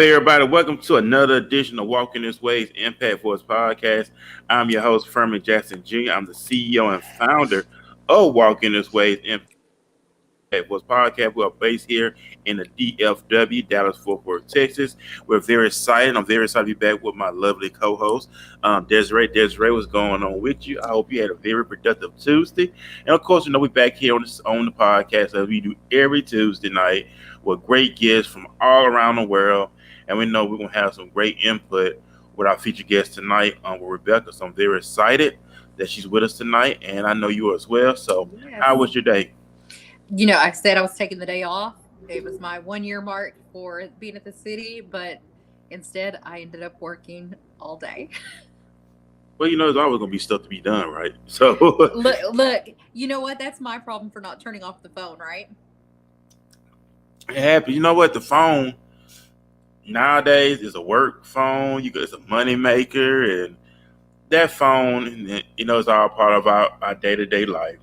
everybody? Welcome to another edition of Walking This Way's Impact Force podcast. I'm your host, Furman Jackson Jr. I'm the CEO and founder of Walking This Way's Impact Force podcast. We are based here in the DFW, Dallas Fort Worth, Texas. We're very excited. I'm very excited to be back with my lovely co-host, Desiree. Desiree, what's going on with you? I hope you had a very productive Tuesday. And of course, we're back here on the podcast as we do every Tuesday night with great guests from all around the world. And we know we're going to have some great input with our featured guest tonight with Rebekah. So I'm very excited that she's with us tonight. And I know you are as well. So Yes. how was your day? I said I was taking the day off. It was my 1 year mark for being at the city, but instead I ended up working all day. Well, there's always going to be stuff to be done, right? So Look, you know what? That's my problem for not turning off the phone, right? it happens. You know what? The phone nowadays is a work phone. It's a money maker, and that phone, is all part of our day-to-day life,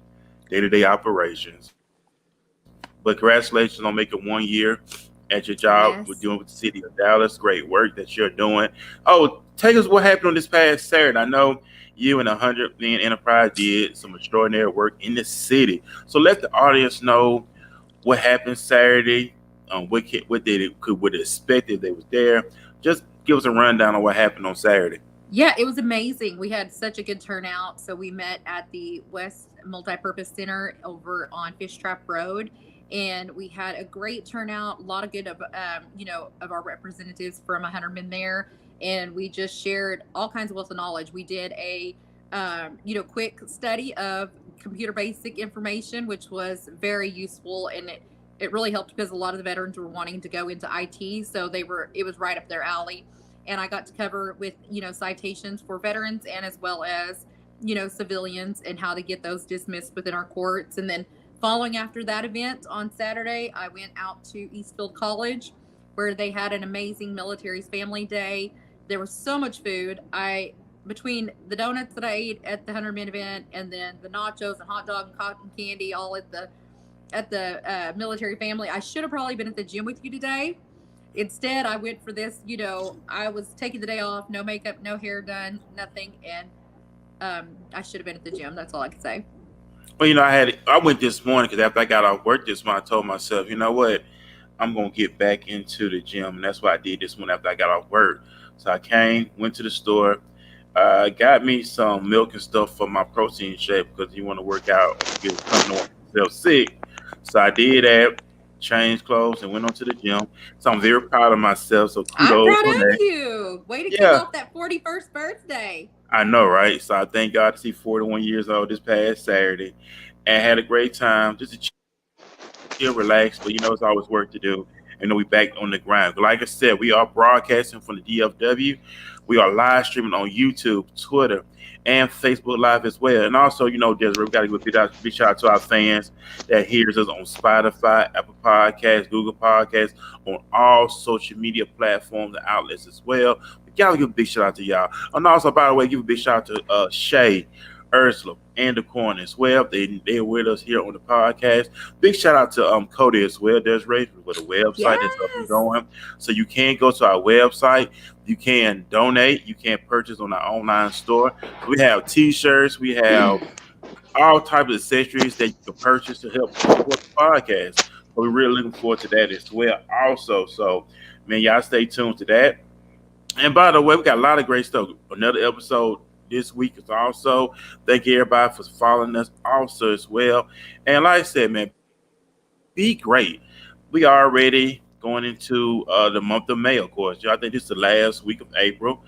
day-to-day operations. But congratulations on making 1 year at your job. Yes. We're doing with the city of Dallas. Great work that you're doing. Oh, take us what happened on this past Saturday. I know you and 100 Million Enterprise did some extraordinary work in the city. So let the audience know what happened Saturday. What they would expect if they was there. Just give us a rundown on what happened on Saturday. Yeah, it was amazing. We had such a good turnout. So we met at the West Multipurpose Center over on Fish Trap Road, and we had a great turnout. A lot of good of our representatives from 100 Men there, and we just shared all kinds of wealth of knowledge. We did a quick study of computer basic information, which was very useful, and it really helped because a lot of the veterans were wanting to go into IT, so it was right up their alley. And I got to cover with citations for veterans and as well as civilians and how to get those dismissed within our courts. And then following after that event on Saturday, I went out to Eastfield College where they had an amazing military's family day. There was so much food. Between the donuts that I ate at the 100 Men event and then the nachos and hot dog and cotton candy all at the military family, I should have probably been at the gym with you today. Instead, I went for this. I was taking the day off, no makeup, no hair done, nothing, and I should have been at the gym. That's all I can say. Well, I went this morning because after I got off work this morning, I told myself, you know what, I'm gonna get back into the gym, and that's what I did this morning after I got off work. So I went to the store, got me some milk and stuff for my protein shake because you want to work out, get something on yourself sick. So I did that, changed clothes, and went on to the gym. So I'm very proud of myself. So I'm kudos proud on of that. you. Way to kick Yeah, off that 41st birthday. I know, right? So I thank God to see 41 years old this past Saturday, and had a great time. Just to chill, relax, but it's always work to do. And then we back on the grind. But like I said, we are broadcasting from the DFW. We are live streaming on YouTube, Twitter, and Facebook Live as well. And also, Desiree, we got to give a big shout out to our fans that hears us on Spotify, Apple Podcasts, Google Podcasts, on all social media platforms and outlets as well. We got to give a big shout out to y'all. And also, by the way, give a big shout out to Shay, Ursula, and the Corn as well. They're with us here on the podcast. Big shout out to Cody as well. There's Ray with a website that's up and Yes. going. So you can go to our website. You can donate. You can purchase on our online store. We have T-shirts. We have all types of accessories that you can purchase to help support the podcast. So we're really looking forward to that as well. Also, so man, y'all stay tuned to that. And by the way, we got a lot of great stuff. Another episode this week is also. Thank you everybody for following us also as well. And like I said, man, be great. We are already going into the month of May, of course. I think this is the last week of April.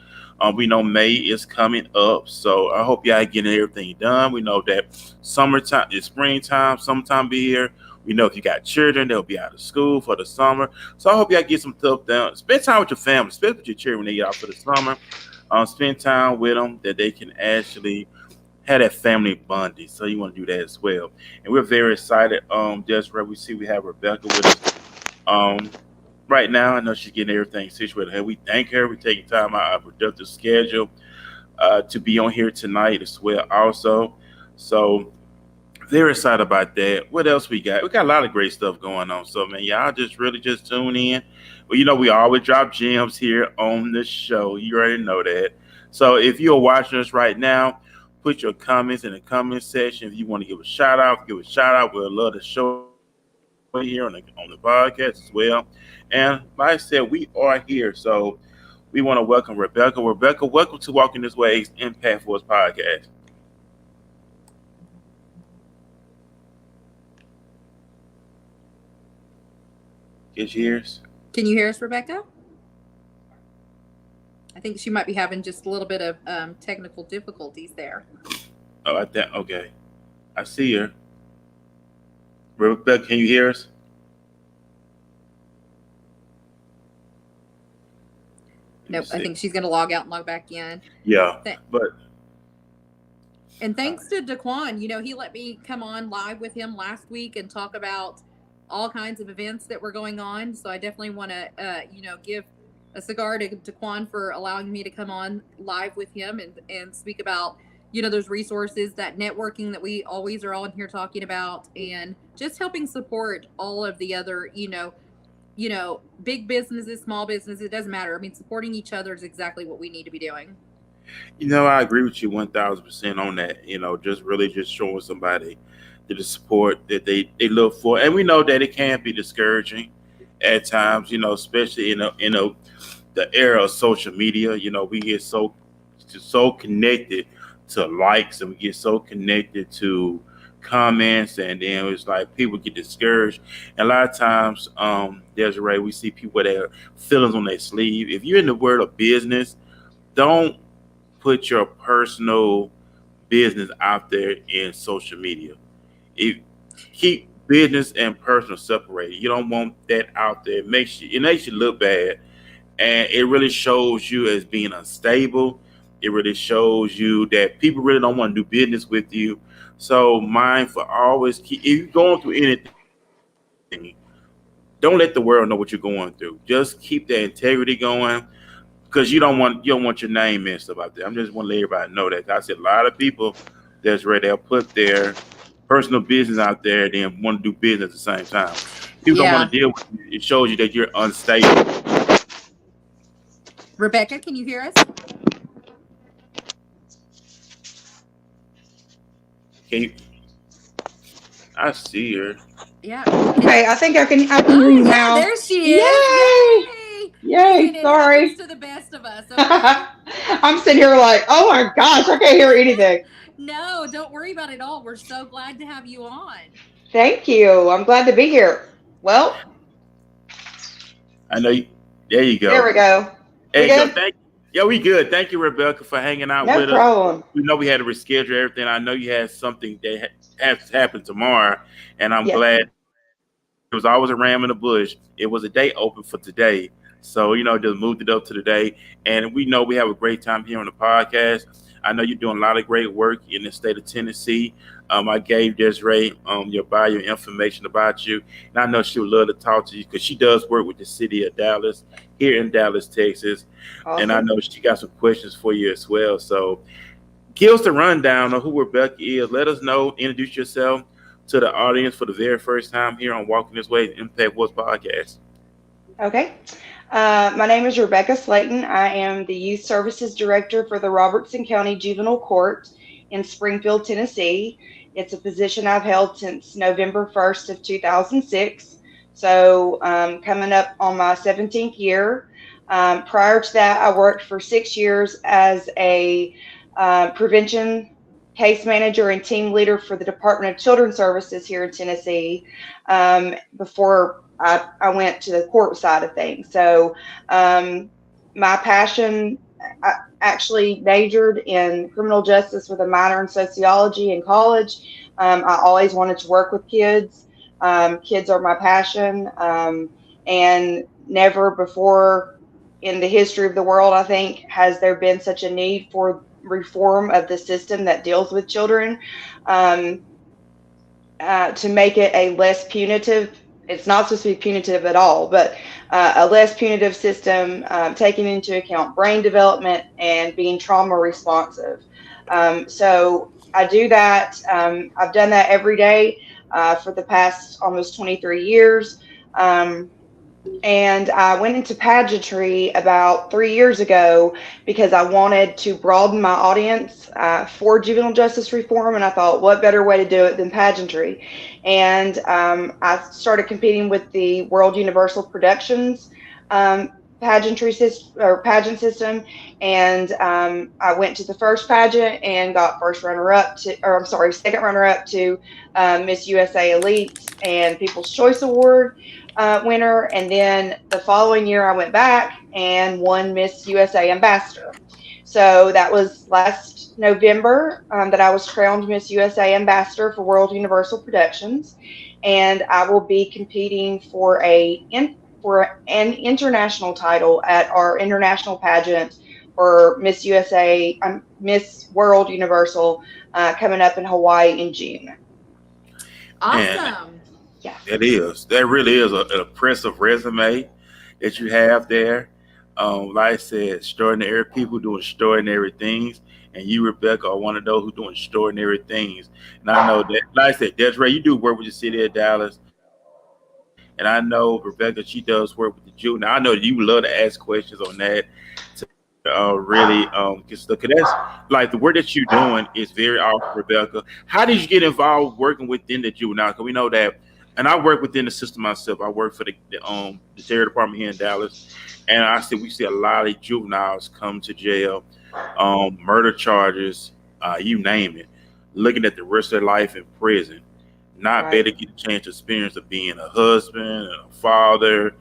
We know May is coming up, so I hope y'all getting everything done. We know that summertime is springtime, summertime be here. We know if you got children, they'll be out of school for the summer. So I hope y'all get some stuff done. Spend time with your family, especially with your children when they get out for the summer. Spend time with them that they can actually have that family bonding. So you want to do that as well. And we're very excited. Just right, we have Rebekah with us. Right now, I know she's getting everything situated. And we thank her. We're taking time out of our productive schedule to be on here tonight as well. Also, so Very excited about that. What else we got? We got a lot of great stuff going on. So man, y'all just really just tune in. Well, we always drop gems here on the show. You already know that. So if you're watching us right now, put your comments in the comment section. If you want to give a shout out, give a shout out. We'd love to show it here on the podcast as well. And like I said, we are here. So we want to welcome Rebekah. Rebekah, welcome to Walking This Way's Impact Force podcast. Get yours. Can you hear us, Rebecca? I think she might be having just a little bit of technical difficulties there. Oh, I think okay. I see her. Rebecca, can you hear us? Let me Nope, I see. think she's going to log out and log back in. Yeah, Th- but And thanks to Daquan, he let me come on live with him last week and talk about all kinds of events that were going on. So I definitely want to, give a cigar to Daquan for allowing me to come on live with him and speak about, those resources, that networking that we always are on here talking about, and just helping support all of the other, big businesses, small businesses, it doesn't matter. I mean, supporting each other is exactly what we need to be doing. I agree with you 1,000% on that. Just really just showing somebody the support that they look for, and we know that it can be discouraging at times. Especially in the era of social media. We get so connected to likes, and we get so connected to comments, and then it's like people get discouraged. And a lot of times, Desiree, we see people that have feelings on their sleeve. If you're in the world of business, don't put your personal business out there in social media. If Keep business and personal separated. You don't want that out there. It makes you look bad, and it really shows you as being unstable. It really shows you that people really don't want to do business with you. So, mindful, always keep. If you're going through anything, don't let the world know what you're going through. Just keep that integrity going, because you don't want your name messed up out there. I'm just want to let everybody know that. I said a lot of people that's ready to put their personal business out there and then want to do business at the same time. People don't want Yeah. to deal with you. It shows you that you're unstable. Rebecca, can you hear us? Can you, I see her. Yeah. Okay, I can hear Oh, you yeah, now. there she is. Yay! Yay. Yay! Listen, it happens Sorry. to the best of us, okay? I'm sitting here like, oh my gosh, I can't hear anything. No, don't worry about it at all. We're so glad to have you on. Thank you. I'm glad to be here. Well, I know you. There you there go. we go. There We you go. good? Thank. Yeah, we good. Thank you, Rebecca, for hanging out No with us. problem. We know we had to reschedule everything. I know you had something that has to happen tomorrow, and I'm Yes. glad. It was always a ram in the bush. It was a day open for today. So, just moved it up to today. And we know we have a great time here on the podcast. I know you're doing a lot of great work in the state of Tennessee. I gave Desiree your bio information about you. And I know she would love to talk to you because she does work with the city of Dallas here in Dallas, Texas. And I Awesome. know she got some questions for you as well. So give us the rundown of who Rebecca is. Let us know, introduce yourself to the audience for the very first time here on Walking This Way, the Impact Wars podcast. Okay. My name is Rebekah Slayton. I am the Youth Services Director for the Robertson County Juvenile Court in Springfield, Tennessee. It's a position I've held since November 1st of 2006. So coming up on my 17th year. Prior to that, I worked for 6 years as a prevention case manager and team leader for the Department of Children's Services here in Tennessee before I went to the court side of things. So my passion, I actually majored in criminal justice with a minor in sociology in college. I always wanted to work with kids. Kids are my passion. And never before in the history of the world, I think, has there been such a need for reform of the system that deals with children. Um, to make it a less punitive, it's not supposed to be punitive at all, but a less punitive system, taking into account brain development and being trauma responsive. So I do that. I've done that every day for the past almost 23 years. Um, and I went into pageantry about 3 years ago because I wanted to broaden my audience for juvenile justice reform. And I thought, what better way to do it than pageantry? And I started competing with the World Universal Productions um, pageantry system or pageant system. And I went to the first pageant and got first runner up to, or I'm sorry, second runner up to Miss USA Elite and People's Choice Award winner. And then the following year, I went back and won Miss USA Ambassador. So that was last November that I was crowned Miss USA Ambassador for World Universal Productions, and I will be competing for for an international title at our international pageant for Miss USA, Miss World Universal, coming up in Hawaii in June. And Awesome. Yeah. that really is an impressive resume that you have there. Like I said, extraordinary people doing extraordinary things, and you, Rebecca, are one of those who doing extraordinary things. And I know that, like I said, Desiree, you do work with the city of Dallas, and I know Rebecca, she does work with the juvenile. I know that you would love to ask questions on that to really, because that's like the work that you're doing is very awesome, Rebecca. How did you get involved working within the juvenile? Because we know that, and I work within the system myself. I work for the sheriff department here in Dallas, and we see a lot of juveniles come to jail, murder charges, you name it, looking at the rest of their life in prison, not better Right. get a chance to experience of being a husband and a father,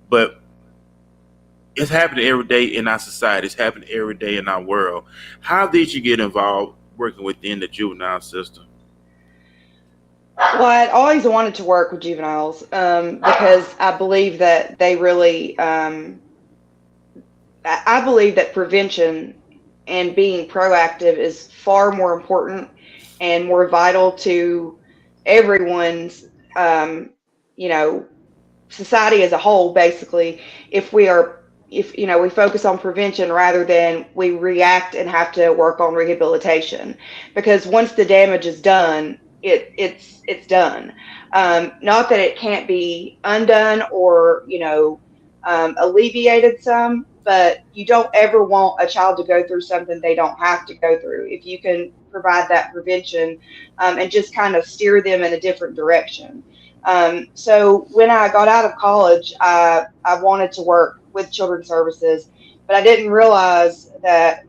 but it's happening every day in our society. It's happening every day in our world. How did you get involved working within the juvenile system? Well, I'd always wanted to work with juveniles because I believe that they really, I believe that prevention and being proactive is far more important and more vital to everyone's, um, you know, society as a whole, basically, if we are, if, we focus on prevention rather than we react and have to work on rehabilitation. Because once the damage is done, it's done. Not that it can't be undone or, alleviated some, but you don't ever want a child to go through something they don't have to go through. If you can provide that prevention and just kind of steer them in a different direction. So when I got out of college, I wanted to work with children's services, but I didn't realize that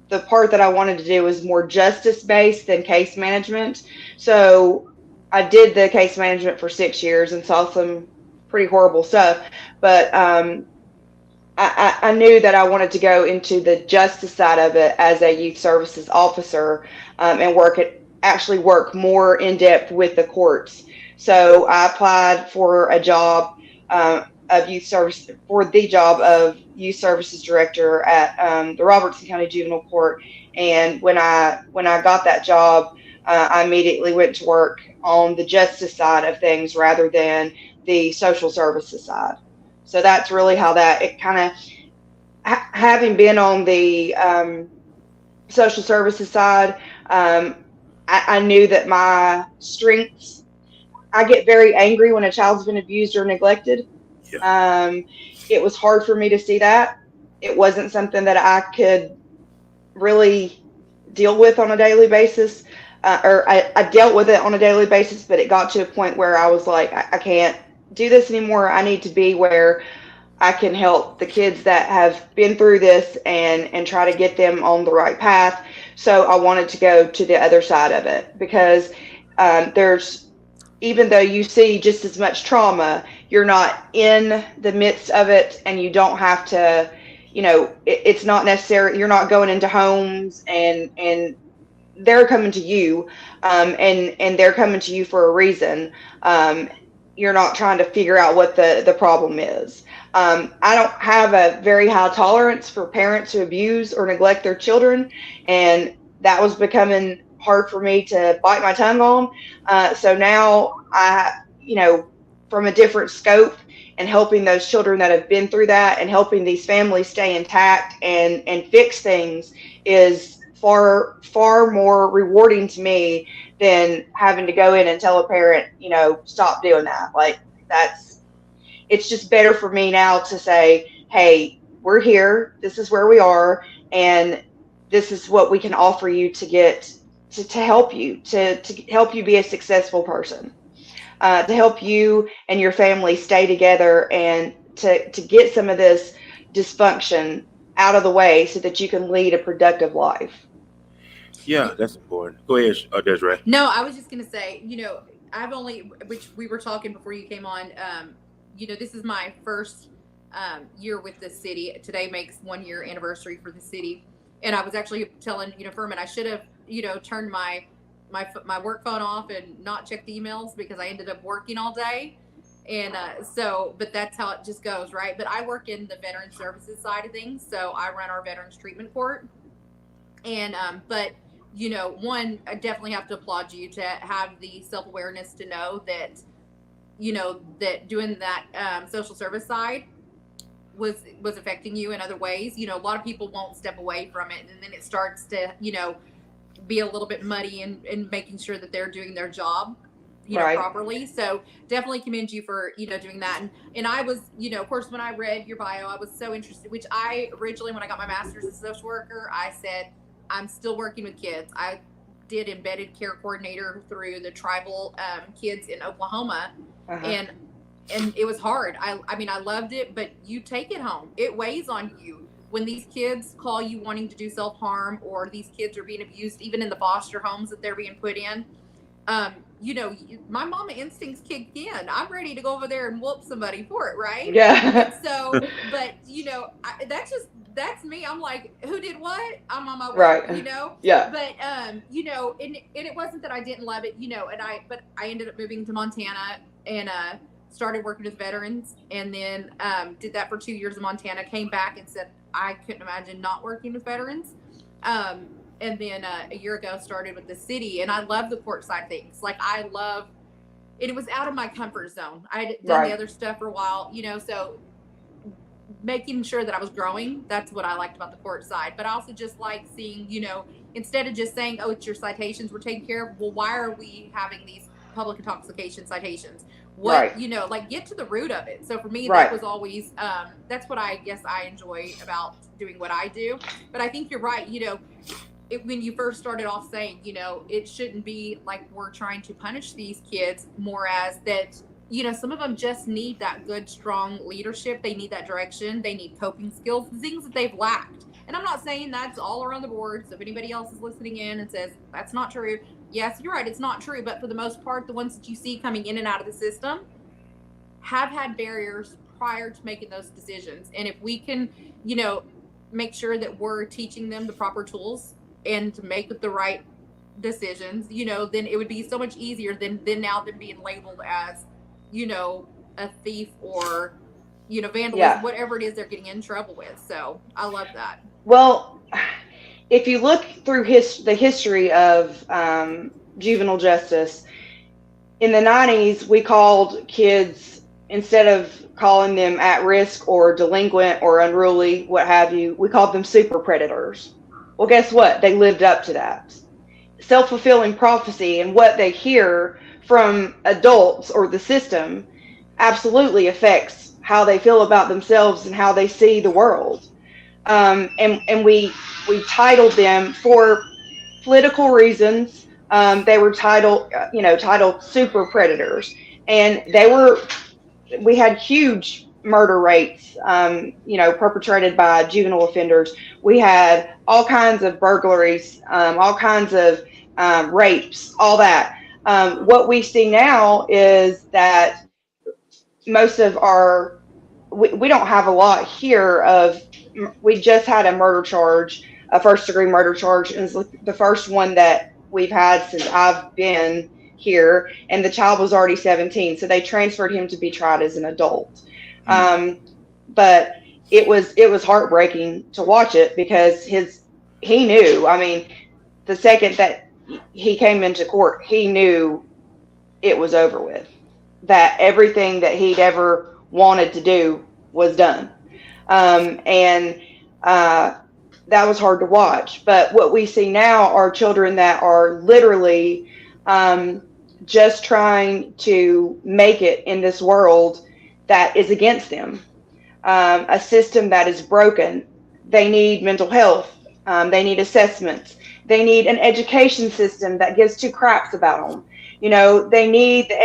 the part that I wanted to do was more justice based than case management. So I did the case management for 6 years and saw some pretty horrible stuff. But I knew that I wanted to go into the justice side of it as a youth services officer and actually work more in depth with the courts. So I applied for a job of youth service for the job of youth services director at the Robertson County Juvenile Court. And when I got that job, I immediately went to work on the justice side of things rather than the social services side. So that's really how that it kind of having been on the social services side, I knew that my strengths. I get very angry when a child's been abused or neglected. Yeah. Um, it was hard for me to see that. It wasn't something that I could really deal with on a daily basis, or I dealt with it on a daily basis, but it got to a point where I was like, I can't do this anymore. I need to be where I can help the kids that have been through this and try to get them on the right path. So I wanted to go to the other side of it because there's even though you see just as much trauma, you're not in the midst of it and you don't have to, it's not necessary. You're not going into homes and they're coming to you and they're coming to you for a reason. You're not trying to figure out what the problem is. I don't have a very high tolerance for parents who abuse or neglect their children, and that was becoming hard for me to bite my tongue on. So now from a different scope and helping those children that have been through that and helping these families stay intact and fix things is far more rewarding to me than having to go in and tell a parent, stop doing that. Like, it's just better for me now to say, hey, we're here, this is where we are, and this is what we can offer you to get to help you to help you be a successful person, to help you and your family stay together, and to get some of this dysfunction out of the way so that you can lead a productive life. Yeah, that's important. Go ahead, Desiree. No, I was just going to say, which we were talking before you came on, this is my first year with the city. Today makes 1 year anniversary for the city. And I was actually telling, Furman, I should have, turned my work phone off and not checked the emails, because I ended up working all day. And but that's how it just goes, right? But I work in the veteran services side of things. So I run our veterans treatment court. And, but, one, I definitely have to applaud you to have the self-awareness to know that, that doing that social service side was affecting you in other ways. A lot of people won't step away from it, and then it starts to, be a little bit muddy in making sure that they're doing their job, Right. properly. So definitely commend you for, doing that. And I was, of course, when I read your bio, I was so interested, which I originally, when I got my master's as a social worker, I said, I'm still working with kids. I did embedded care coordinator through the tribal kids in Oklahoma. Uh-huh. And it was hard. I mean, I loved it, but you take it home. It weighs on you when these kids call you wanting to do self-harm, or these kids are being abused, even in the foster homes that they're being put in. My mama instincts kick in. I'm ready to go over there and whoop somebody for it, right? Yeah. And so, but that's me. I'm like, who did what? I'm on my way, Right. Yeah. But and it wasn't that I didn't love it, but I ended up moving to Montana and started working with veterans, and then did that for 2 years in Montana. Came back and said I couldn't imagine not working with veterans. And then a year ago started with the city, and I love the court side things. Like, I love it was out of my comfort zone. I had done the other stuff for a while, so making sure that I was growing, that's what I liked about the court side. But I also just like seeing, instead of just saying, oh, it's your citations we're taking care of, well, why are we having these public intoxication citations? What, like, get to the root of it. So for me, that was always, that's what I guess I enjoy about doing what I do. But I think you're right, when you first started off saying, it shouldn't be like we're trying to punish these kids, more as that, some of them just need that good, strong leadership. They need that direction. They need coping skills, the things that they've lacked. And I'm not saying that's all around the board. So if anybody else is listening in and says that's not true, yes, you're right, it's not true. But for the most part, the ones that you see coming in and out of the system have had barriers prior to making those decisions. And if we can, make sure that we're teaching them the proper tools and to make the right decisions, then it would be so much easier than now them being labeled as, a thief or, vandalism, whatever it is they're getting in trouble with. So I love that. Well, if you look through the history of juvenile justice, in the 90s, we called kids, instead of calling them at risk or delinquent or unruly, what have you, we called them super predators. Well, guess what? They lived up to that. Self-fulfilling prophecy, and what they hear from adults or the system absolutely affects how they feel about themselves and how they see the world. And we titled them for political reasons. They were titled super predators, and we had huge murder rates, perpetrated by juvenile offenders. We had all kinds of burglaries, all kinds of rapes, all that. What we see now is that most of we don't have a lot here we just had a murder charge, a first degree murder charge, and it's the first one that we've had since I've been here, and the child was already 17, so they transferred him to be tried as an adult. But it was heartbreaking to watch it, because he knew, the second that he came into court, he knew it was over with, that everything that he'd ever wanted to do was done. that was hard to watch. But what we see now are children that are literally um, just trying to make it in this world that is against them, a system that is broken. They need mental health. They need assessments. They need an education system that gives two craps about them. They need the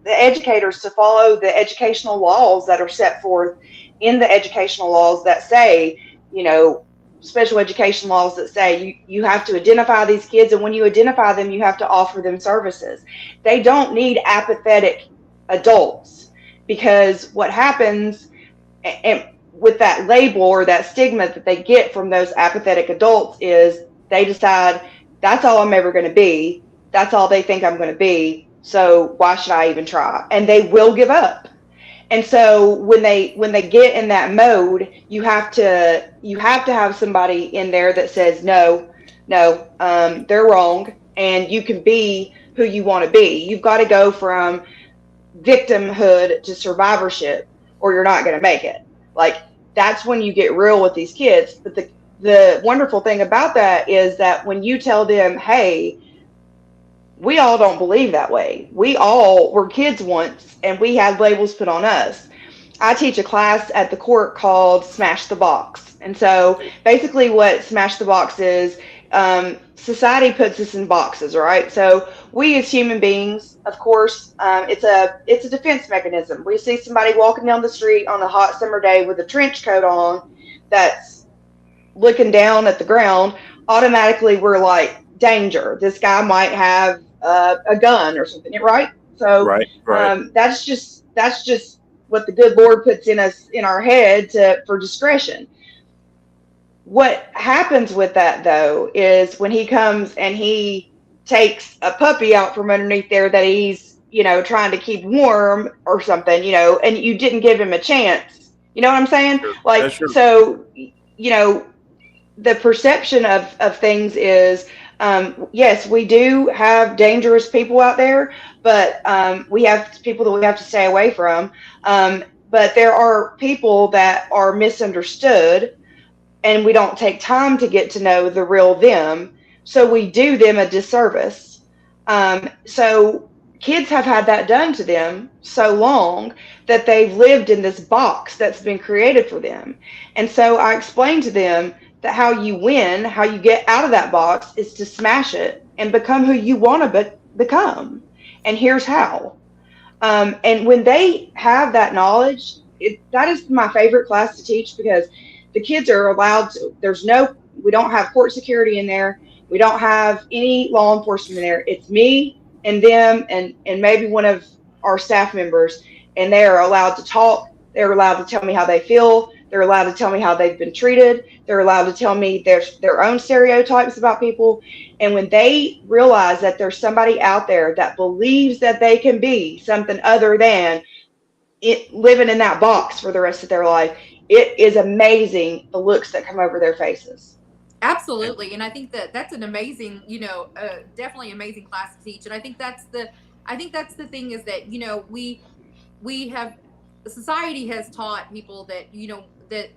educators to follow the educational laws that are set forth in the educational laws that say, you know, special education laws that say you have to identify these kids, and when you identify them, you have to offer them services. They don't need apathetic adults, because what happens, and with that label or that stigma that they get from those apathetic adults, is they decide that's all I'm ever going to be. That's all they think I'm going to be. So why should I even try? And they will give up. And so when they get in that mode, you have to have somebody in there that says no, no, they're wrong, and you can be who you want to be. You've got to go from victimhood to survivorship, or you're not going to make it. Like, that's when you get real with these kids. But the wonderful thing about that is that when you tell them, hey, we all don't believe that way. We all were kids once, and we had labels put on us. I teach a class at the court called Smash the Box. And so basically what Smash the Box is, society puts us in boxes, right? So we as human beings, of course, it's a defense mechanism. We see somebody walking down the street on a hot summer day with a trench coat on that's looking down at the ground. Automatically we're like, danger. This guy might have a gun or something, right? So Right, right. that's just what the good Lord puts in us, in our head, for discretion. What happens with that, though, is when he comes and he takes a puppy out from underneath there that he's, trying to keep warm or something, and you didn't give him a chance. You know what I'm saying? True. That's Like, true. so, the perception of things is, yes, we do have dangerous people out there, but we have people that we have to stay away from. But there are people that are misunderstood, and we don't take time to get to know the real them, so we do them a disservice. So kids have had that done to them so long that they've lived in this box that's been created for them. And so I explained to them that how you win, how you get out of that box, is to smash it and become who you want to become. And here's how. And when they have that knowledge, that is my favorite class to teach, because the kids are allowed to, we don't have court security in there. We don't have any law enforcement in there. It's me and them and maybe one of our staff members, and they are allowed to talk. They're allowed to tell me how they feel. They're allowed to tell me how they've been treated. They're allowed to tell me their own stereotypes about people. And when they realize that there's somebody out there that believes that they can be something other than it, living in that box for the rest of their life, it is amazing the looks that come over their faces. Absolutely, and I think that that's an amazing, definitely amazing class to teach. And I think that's the thing, is that we have, society has taught people that that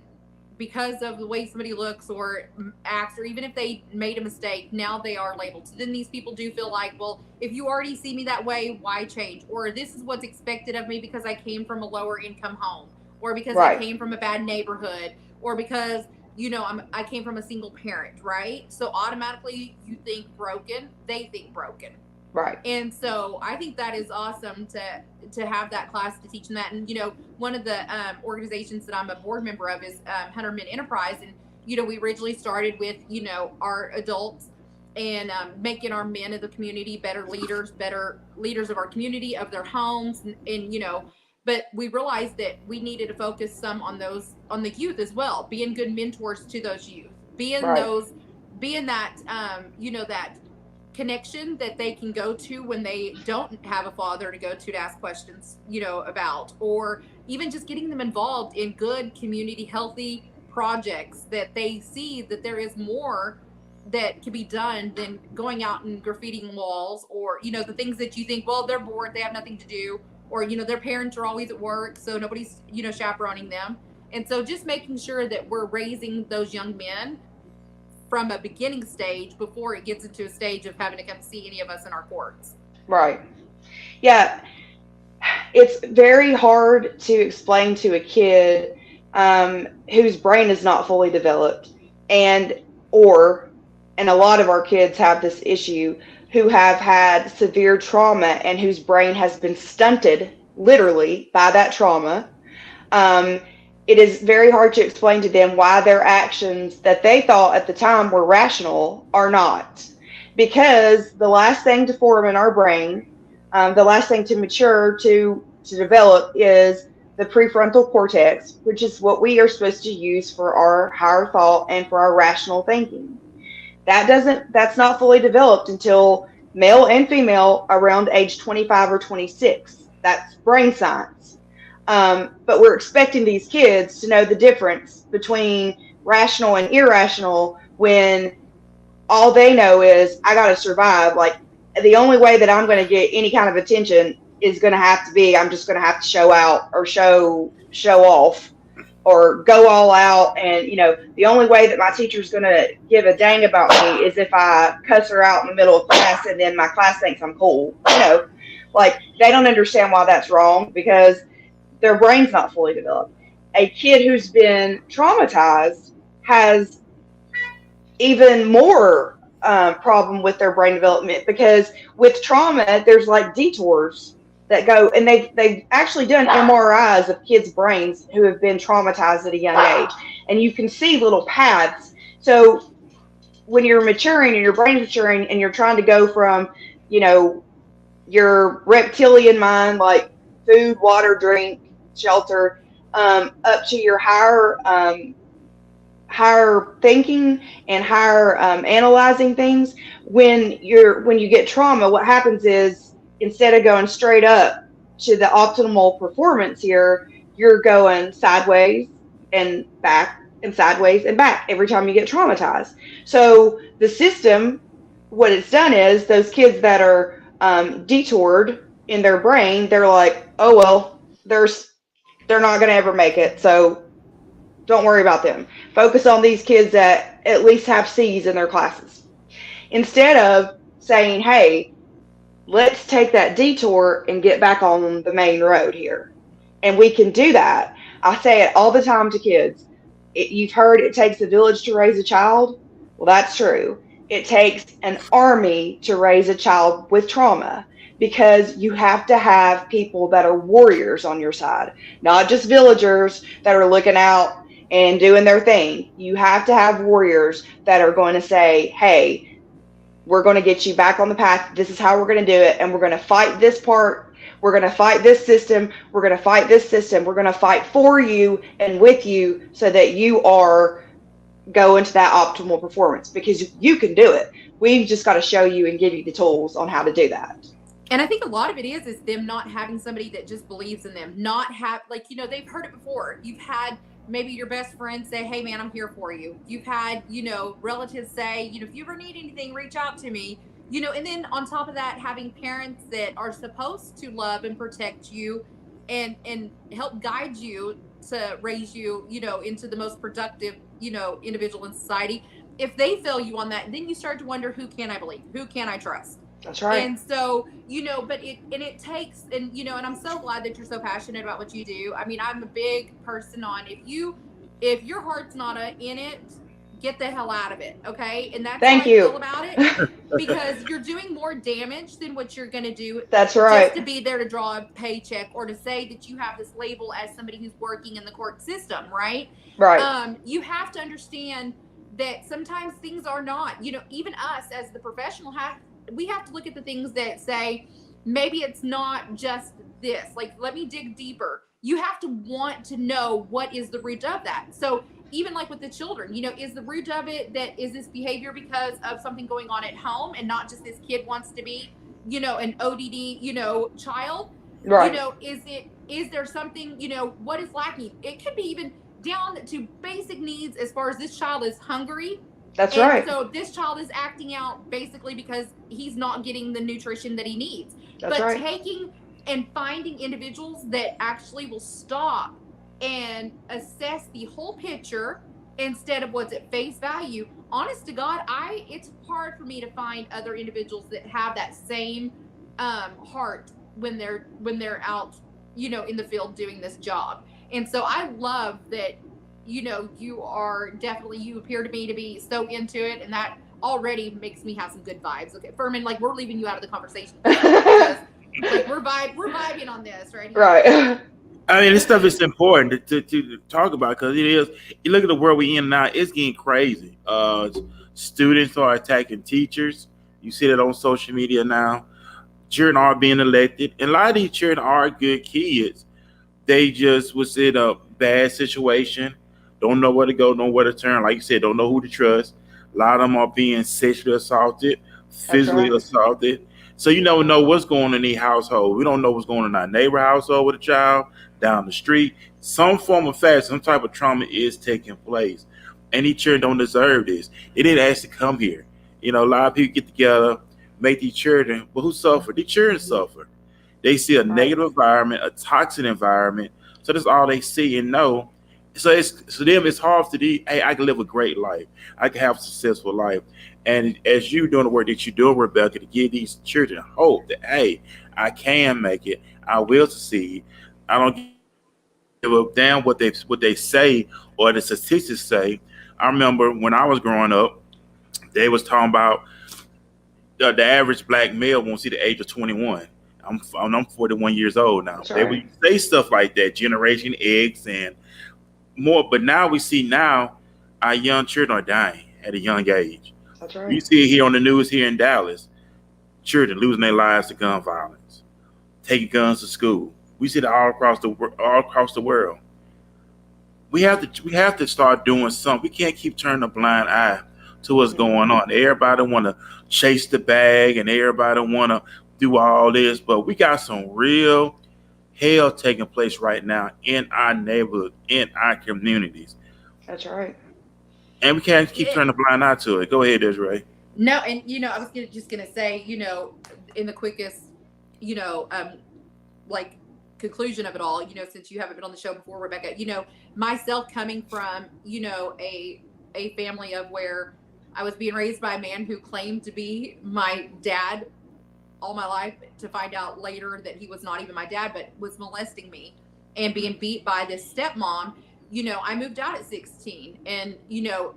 because of the way somebody looks or acts, or even if they made a mistake, now they are labeled. So then these people do feel like, well, if you already see me that way, why change? Or this is what's expected of me because I came from a lower income home, or because I Right, came from a bad neighborhood, or because I came from a single parent, right? So automatically you think broken, they think broken. right, And so I think that is awesome to have that class to teach them that. And one of the organizations that I'm a board member of is Hunter Men Enterprise, and we originally started with our adults, and making our men of the community better leaders of our community, of their homes, and but we realized that we needed to focus some on the youth as well, being good mentors to those youth, right, being that that connection that they can go to when they don't have a father to go to ask questions about, or even just getting them involved in good community healthy projects, that they see that there is more that can be done than going out and graffitiing walls, or the things that you think, well, they're bored, they have nothing to do, or their parents are always at work, so nobody's chaperoning them. And so just making sure that we're raising those young men from a beginning stage before it gets into a stage of having to come see any of us in our courts. Right. Yeah. It's very hard to explain to a kid whose brain is not fully developed, and and a lot of our kids have this issue, who have had severe trauma and whose brain has been stunted literally by that trauma. um, it is very hard to explain to them why their actions that they thought at the time were rational are not. Because the last thing to form in our brain, the last thing to mature, to develop, is the prefrontal cortex, which is what we are supposed to use for our higher thought and for our rational thinking. That's not fully developed until male and female around age 25 or 26. That's brain science. But we're expecting these kids to know the difference between rational and irrational when all they know is, I got to survive. Like, the only way that I'm going to get any kind of attention is going to have to be, I'm just going to have to show out or show off or go all out. And, the only way that my teacher's going to give a dang about me is if I cuss her out in the middle of class and then my class thinks I'm cool. Like, they don't understand why that's wrong, because their brain's not fully developed. A kid who's been traumatized has even more problem with their brain development, because with trauma, there's like detours that go, and they've actually done MRIs of kids' brains who have been traumatized at a young age, and you can see little paths. So when you're maturing and your brain's maturing and you're trying to go from, your reptilian mind, like food, water, drink, shelter, up to your higher thinking and higher analyzing things. When you get trauma, what happens is, instead of going straight up to the optimal performance here, you're going sideways and back and sideways and back every time you get traumatized. So the system, what it's done is, those kids that are detoured in their brain, they're like, oh well, they're not going to ever make it, so don't worry about them. Focus on these kids that at least have C's in their classes. Instead of saying, hey, let's take that detour and get back on the main road here. And we can do that. I say it all the time to kids. You've heard it takes a village to raise a child. Well, that's true. It takes an army to raise a child with trauma, because you have to have people that are warriors on your side, not just villagers that are looking out and doing their thing. You have to have warriors that are going to say, hey, we're going to get you back on the path. This is how we're going to do it. And we're going to fight this part. We're going to fight this system. We're going to fight this system. We're going to fight for you and with you, so that you go into that optimal performance, because you can do it. We've just got to show you and give you the tools on how to do that. And I think a lot of it is them not having somebody that just believes in them, not have, they've heard it before. You've had maybe your best friend say, hey man, I'm here for you. You've had, relatives say, if you ever need anything, reach out to me, and then on top of that, having parents that are supposed to love and protect you and help guide you to raise you, into the most productive, individual in society. If they fail you on that, then you start to wonder, who can I believe? Who can I trust? That's right. And so, but it takes, and I'm so glad that you're so passionate about what you do. I mean, I'm a big person on, if your heart's not in it, get the hell out of it. Okay. And that's how I feel about it, because you're doing more damage than what you're going to do. That's right. Just to be there to draw a paycheck, or to say that you have this label as somebody who's working in the court system. Right. Right. You have to understand that sometimes things are not, even us as the professional we have to look at the things that say, maybe it's not just this. Like, let me dig deeper. You have to want to know what is the root of that. So even like with the children, is the root of it that is this behavior because of something going on at home, and not just this kid wants to be, an ODD, child? Right. Is there something, what is lacking? It could be even down to basic needs, as far as this child is hungry. That's right. So this child is acting out basically because he's not getting the nutrition that he needs. That's right. Taking and finding individuals that actually will stop and assess the whole picture instead of what's at face value. Honest to God, it's hard for me to find other individuals that have that same heart when they're out, in the field doing this job. And so I love that, you appear to me to be so into it, and that already makes me have some good vibes. Okay, Furman, like, we're leaving you out of the conversation because like we're vibing on this right here. Right. I mean, this stuff is important to talk about because it is. You look at the world we're in now; it's getting crazy. Students are attacking teachers. You see that on social media now. Children are being elected, and a lot of these children are good kids. They just was in a bad situation, don't know where to go, know where to turn. Like you said, don't know who to trust. A lot of them are being sexually assaulted, That's physically right. assaulted. So you never know what's going on in the household. We don't know what's going on in our neighbor household with a child, down the street. Some form of fact, some type of trauma is taking place. And these children don't deserve this. They didn't ask to come here. A lot of people get together, make these children, but who suffer? The children suffer. They see a Right. negative environment, a toxic environment. So that's all they see and know. So it's to them, it's hard to do. Hey, I can live a great life. I can have a successful life. And as you doing the work that you're doing, Rebecca, to give these children hope that hey, I can make it. I will succeed. I don't give a damn what they say or the statistics say. I remember when I was growing up, they was talking about the average black male won't see the age of 21. I'm 41 years old now. That's They would right. say stuff like that, Generation X and more. But now we see now our young children are dying at a young age. That's We right. see it here on the news here in Dallas. Children losing their lives to gun violence, taking guns to school. We see that all across the world. We have to start doing something. We can't keep turning a blind eye to what's going Hmm. on. Everybody want to chase the bag, and everybody want to do all this, but we got some real hell taking place right now in our neighborhood, in our communities, That's right. and we can't keep Yeah. turning a blind eye to it. Go ahead, Desiree. No, and I was just gonna say, in the quickest, like, conclusion of it all, since you haven't been on the show before, Rebecca, myself coming from, a family of where I was being raised by a man who claimed to be my dad all my life, to find out later that he was not even my dad, but was molesting me and being beat by this stepmom. I moved out at 16, and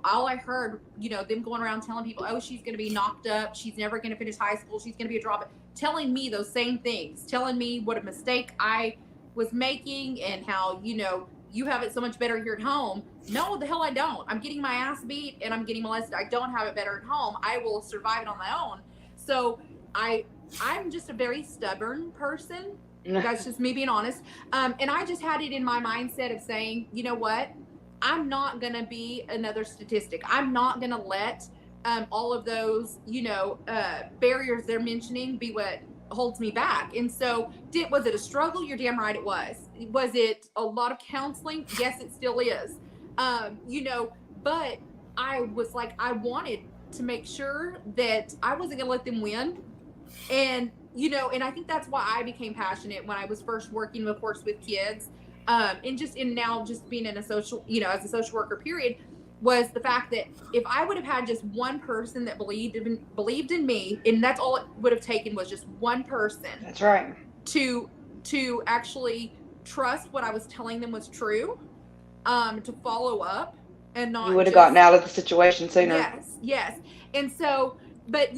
all I heard, them going around telling people, oh, she's going to be knocked up, she's never going to finish high school, she's going to be a dropout, telling me those same things, telling me what a mistake I was making, and how, you have it so much better here at home. No, the hell I don't. I'm getting my ass beat and I'm getting molested. I don't have it better at home. I will survive it on my own. So I I'm just a very stubborn person. That's just me being honest. And I just had it in my mindset of saying, you know what? I'm not going to be another statistic. I'm not going to let all of those, barriers they're mentioning be what holds me back. And so, was it a struggle? You're damn right it was. Was it a lot of counseling? Yes, it still is. But I was like, I wanted to make sure that I wasn't going to let them win. And and I think that's why I became passionate when I was first working, of course, with kids, and now just being in a social, as a social worker, period, was the fact that if I would have had just one person that believed in me, and that's all it would have taken, was just one person That's right. to actually trust what I was telling them was true, to follow up and You not would have gotten just, out of the situation sooner. yes. And so, but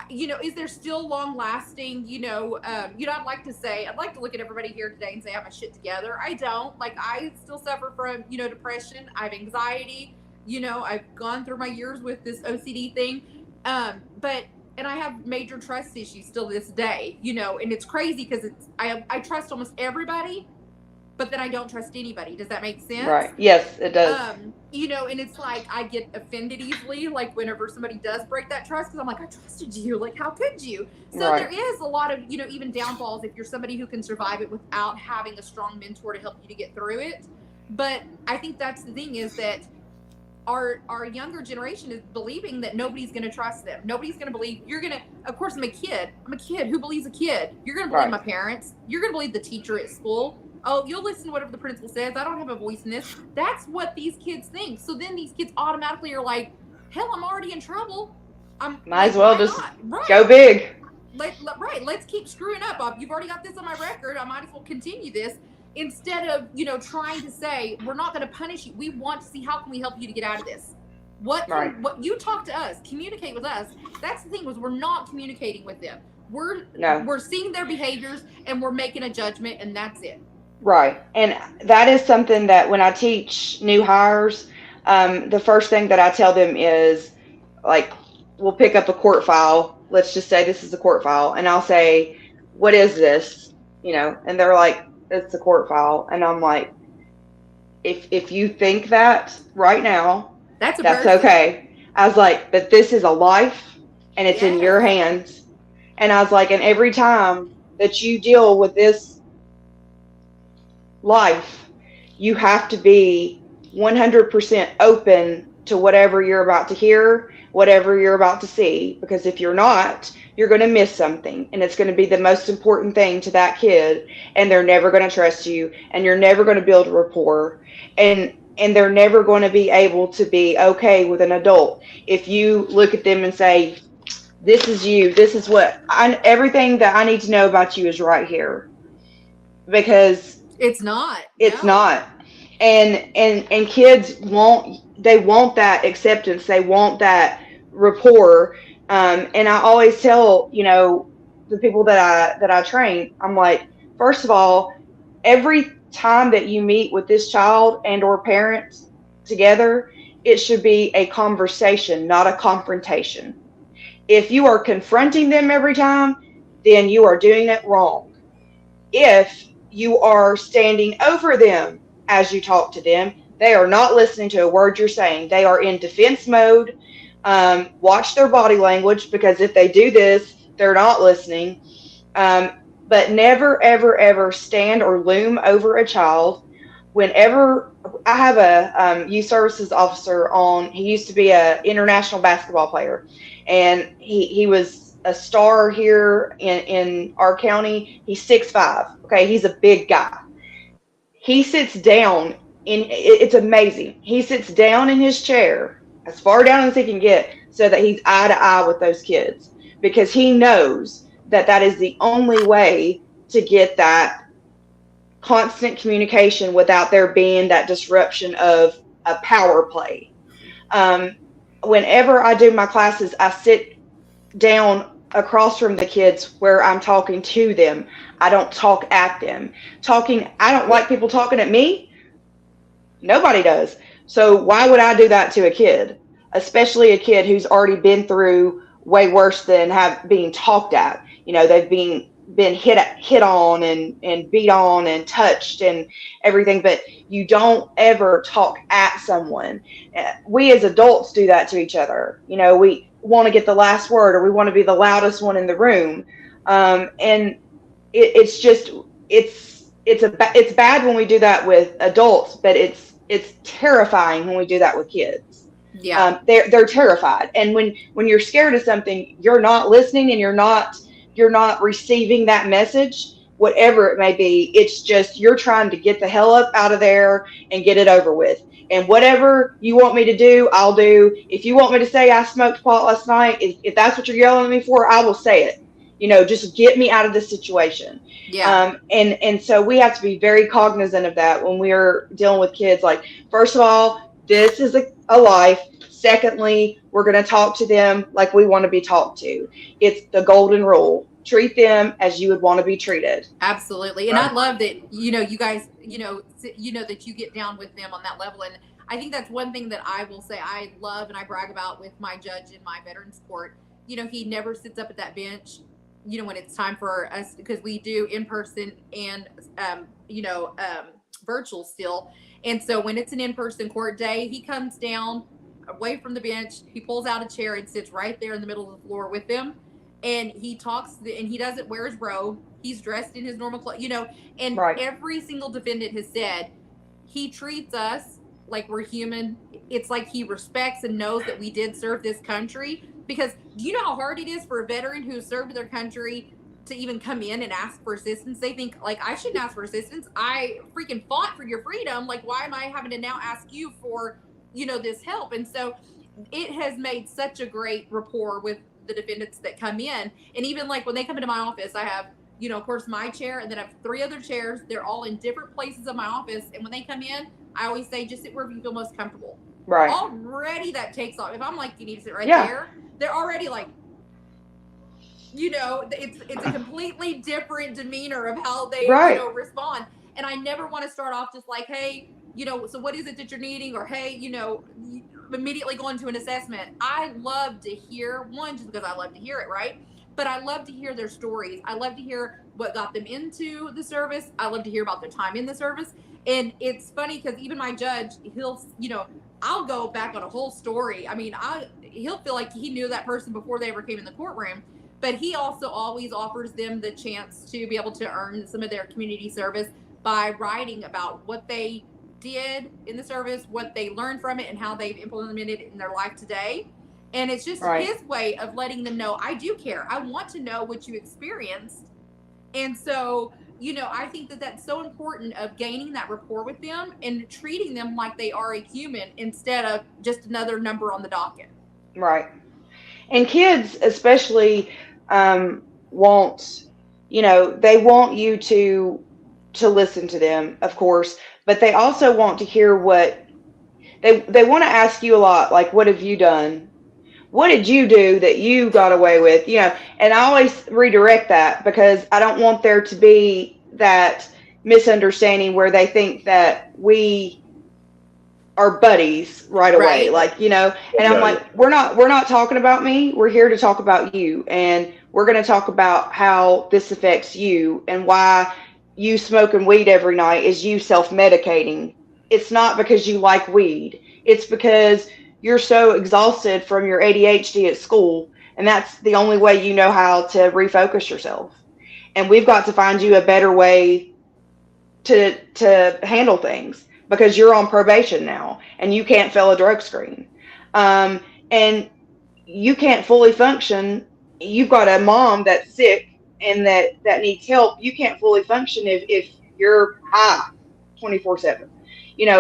is there still long lasting, I'd like to say, I'd like to look at everybody here today and say I have my shit together. I don't. Like, I still suffer from, depression. I have anxiety. I've gone through my years with this OCD thing. And I have major trust issues still to this day, and it's crazy because I trust almost everybody, but then I don't trust anybody. Does that make sense? Right. Yes, it does. And it's like I get offended easily, like whenever somebody does break that trust, because I'm like, I trusted you. Like, how could you? So Right. there is a lot of, even downfalls if you're somebody who can survive it without having a strong mentor to help you to get through it. But I think that's the thing, is that our younger generation is believing that nobody's going to trust them. Nobody's going to believe you're going to, of course, I'm a kid. Who believes a kid? You're going to believe Right. my parents. You're going to believe the teacher at school. oh, you'll listen to whatever the principal says. I don't have a voice in this. That's what these kids think. So then these kids automatically are like, hell, I'm already in trouble. I'm Might as like, well why just not? Right. go big. Right. Let's keep screwing up. You've already got this on my record. I might as well continue this instead of, trying to say, we're not going to punish you. We want to see how can we help you to get out of this. What you talk to us, communicate with us. That's the thing, was we're not communicating with them. We're seeing their behaviors and we're making a judgment, and that's it. Right. And that is something that when I teach new hires, the first thing that I tell them is, like, we'll pick up a court file. Let's just say this is a court file. And I'll say, what is this? And they're like, it's a court file. And I'm like, if you think that right now, that's okay. I was like, but this is a life and it's in your hands. And I was like, and every time that you deal with this life, you have to be 100% open to whatever you're about to hear, whatever you're about to see, because if you're not, you're going to miss something, and it's going to be the most important thing to that kid, and they're never going to trust you, and you're never going to build rapport, and they're never going to be able to be okay with an adult if you look at them and say, this is you, this is everything that I need to know about you is right here. Because it's not. And kids want that acceptance. They want that rapport. And I always tell, the people that I train, I'm like, first of all, every time that you meet with this child and or parent together, it should be a conversation, not a confrontation. If you are confronting them every time, then you are doing it wrong. If you are standing over them as you talk to them, they are not listening to a word you're saying. They are in defense mode. Watch their body language, because if they do this, they're not listening. But never, ever, ever stand or loom over a child. Whenever I have a youth services officer on, he used to be an international basketball player, and he was a star here in our county. He's 6'5". Okay, he's a big guy. He sits down it's amazing. He sits down in his chair as far down as he can get so that he's eye to eye with those kids, because he knows that is the only way to get that constant communication without there being that disruption of a power play. Whenever I do my classes, I sit down across from the kids where I'm talking to them. I don't talk at them. I don't like people talking at me. Nobody does. So why would I do that to a kid? Especially a kid who's already been through way worse than being talked at. They've been hit on and beat on and touched and everything, but you don't ever talk at someone. We as adults do that to each other. We want to get the last word, or we want to be the loudest one in the room. And it's bad when we do that with adults, but it's terrifying when we do that with kids. Yeah. They're terrified. And when you're scared of something, you're not listening, and you're not receiving that message, whatever it may be. It's just, you're trying to get the hell up out of there and get it over with. And whatever you want me to do, I'll do. If you want me to say I smoked pot last night, if that's what you're yelling at me for, I will say it. Just get me out of this situation. Yeah. And so we have to be very cognizant of that when we're dealing with kids. Like, first of all, this is a life. Secondly, we're going to talk to them like we want to be talked to. It's the golden rule. Treat them as you would want to be treated. Absolutely. And I love that, you guys, that you get down with them on that level. And I think that's one thing that I will say I love and I brag about with my judge in my veterans court. He never sits up at that bench, when it's time for us, because we do in person and, virtual still. And so when it's an in-person court day, he comes down away from the bench, he pulls out a chair and sits right there in the middle of the floor with them, and he talks, and he doesn't wear his robe, he's dressed in his normal clothes, and right. Every single defendant has said he treats us like we're human. It's like he respects and knows that we did serve this country, because do you know how hard it is for a veteran who served their country to even come in and ask for assistance. They think like I shouldn't ask for assistance. I freaking fought for your freedom. Like, why am I having to now ask you for, this help? And so it has made such a great rapport with the defendants that come in. And even like when they come into my office, I have, of course, my chair, and then I have 3 other chairs. They're all in different places of my office. And when they come in, I always say, just sit wherever you feel most comfortable. Right. Already that takes off. If I'm like, you need to sit right there, they're already like, it's a completely different demeanor of how they, respond. And I never want to start off just like, hey, so what is it that you're needing? Or, hey, immediately go into an assessment. I love to hear, one, just because I love to hear it, right? But I love to hear their stories. I love to hear what got them into the service. I love to hear about their time in the service. And it's funny because even my judge, he'll, I'll go back on a whole story. I mean, he'll feel like he knew that person before they ever came in the courtroom. But he also always offers them the chance to be able to earn some of their community service by writing about what they did in the service, what they learned from it, and how they've implemented it in their life today. And it's just his way of letting them know, I do care. I want to know what you experienced. And so, I think that that's so important of gaining that rapport with them and treating them like they are a human instead of just another number on the docket. Right. And kids especially want, they want you to listen to them, of course, but they also want to hear what they want to ask you a lot, like, what have you done? What did you do that you got away with? And I always redirect that because I don't want there to be that misunderstanding where they think that we are buddies right away. Like, and I'm like, we're not talking about me. We're here to talk about you. And we're going to talk about how this affects you and why you smoking weed every night is you self-medicating. It's not because you like weed. It's because you're so exhausted from your ADHD at school, and that's the only way you know how to refocus yourself. And we've got to find you a better way to handle things because you're on probation now, and you can't fail a drug screen. And you can't fully function. You've got a mom that's sick and that needs help. You can't fully function if you're high 24/7.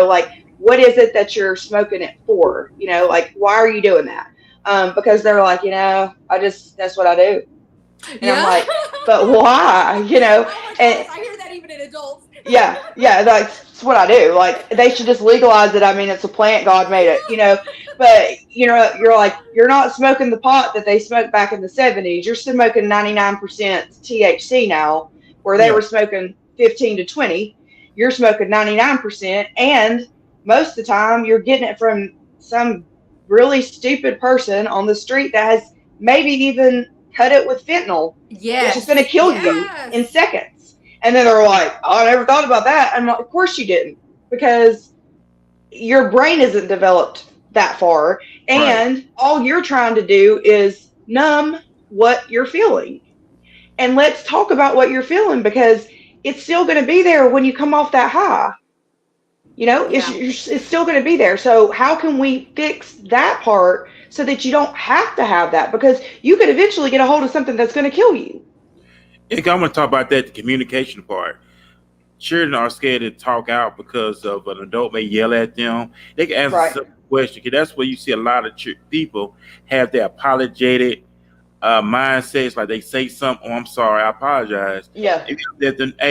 Like, what is it that you're smoking it for? Like, why are you doing that? Because they're like, that's what I do. And I'm like, but why? And I hear that even in adults. That's what I do. Like, they should just legalize it. I mean, it's a plant, God made it, but you're like, you're not smoking the pot that they smoked back in the 70s. You're smoking 99% THC now, where they were smoking 15 to 20. You're smoking 99%, and most of the time you're getting it from some really stupid person on the street that has maybe even cut it with fentanyl, which is going to kill you in seconds. And then they're like, oh, I never thought about that. I'm like, of course you didn't, because your brain isn't developed that far, and all you're trying to do is numb what you're feeling. And let's talk about what you're feeling, because it's still going to be there when you come off that high. It's still going to be there. So how can we fix that part so that you don't have to have that? Because you could eventually get a hold of something that's going to kill you. I'm going to talk about that, the communication part. Children are scared to talk out because of an adult may yell at them. They can answer a simple question. Because that's where you see a lot of people have their apologetic mindsets. Like, they say something, oh, I'm sorry, I apologize. Yeah. Hey,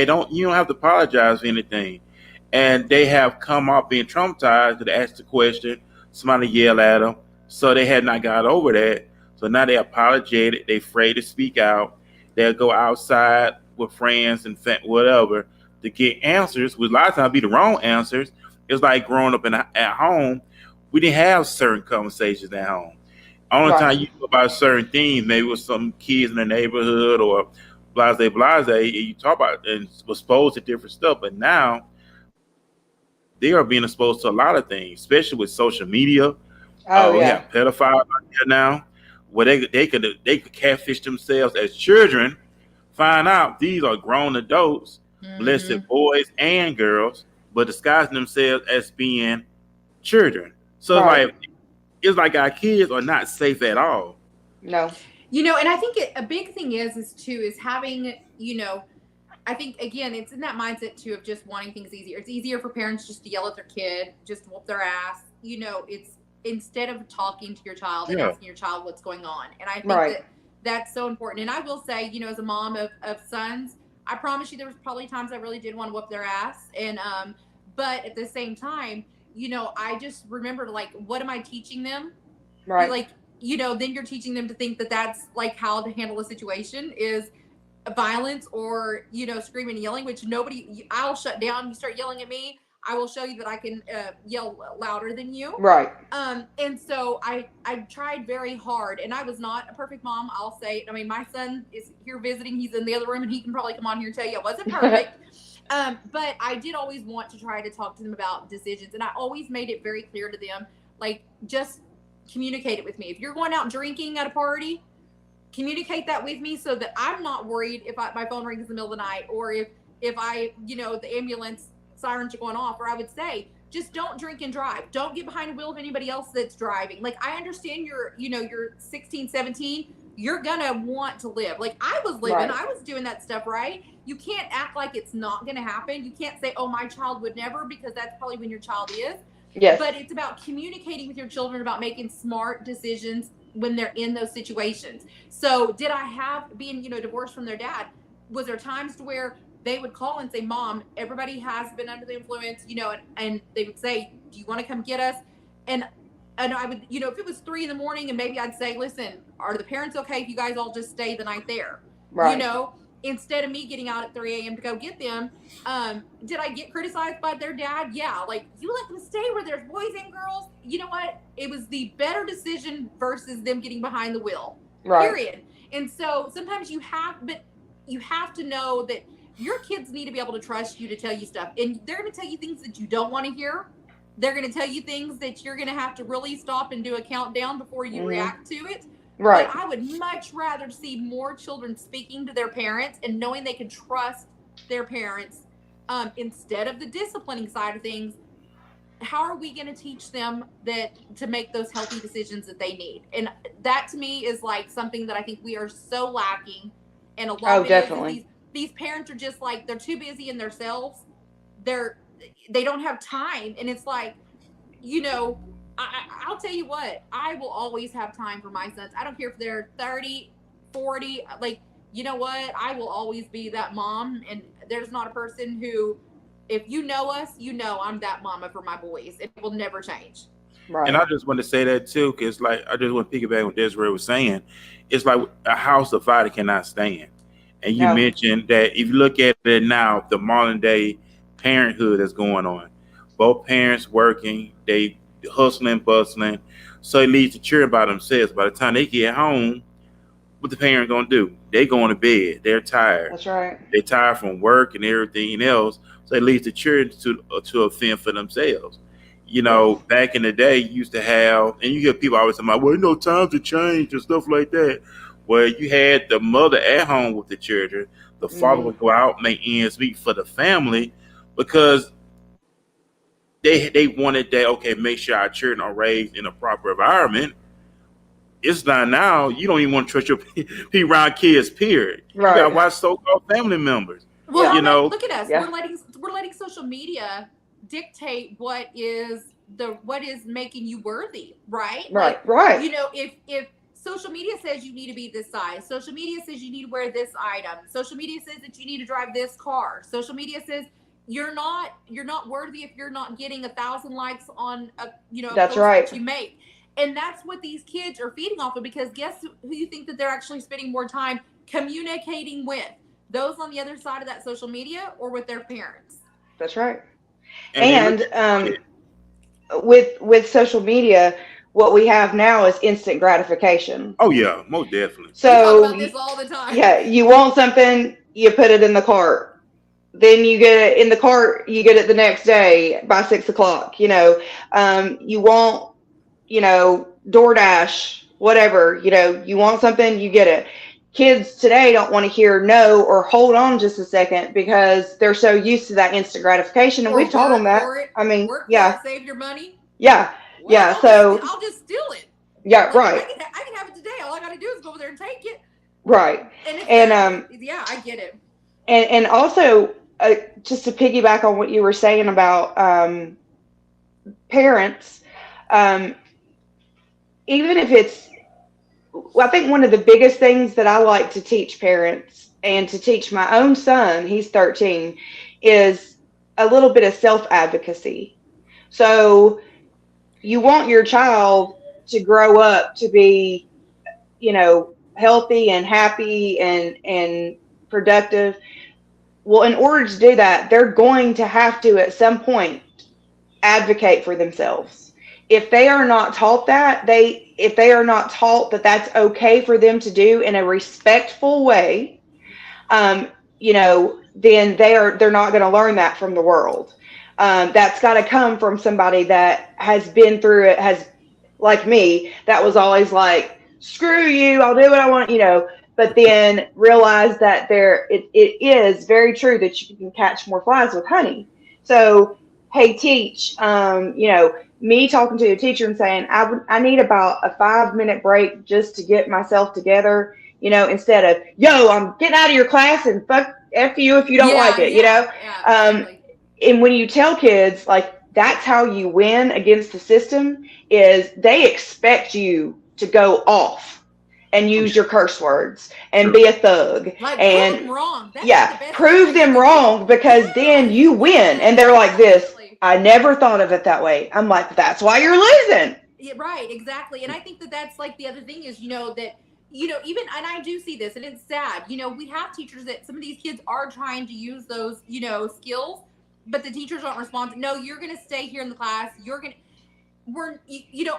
you don't have to apologize for anything. And they have come off being traumatized to ask the question, somebody yell at them, so they had not got over that. So now they apologetic, they afraid to speak out. They'll go outside with friends and whatever to get answers, which a lot of times be the wrong answers. It's like growing up at home, we didn't have certain conversations at home. Only time you know about certain things, maybe with some kids in the neighborhood or blase, you talk about and exposed to different stuff. But now they are being exposed to a lot of things, especially with social media. We have pedophiles out there now, where they could catfish themselves as children, find out these are grown adults, blessed boys and girls, but disguising themselves as being children. So it's like our kids are not safe at all. No. And I think a big thing is having, I think again, it's in that mindset too of just wanting things easier. It's easier for parents just to yell at their kid, just whoop their ass. It's instead of talking to your child and Yeah. asking your child what's going on. And I think Right. that's so important. And I will say, as a mom of sons, I promise you there was probably times I really did want to whoop their ass. And but at the same time, I just remembered, like, what am I teaching them? Right. Like, then you're teaching them to think that that's like how to handle a situation is violence or screaming and yelling, which I'll shut down. You start yelling at me, I will show you that I can yell louder than you. Right. And so I tried very hard, and I was not a perfect mom, I'll say. I mean, my son is here visiting, he's in the other room, and he can probably come on here and tell you I wasn't perfect. But I did always want to try to talk to them about decisions, and I always made it very clear to them, like, just communicate it with me. If you're going out drinking at a party, communicate that with me so that I'm not worried if my phone rings in the middle of the night, or if I, the ambulance sirens are going off. Or I would say, just don't drink and drive. Don't get behind the wheel of anybody else that's driving. Like, I understand you're 16, 17. You're gonna want to live. Like, I was living, Right. I was doing that stuff, right? You can't act like it's not gonna happen. You can't say, oh, my child would never, because that's probably when your child is. Yes. But it's about communicating with your children about making smart decisions when they're in those situations. So did I have being, divorced from their dad? Was there times to where they would call and say, Mom, everybody has been under the influence, and they would say, do you want to come get us? And I would, if it was 3 a.m, and maybe I'd say, listen, are the parents okay if you guys all just stay the night there? Right. Instead of me getting out at 3 a.m. to go get them. Did I get criticized by their dad? Yeah. Like, you let them stay where there's boys and girls. You know what? It was the better decision versus them getting behind the wheel. Right. Period. And so sometimes you have to know that your kids need to be able to trust you to tell you stuff. And they're going to tell you things that you don't want to hear. They're going to tell you things that you're going to have to really stop and do a countdown before you react to it. Right. But I would much rather see more children speaking to their parents and knowing they can trust their parents instead of the disciplining side of things. How are we going to teach them to make those healthy decisions that they need? And that to me is like something that I think we are so lacking. And a lot of definitely. These parents are just like, they're too busy in themselves. They don't have time. And it's like, I'll tell you what, I will always have time for my sons. I don't care if they're 30, 40, like, you know what? I will always be that mom. And there's not a person who, if you know us, I'm that mama for my boys. It will never change. Right. And I just want to say that too, because like I just want to piggyback on what Desiree was saying. It's like a house divided cannot stand. And you mentioned that if you look at it now, the modern day parenthood that's going on, both parents working, they hustling, bustling, so it leads to children by themselves. By the time they get home, what the parent gonna do? They going to bed. They're tired. That's right. They're tired from work and everything else. So it leads the children to offend for themselves. Back in the day, you used to have, and you hear people always talking about, well, times have changed and stuff like that. Where you had the mother at home with the children, the father would go out, make ends meet for the family, because they wanted that, okay, make sure our children are raised in a proper environment. It's not now. You don't even want to trust your be around kids, period. Right. You gotta watch so-called family members. Well, look at us. Yeah. We're letting social media dictate what is making you worthy, right? Right. Like, right. If social media says you need to be this size, social media says you need to wear this item, social media says that you need to drive this car, social media says you're not worthy if you're not getting 1,000 likes on a that's post right. that you make. And that's what these kids are feeding off of, because guess who you think that they're actually spending more time communicating with? Those on the other side of that social media, or with their parents. That's right. And with social media, what we have now is instant gratification. Oh yeah, most definitely. So we talk about this all the time. Yeah, you want something, you put it in the cart. Then you get it in the cart, you get it the next day by 6 o'clock. You want, DoorDash, whatever, you want something, you get it. Kids today don't want to hear no or hold on just a second, because they're so used to that instant gratification. And we've taught them that. Work yeah. for it, save your money. Yeah. Well, So I'll just steal it. Yeah, Like right. I can have it today. All I got to do is go over there and take it. Right. And it's And yeah, I get it. and also just to piggyback on what you were saying about parents, um, even if it's, well, I think one of the biggest things that I like to teach parents and to teach my own son, he's 13, is a little bit of self advocacy. So you want your child to grow up to be, healthy and happy and productive. Well, in order to do that, they're going to have to at some point advocate for themselves. If they are not taught that, if they are not taught that that's okay for them to do in a respectful way, um, then they're not going to learn that from the world. That's got to come from somebody that has been through it, has, like me, that was always like, screw you, I'll do what I want. But then realize that it is very true that you can catch more flies with honey. So, hey, teach, me talking to a teacher and saying, I need about a 5-minute break just to get myself together, instead of, yo, I'm getting out of your class and fuck F you if you don't like it, Exactly. And when you tell kids, like, that's how you win against the system, is they expect you to go off and use your curse words and True. be a thug. Like, And prove them wrong. That's yeah, like the best prove thing them you can wrong, do. because then you win. And they're like this, Absolutely. I never thought of it that way. I'm like, that's why you're losing. Yeah, right, exactly. And I think that that's like the other thing is, that, even, and I do see this and it's sad, we have teachers that some of these kids are trying to use those, skills, but the teachers aren't responding. No, you're going to stay here in the class.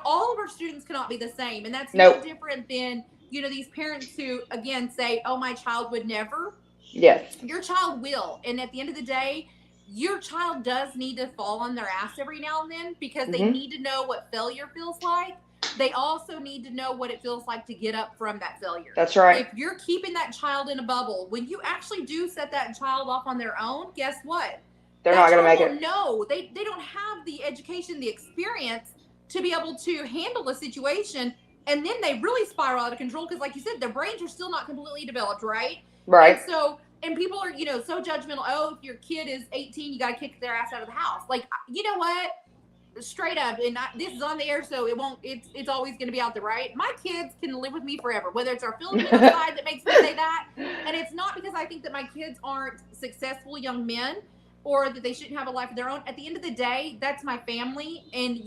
All of our students cannot be the same. And that's no Nope. different than, these parents who, again, say, oh, my child would never. Yes. Your child will. And at the end of the day, your child does need to fall on their ass every now and then because they need to know what failure feels like. They also need to know what it feels like to get up from that failure. That's right. If you're keeping that child in a bubble, when you actually do set that child off on their own, guess what? They're not going to make it. No, they don't have the education, the experience to be able to handle a situation. And then they really spiral out of control because, like you said, their brains are still not completely developed, right? Right. And people are, so judgmental. Oh, if your kid is 18, you got to kick their ass out of the house. Like, you know what? Straight up, and this is on the air, so it's always going to be out there, right? My kids can live with me forever, whether it's our Filipino side that makes me say that. And it's not because I think that my kids aren't successful young men or that they shouldn't have a life of their own. At the end of the day, that's my family. And,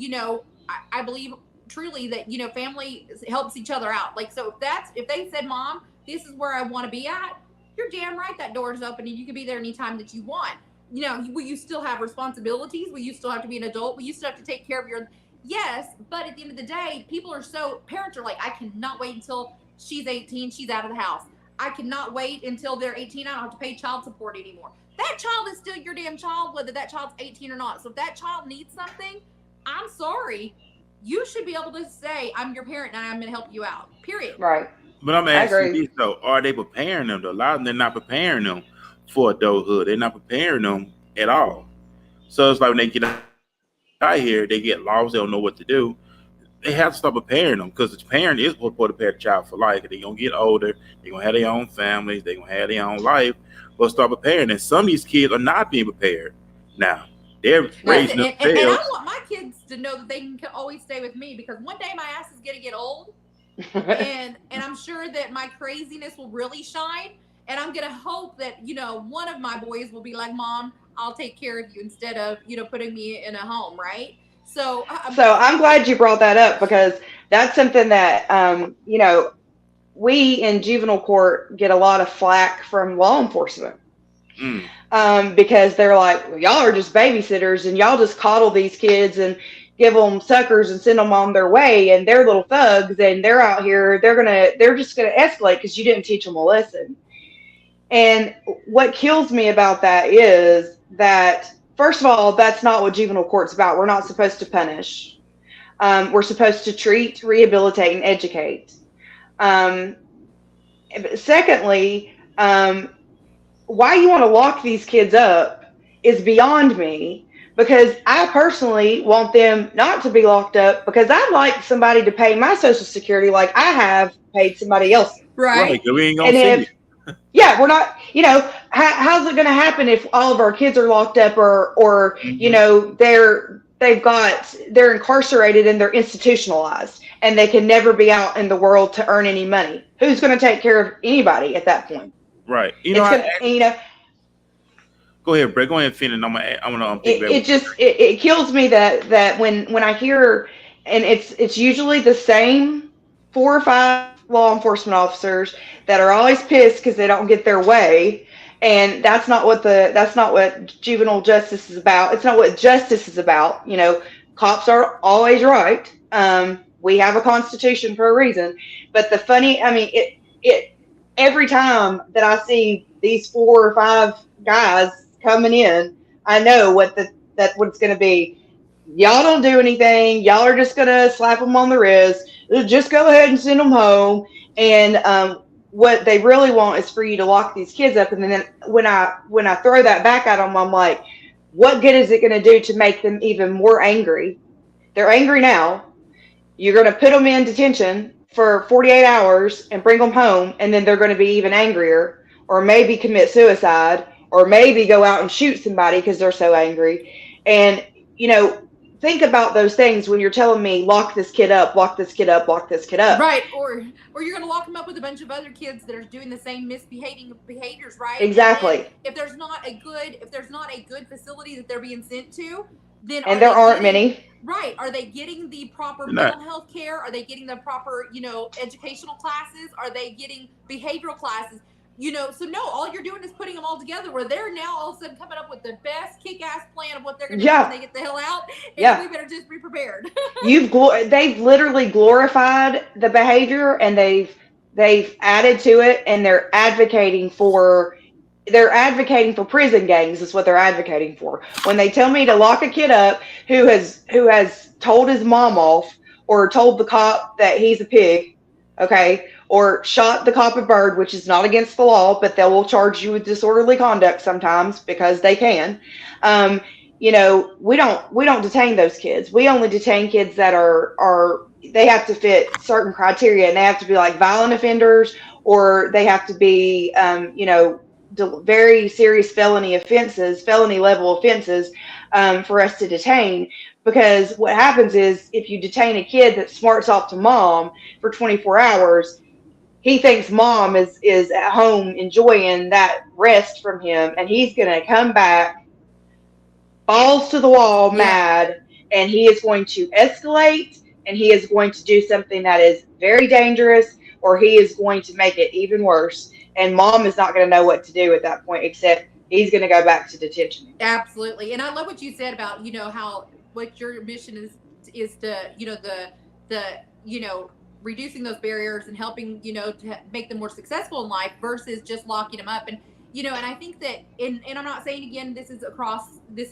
I believe truly that, family helps each other out. Like, so if they said, Mom, this is where I want to be at, you're damn right that door is open and you can be there anytime that you want. Will you still have responsibilities? Will you still have to be an adult? Will you still have to take care of your... Yes, but at the end of the day, parents are like, I cannot wait until she's 18, she's out of the house. I cannot wait until they're 18, I don't have to pay child support anymore. That child is still your damn child, whether that child's 18 or not. So if that child needs something, I'm sorry. You should be able to say, I'm your parent and I'm going to help you out. Period. Right. But I'm asking you, though, are they preparing them? A lot of them, they're not preparing them for adulthood. They're not preparing them at all. So it's like when they get out here, they get lost. They don't know what to do. They have to start preparing them because the parent is supposed to prepare the child for life. They're going to get older. They're going to have their own families. They're going to have their own life. But start preparing. And some of these kids are not being prepared now. They're raising themselves. And I want my kids to know that they can always stay with me because one day my ass is going to get old. and I'm sure that my craziness will really shine. And I'm going to hope that, one of my boys will be like, Mom, I'll take care of you instead of, putting me in a home, right? So I'm glad you brought that up because that's something that, we in juvenile court get a lot of flack from law enforcement. Because they're like, well, y'all are just babysitters and y'all just coddle these kids and give them suckers and send them on their way and they're little thugs and they're out here, they're just going to escalate because you didn't teach them a lesson. And what kills me about that is that, first of all, that's not what juvenile court's about. We're not supposed to punish. We're supposed to treat, rehabilitate, and educate. Secondly, why you want to lock these kids up is beyond me because I personally want them not to be locked up because I'd like somebody to pay my Social Security like I have paid somebody else's. Right, Right. 'cause we ain't gonna And see you. if, yeah, we're not, how's it going to happen if all of our kids are locked up or Hmm. they're incarcerated and they're institutionalized and they can never be out in the world to earn any money? Who's going to take care of anybody at that point? Right. It's going to, Go ahead, Brett. Go ahead and finish. I'm gonna it, piggyback it what you just it kills me that when I hear, and it's usually the same 4 or 5 law enforcement officers that are always pissed because they don't get their way, and that's not what juvenile justice is about. It's not what justice is about. Cops are always right. We have a constitution for a reason. But the funny, I mean, it every time that I see these 4 or 5 guys coming in, I know what it's going to be. Y'all don't do anything. Y'all are just going to slap them on the wrist. Just go ahead and send them home. And what they really want is for you to lock these kids up. And then when I throw that back at them, I'm like, what good is it going to do to make them even more angry? They're angry now. You're going to put them in detention for 48 hours and bring them home, and then they're going to be even angrier, or maybe commit suicide, or maybe go out and shoot somebody because they're so angry. And, you know, think about those things when you're telling me, lock this kid up, lock this kid up, lock this kid up. Right, or you're gonna lock them up with a bunch of other kids that are doing the same misbehaving behaviors, right? And then Exactly. if there's not a good facility that they're being sent to, then And are there they aren't getting many. right? Are they getting the proper You're not. mental health care? Are they getting the proper, educational classes? Are they getting behavioral classes? So no, all you're doing is putting them all together where they're now all of a sudden coming up with the best kick-ass plan of what they're going to do when Yeah. they get the hell out, and Yeah. we better just be prepared. They've literally glorified the behavior, and they've added to it, and they're advocating for prison gangs is what they're advocating for. When they tell me to lock a kid up who has told his mom off, or told the cop that he's a pig, okay, or shot the cop a bird, which is not against the law, but they will charge you with disorderly conduct sometimes because they can. Um, we don't detain those kids. We only detain kids that are they have to fit certain criteria, and they have to be like violent offenders, or they have to be very serious felony level offenses, for us to detain. Because what happens is, if you detain a kid that smarts off to mom for 24 hours, he thinks mom is at home enjoying that rest from him, and he's going to come back balls to the wall Yeah. mad, and he is going to escalate, and he is going to do something that is very dangerous, or he is going to make it even worse, and mom is not going to know what to do at that point, except he's going to go back to detention. Absolutely. And I love what you said about, how what your mission is to, the, reducing those barriers and helping, to make them more successful in life versus just locking them up. And I think that and I'm not saying again this is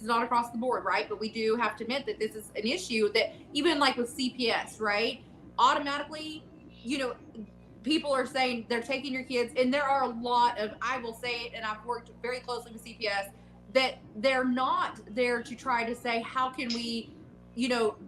not across the board, right? But we do have to admit that this is an issue that even like with CPS, right? Automatically, you know, people are saying they're taking your kids, and there are a lot of, I will say it, and I've worked very closely with CPS, that they're not there to try to say how can we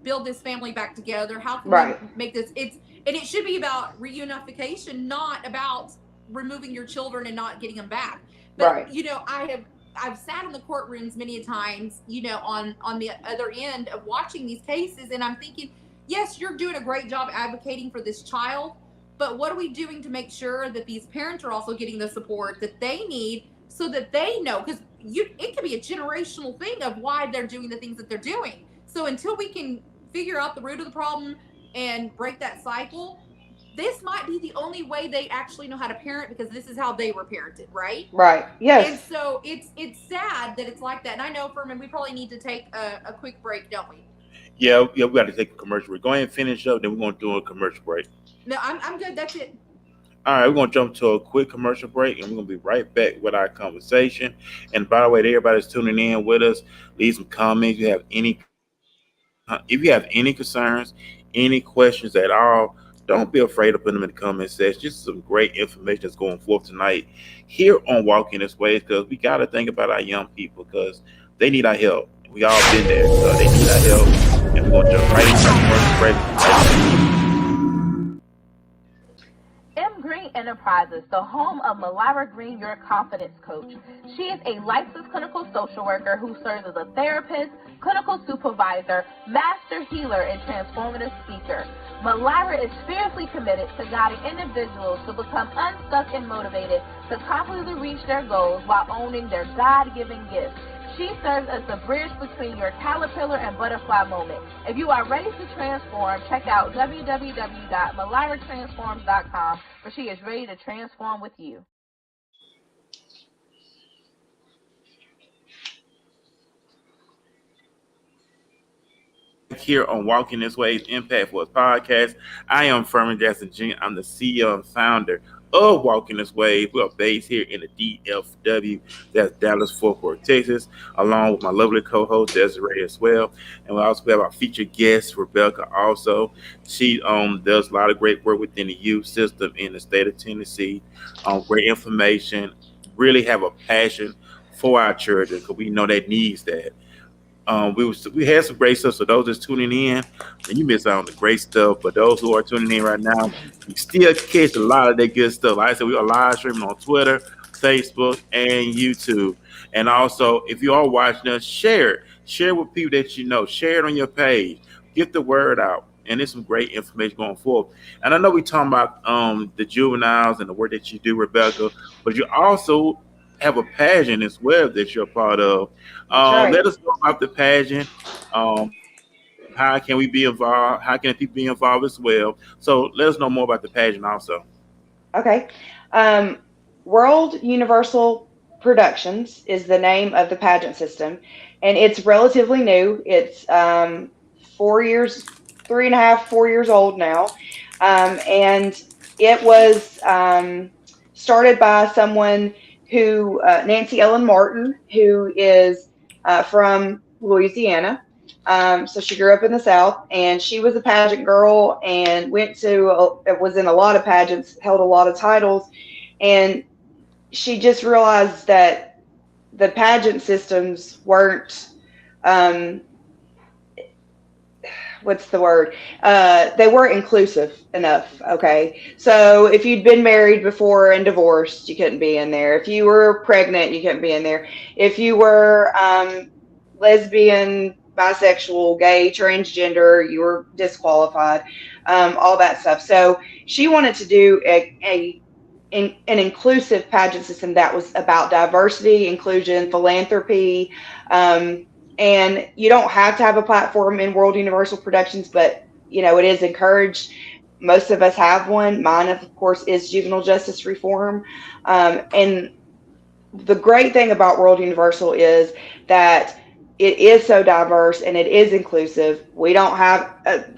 build this family back together, how can we Right. make this, and it should be about reunification, not about removing your children and not getting them back. But Right. I've sat in the courtrooms many a times, on the other end of watching these cases, and I'm thinking, yes, you're doing a great job advocating for this child, but what are we doing to make sure that these parents are also getting the support that they need, so that they know, because it could be a generational thing of why they're doing the things that they're doing. So until we can figure out the root of the problem and break that cycle, this might be the only way they actually know how to parent, because this is how they were parented, right? Right. And Yes. so it's sad that it's like that. And I know, Furman, we probably need to take a quick break, don't we? Yeah, yeah, we got to take a commercial break. Go ahead and finish up, then we're going to do a commercial break. No, I'm good. That's it. All right, we're going to jump to a quick commercial break, and we're going to be right back with our conversation. And by the way, to everybody that's tuning in with us, leave some comments. If you have any concerns, any questions at all, don't be afraid to put them in the comment section. Just some great information that's going forth tonight here on Walking This Way, because we got to think about our young people, because they need our help. We all been there, so they need our help, and we're gonna jump right into our commercial break. M Green Enterprises, the home of Malara Green, your confidence coach. She is a licensed clinical social worker who serves as a therapist, clinical supervisor, master healer, and transformative speaker. Malara is fiercely committed to guiding individuals to become unstuck and motivated to confidently reach their goals while owning their God-given gifts. She serves as the bridge between your caterpillar and butterfly moment. If you are ready to transform, check out www.malaratransforms.com, for she is ready to transform with you. Here on Walking This Way's Impact Force podcast. I am Furman Jackson Jr. I'm the CEO and founder of Walking This Way. We are based here in the DFW, that's Dallas, Fort Worth, Texas, along with my lovely co-host Desiree as well. And we also have our featured guest, Rebekah. Also, she does a lot of great work within the youth system in the state of Tennessee. Great information. Really have a passion for our children because we know that needs that. We had some great stuff. So those that's tuning in, and you miss out on the great stuff. But those who are tuning in right now, you still catch a lot of that good stuff. Like I said, we are live streaming on Twitter, Facebook, and YouTube. And also, if you are watching us, share it. Share it with people that you know. Share it on your page. Get the word out. And there's some great information going forward. And I know we talking about the juveniles and the work that you do, Rebekah, but you also have a pageant as well that you're a part of. Right. Let us know about the pageant. How can we be involved? How can people be involved as well? So let us know more about the pageant also. Okay. World Universal Productions is the name of the pageant system, and it's relatively new. It's 4 years, 3.5, 4 years old now. And it was started by someone who, Nancy Ellen Martin, who is from Louisiana. So she grew up in the South, and she was a pageant girl and was in a lot of pageants, held a lot of titles. And she just realized that the pageant systems weren't, what's the word? They weren't inclusive enough. Okay. So if you'd been married before and divorced, you couldn't be in there. If you were pregnant, you couldn't be in there. If you were lesbian, bisexual, gay, transgender, you were disqualified, all that stuff. So she wanted to do an inclusive pageant system that was about diversity, inclusion, philanthropy, and you don't have to have a platform in World Universal Productions, but it is encouraged. Most of us have one. Mine, of course, is juvenile justice reform. And the great thing about World Universal is that it is so diverse and it is inclusive. We don't have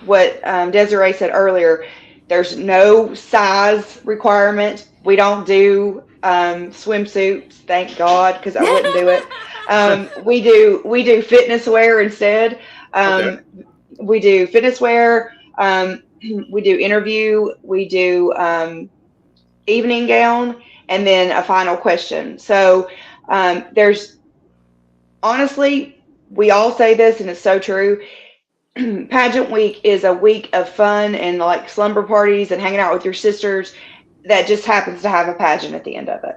what Desiree said earlier. There's no size requirement. We don't do swimsuits, thank God, because I wouldn't do it. We do fitness wear instead. Okay. We do fitness wear. We do interview. We do evening gown, and then a final question. So there's honestly, we all say this, and it's so true. Pageant week is a week of fun and like slumber parties and hanging out with your sisters that just happens to have a pageant at the end of it.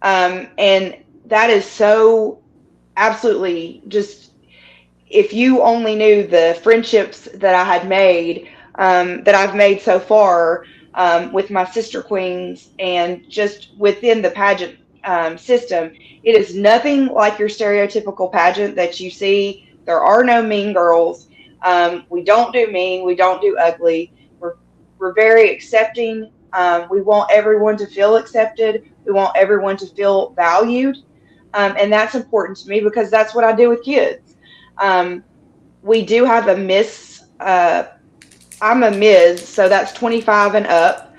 And that is so absolutely just, if you only knew the friendships that I had made, that I've made so far with my sister queens and just within the pageant system, it is nothing like your stereotypical pageant that you see. There are no mean girls. We don't do mean. We don't do ugly. We're very accepting. We want everyone to feel accepted. We want everyone to feel valued. And that's important to me because that's what I do with kids. We do have a Miss, I'm a Ms., so that's 25 and up.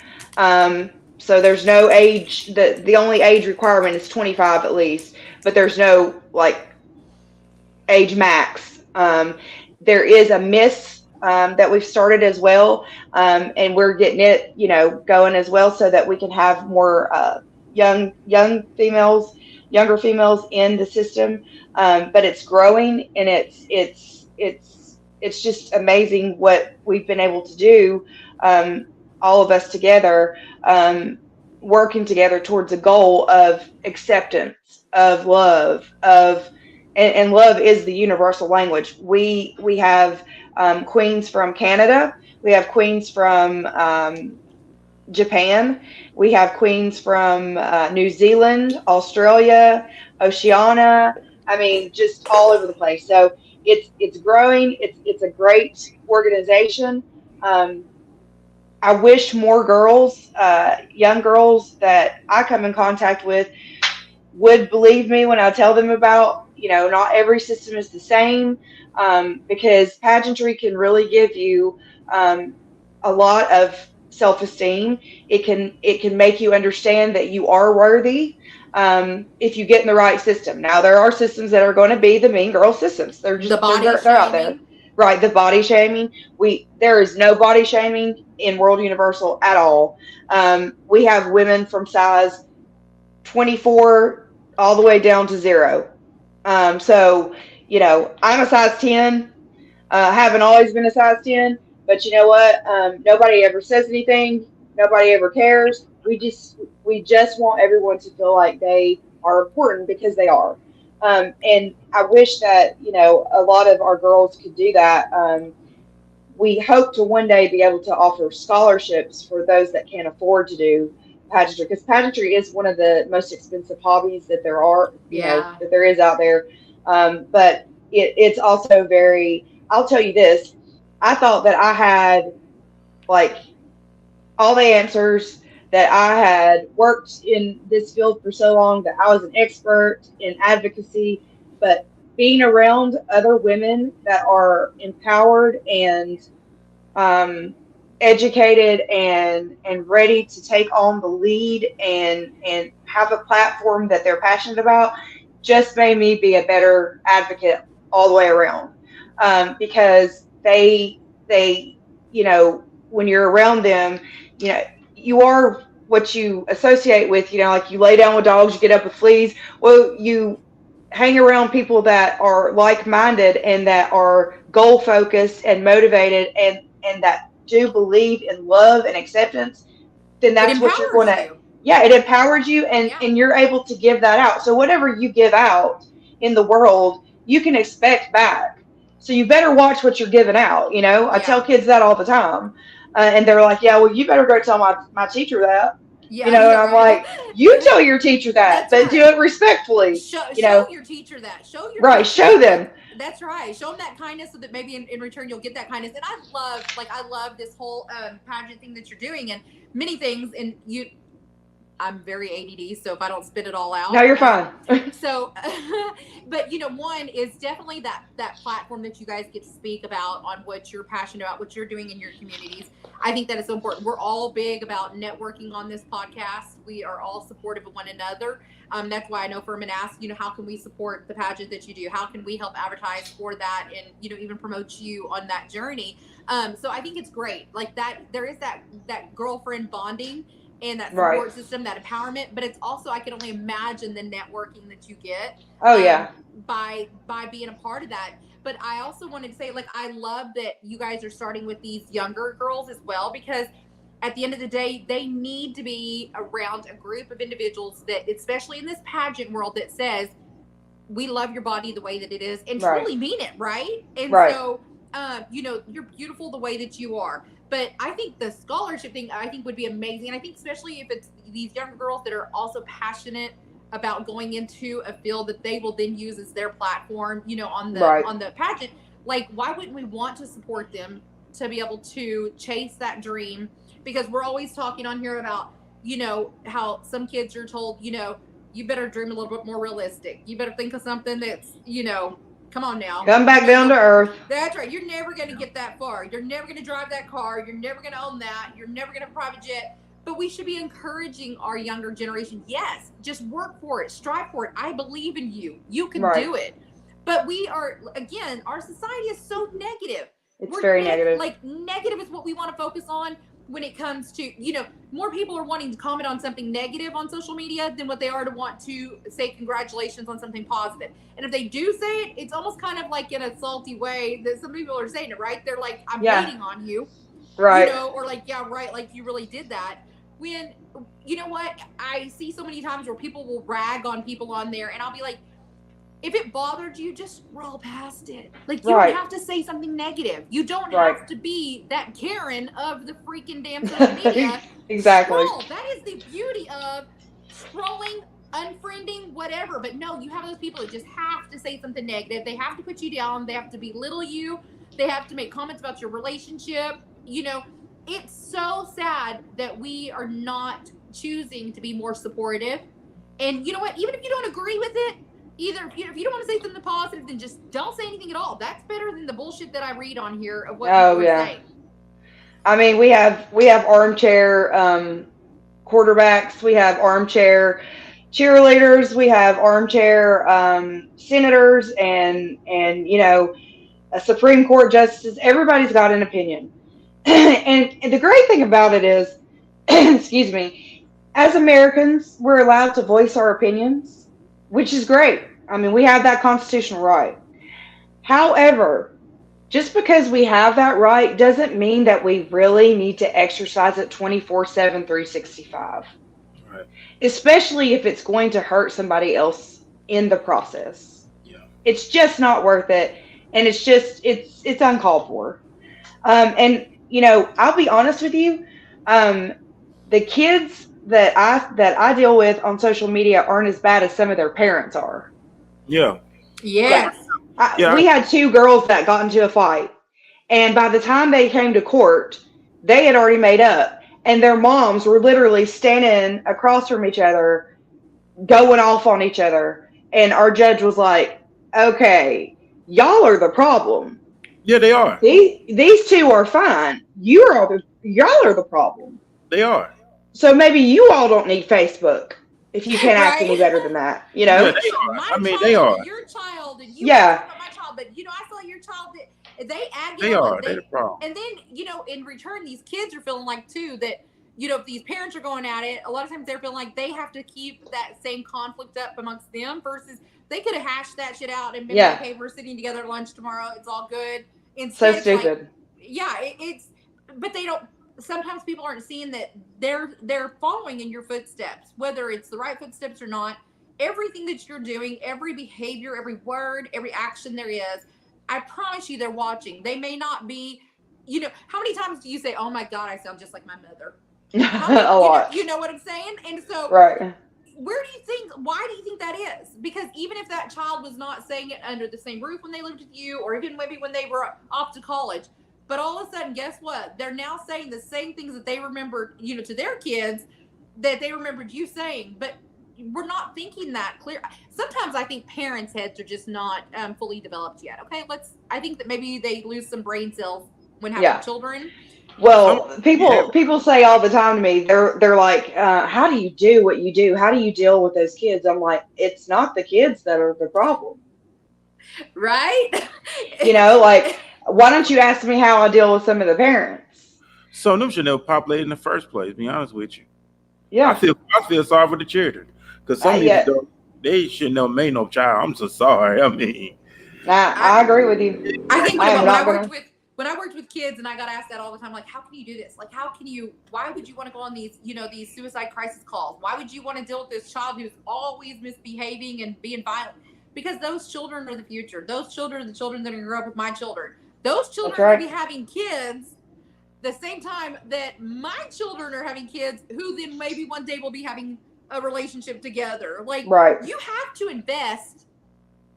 So there's no age, the only age requirement is 25 at least, but there's no like age max. There is a Miss that we've started as well, and we're getting it, going as well so that we can have more young females younger females in the system, but it's growing, and it's just amazing what we've been able to do, um, all of us together, um, working together towards a goal of acceptance, of love, and love is the universal language. We have queens from Canada, we have queens from Japan. We have queens from New Zealand, Australia, Oceania. I mean, just all over the place. So it's growing. It's a great organization. Um, I wish more girls, young girls that I come in contact with, would believe me when I tell them about, not every system is the same, because pageantry can really give you um, a lot of self-esteem. It can make you understand that you are worthy, if you get in the right system. Now there are systems that are going to be the mean girl systems. They're The just body they're out there, shaming. right? The body shaming. There is no body shaming in World Universal at all. We have women from size 24 all the way down to 0. So, I'm a size 10, haven't always been a size 10, but you know what? Nobody ever says anything. Nobody ever cares. We just want everyone to feel like they are important, because they are. And I wish that, a lot of our girls could do that. We hope to one day be able to offer scholarships for those that can't afford to do pageantry, because pageantry is one of the most expensive hobbies that there are, Yeah. that there is out there. But it's also very, I'll tell you this, I thought that I had like all the answers, that I had worked in this field for so long, that I was an expert in advocacy, but being around other women that are empowered and um, educated and ready to take on the lead and have a platform that they're passionate about, just made me be a better advocate all the way around. Because they when you're around them, you know you are what you associate with. Like you lay down with dogs, you get up with fleas. Well, you hang around people that are like-minded and that are goal-focused and motivated, and that do believe in love and acceptance, then It that's what you're going empowers to. you. Yeah, it empowers you, and Yeah. and you're able to give that out. So whatever you give out in the world, you can expect back. So you better watch what you're giving out. I tell Yeah. kids that all the time, and they're like, "Yeah, well, you better go tell my teacher that." Yeah, And yeah, I'm right. like, "You tell your teacher that, That's but do right. it respectfully." Show your teacher that. Show your Right? teacher Show that. them. That's right. Show them that kindness, so that maybe in return you'll get that kindness. And I love this whole pageant thing that you're doing, and many things. And I'm very ADD, so if I don't spit it all out, No, you're fine. So, but one is definitely that platform that you guys get to speak about on what you're passionate about, what you're doing in your communities. I think that is so important. We're all big about networking on this podcast. We are all supportive of one another. That's why I know Furman asked, how can we support the pageant that you do? How can we help advertise for that, and even promote you on that journey? So I think it's great. Like that, there is that girlfriend bonding and that support Right. system, that empowerment. But it's also, I can only imagine the networking that you get Oh yeah. by being a part of that. But I also wanted to say, like, I love that you guys are starting with these younger girls as well, because at the end of the day, they need to be around a group of individuals that, especially in this pageant world, that says, we love your body the way that it is, and Right. truly mean it, right? And Right. so, you're beautiful the way that you are. But I think the scholarship thing, I think, would be amazing. And I think especially if it's these younger girls that are also passionate about going into a field that they will then use as their platform, on the Right. on the pageant. Like, why wouldn't we want to support them to be able to chase that dream? Because we're always talking on here about, how some kids are told, you better dream a little bit more realistic. You better think of something that's, come on now. Come back down to earth. That's right. You're never going to get that far. You're never going to drive that car. You're never going to own that. You're never going to have a private jet. But we should be encouraging our younger generation. Yes, just work for it. Strive for it. I believe in you. You can Right. do it. But we are, again, our society is so negative. It's very negative. Like, negative is what we want to focus on. when it comes to, more people are wanting to comment on something negative on social media than what they are to want to say congratulations on something positive. And if they do say it, it's almost kind of like in a salty way that some people are saying it, right? They're like, I'm hating on you, right? Or like, yeah, right, like you really did that. When, you know what, I see so many times where people will rag on people on there, and I'll be like, if it bothered you, just roll past it. Like, you don't have to say something negative. You don't have to be that Karen of the freaking damn social media. Exactly. Scroll. That is the beauty of scrolling, unfriending, whatever. But no, you have those people that just have to say something negative. They have to put you down. They have to belittle you. They have to make comments about your relationship. It's so sad that we are not choosing to be more supportive. And you know what? Even if you don't agree with it, either if you don't want to say something positive, then just don't say anything at all. That's better than the bullshit that I read on here of what people are saying. I mean, we have armchair quarterbacks, we have armchair cheerleaders, we have armchair senators, and a Supreme Court justice. Everybody's got an opinion, and the great thing about it is, excuse me, as Americans, we're allowed to voice our opinions, which is great. I mean, we have that constitutional right. However, just because we have that right doesn't mean that we really need to exercise it 24/7, 365. Right. Especially if it's going to hurt somebody else in the process. Yeah. It's just not worth it. And it's uncalled for. And I'll be honest with you. The kids that I deal with on social media aren't as bad as some of their parents are. Yeah. Yes. We had two girls that got into a fight, and by the time they came to court, they had already made up, and their moms were literally standing across from each other, going off on each other. And our judge was like, "Okay, y'all are the problem. Yeah, they are. These two are fine. Y'all are the problem. They are. So maybe you all don't need Facebook if you can't act any better than that, Yeah, they are. They are. Your child, and yeah. My child, but I feel like your child that they act. They are. They're the problem. And then in return, these kids are feeling like too that if these parents are going at it, a lot of times they're feeling like they have to keep that same conflict up amongst them versus they could have hashed that shit out and been okay, we're sitting together at lunch tomorrow. It's all good. Instead, so stupid. It's but they don't. Sometimes people aren't seeing that they're following in your footsteps, whether it's the right footsteps or not. Everything that you're doing, every behavior, every word, every action there is, I promise you they're watching. They may not be, how many times do you say, "Oh my God, I sound just like my mother"? A lot. You know what I'm saying? And so, right. Why do you think that is? Because even if that child was not saying it under the same roof when they lived with you, or even maybe when they were off to college, but all of a sudden, guess what? They're now saying the same things that they remembered, to their kids that they remembered you saying. But we're not thinking that clear. Sometimes I think parents' heads are just not fully developed yet. Okay, I think that maybe they lose some brain cells when having children. Well, people say all the time to me, they're like, "How do you do what you do? How do you deal with those kids?" I'm like, it's not the kids that are the problem, right? Like, why don't you ask me how I deal with some of the parents? So them should never populate in the first place. Be honest with you. Yeah, I feel sorry for the children because some people they should never make no child. I'm so sorry. I mean, I agree with you. I think when I worked with kids, and I got asked that all the time, like, how can you do this? Like, why would you want to go on these, these suicide crisis calls? Why would you want to deal with this child who's always misbehaving and being violent? Because those children are the future. Those children are the children that are going to grow up with my children. Those children are going to be having kids the same time that my children are having kids, who then maybe one day will be having a relationship together. Like, you have to invest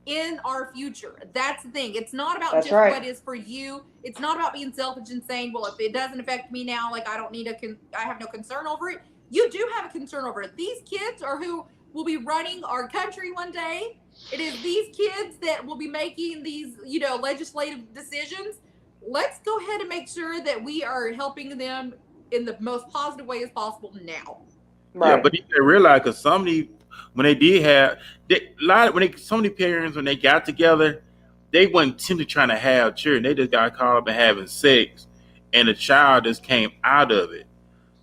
in our future. That's the thing. It's not about what is for you. It's not about being selfish and saying, well, if it doesn't affect me now, like, I don't need I have no concern over it. You do have a concern over it. These kids are who will be running our country one day. It is these kids that will be making these, legislative decisions. Let's go ahead and make sure that we are helping them in the most positive way as possible now. Right. Yeah, but you can realize because somebody, when they did have, so many parents, when they got together, they weren't tempted trying to have children. They just got caught up in having sex. and a child just came out of it.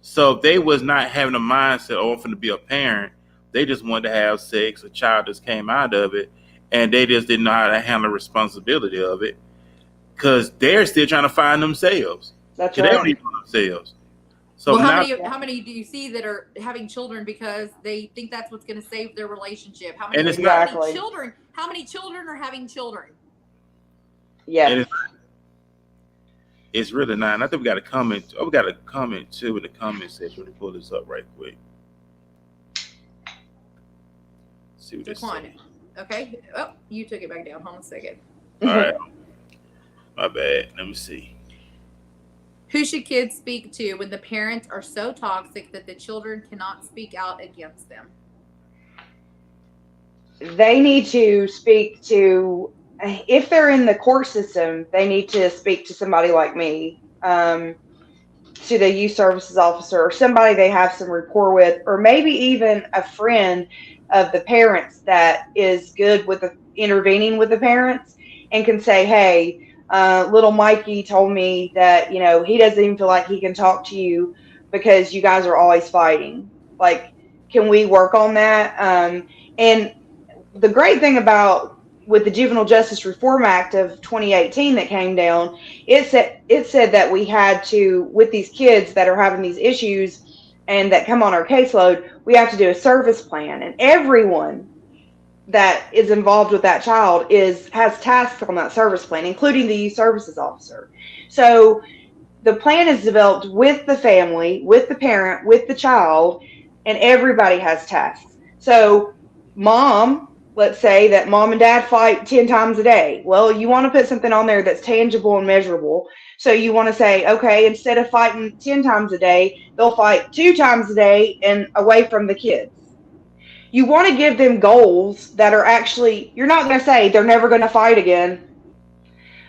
So if they was not having a mindset, oh, I'm going to be a parent, they just wanted to have sex. A child just came out of it, and they just didn't know how to handle the responsibility of it because they're still trying to find themselves. That's They don't right. even know themselves. So Well, now, how many do you see that are having children because they think that's what's going to save their relationship? And it's not- Exactly. How many children are having children? Yes. it's really not. And I think we got a comment. Oh, we got a comment too in the comment section. Let me pull this up right quick. See what this Daquan. says. Okay. Oh, you took it back down. Hold on a second. All right. My bad. Let me see. Who should kids speak to when the parents are so toxic that the children cannot speak out against them? They need to speak to, if they're in the court system, they need to speak to somebody like me, to the youth services officer or somebody they have some rapport with, or maybe even a friend of the parents that is good with intervening with the parents and can say, hey, little Mikey told me that, he doesn't even feel like he can talk to you because you guys are always fighting. Like, can we work on that? And the great thing about with the Juvenile Justice Reform Act of 2018 that came down, it said that we had to, with these kids that are having these issues and that come on our caseload, we have to do a service plan. And everyone that is involved with that child has tasks on that service plan, including the youth services officer. So the plan is developed with the family, with the parent, with the child, and everybody has tasks. So let's say that mom and dad fight 10 times a day. Well, you want to put something on there that's tangible and measurable. So you want to say, okay, instead of fighting 10 times a day, they'll fight 2 times a day and away from the kids. You want to give them goals that are actually, you're not going to say they're never going to fight again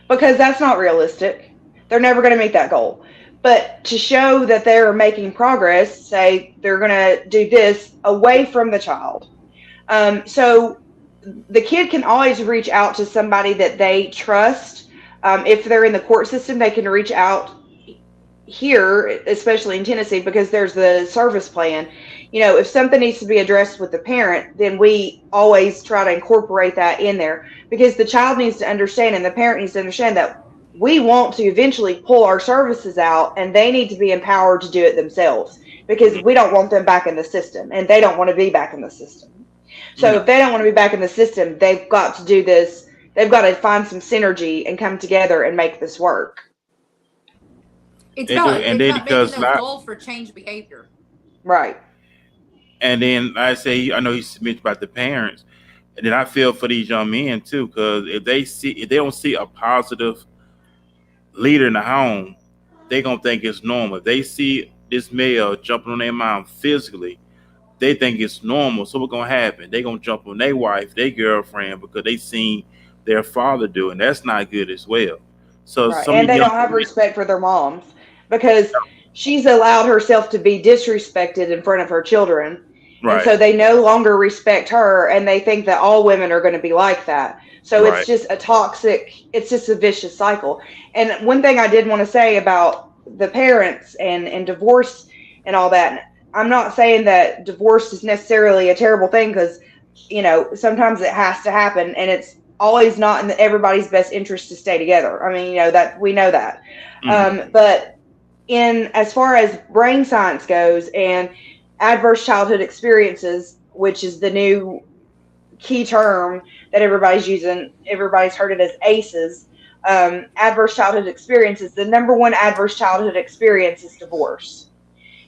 because that's not realistic. They're never going to meet that goal. But to show that they're making progress, say they're going to do this away from the child. So the kid can always reach out to somebody that they trust. If they're in the court system, they can reach out here, especially in Tennessee, because there's the service plan. If something needs to be addressed with the parent, then we always try to incorporate that in there because the child needs to understand and the parent needs to understand that we want to eventually pull our services out and they need to be empowered to do it themselves because we don't want them back in the system and they don't want to be back in the system. So if they don't want to be back in the system, they've got to do this. They've got to find some synergy and come together and make this work. It's about making those goals for change behavior. Right. And then I know he mentioned about the parents, and then I feel for these young men too, because if they don't see a positive leader in the home, they're gonna think it's normal. If they see this male jumping on their mom physically, they think it's normal. So what's gonna happen? They're gonna jump on their wife, their girlfriend, because they seen their father do it. And that's not good as well. So right. And they don't have respect for their moms because she's allowed herself to be disrespected in front of her children. Right. And so they no longer respect her and they think that all women are going to be like that. So it's just it's just a vicious cycle. And one thing I did want to say about the parents and divorce and all that, I'm not saying that divorce is necessarily a terrible thing because, sometimes it has to happen and it's always not in everybody's best interest to stay together. I mean, that we know that. Mm-hmm. But as far as brain science goes and adverse childhood experiences, which is the new key term that everybody's using, everybody's heard it as ACEs, adverse childhood experiences, the number one adverse childhood experience is divorce.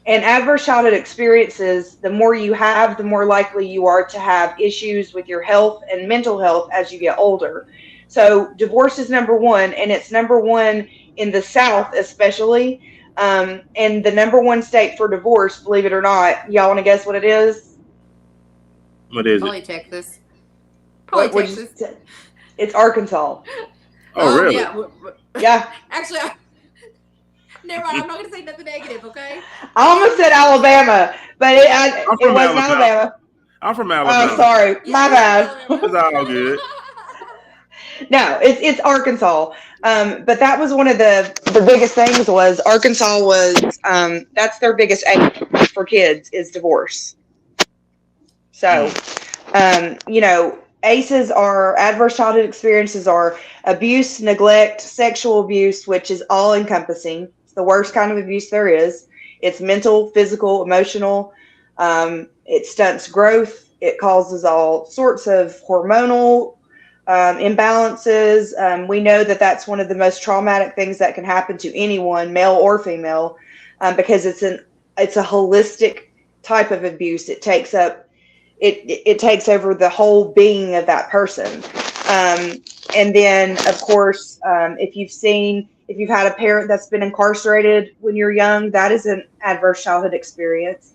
And adverse childhood experiences, the more you have, the more likely you are to have issues with your health and mental health as you get older. So divorce is number one, and it's number one in the South especially. And the number one state for divorce, believe it or not, y'all want to guess what it is? What is Probably it? Texas. Probably Texas. It's Arkansas. Oh, really? Yeah. Actually, never mind. I'm not going to say nothing negative, okay? I almost said Alabama, but it wasn't Alabama. I'm from Alabama. Oh, sorry. My bad. It's all good. No, it's Arkansas. But that was one of the biggest things was Arkansas was that's their biggest aim for kids is divorce. So, ACEs are adverse childhood experiences are abuse, neglect, sexual abuse, which is all encompassing. It's the worst kind of abuse there is. It's mental, physical, emotional. It stunts growth. It causes all sorts of hormonal imbalances. We know that that's one of the most traumatic things that can happen to anyone, male or female, because it's a holistic type of abuse. It takes over the whole being of that person. And then, of course, if you've had a parent that's been incarcerated when you're young, that is an adverse childhood experience.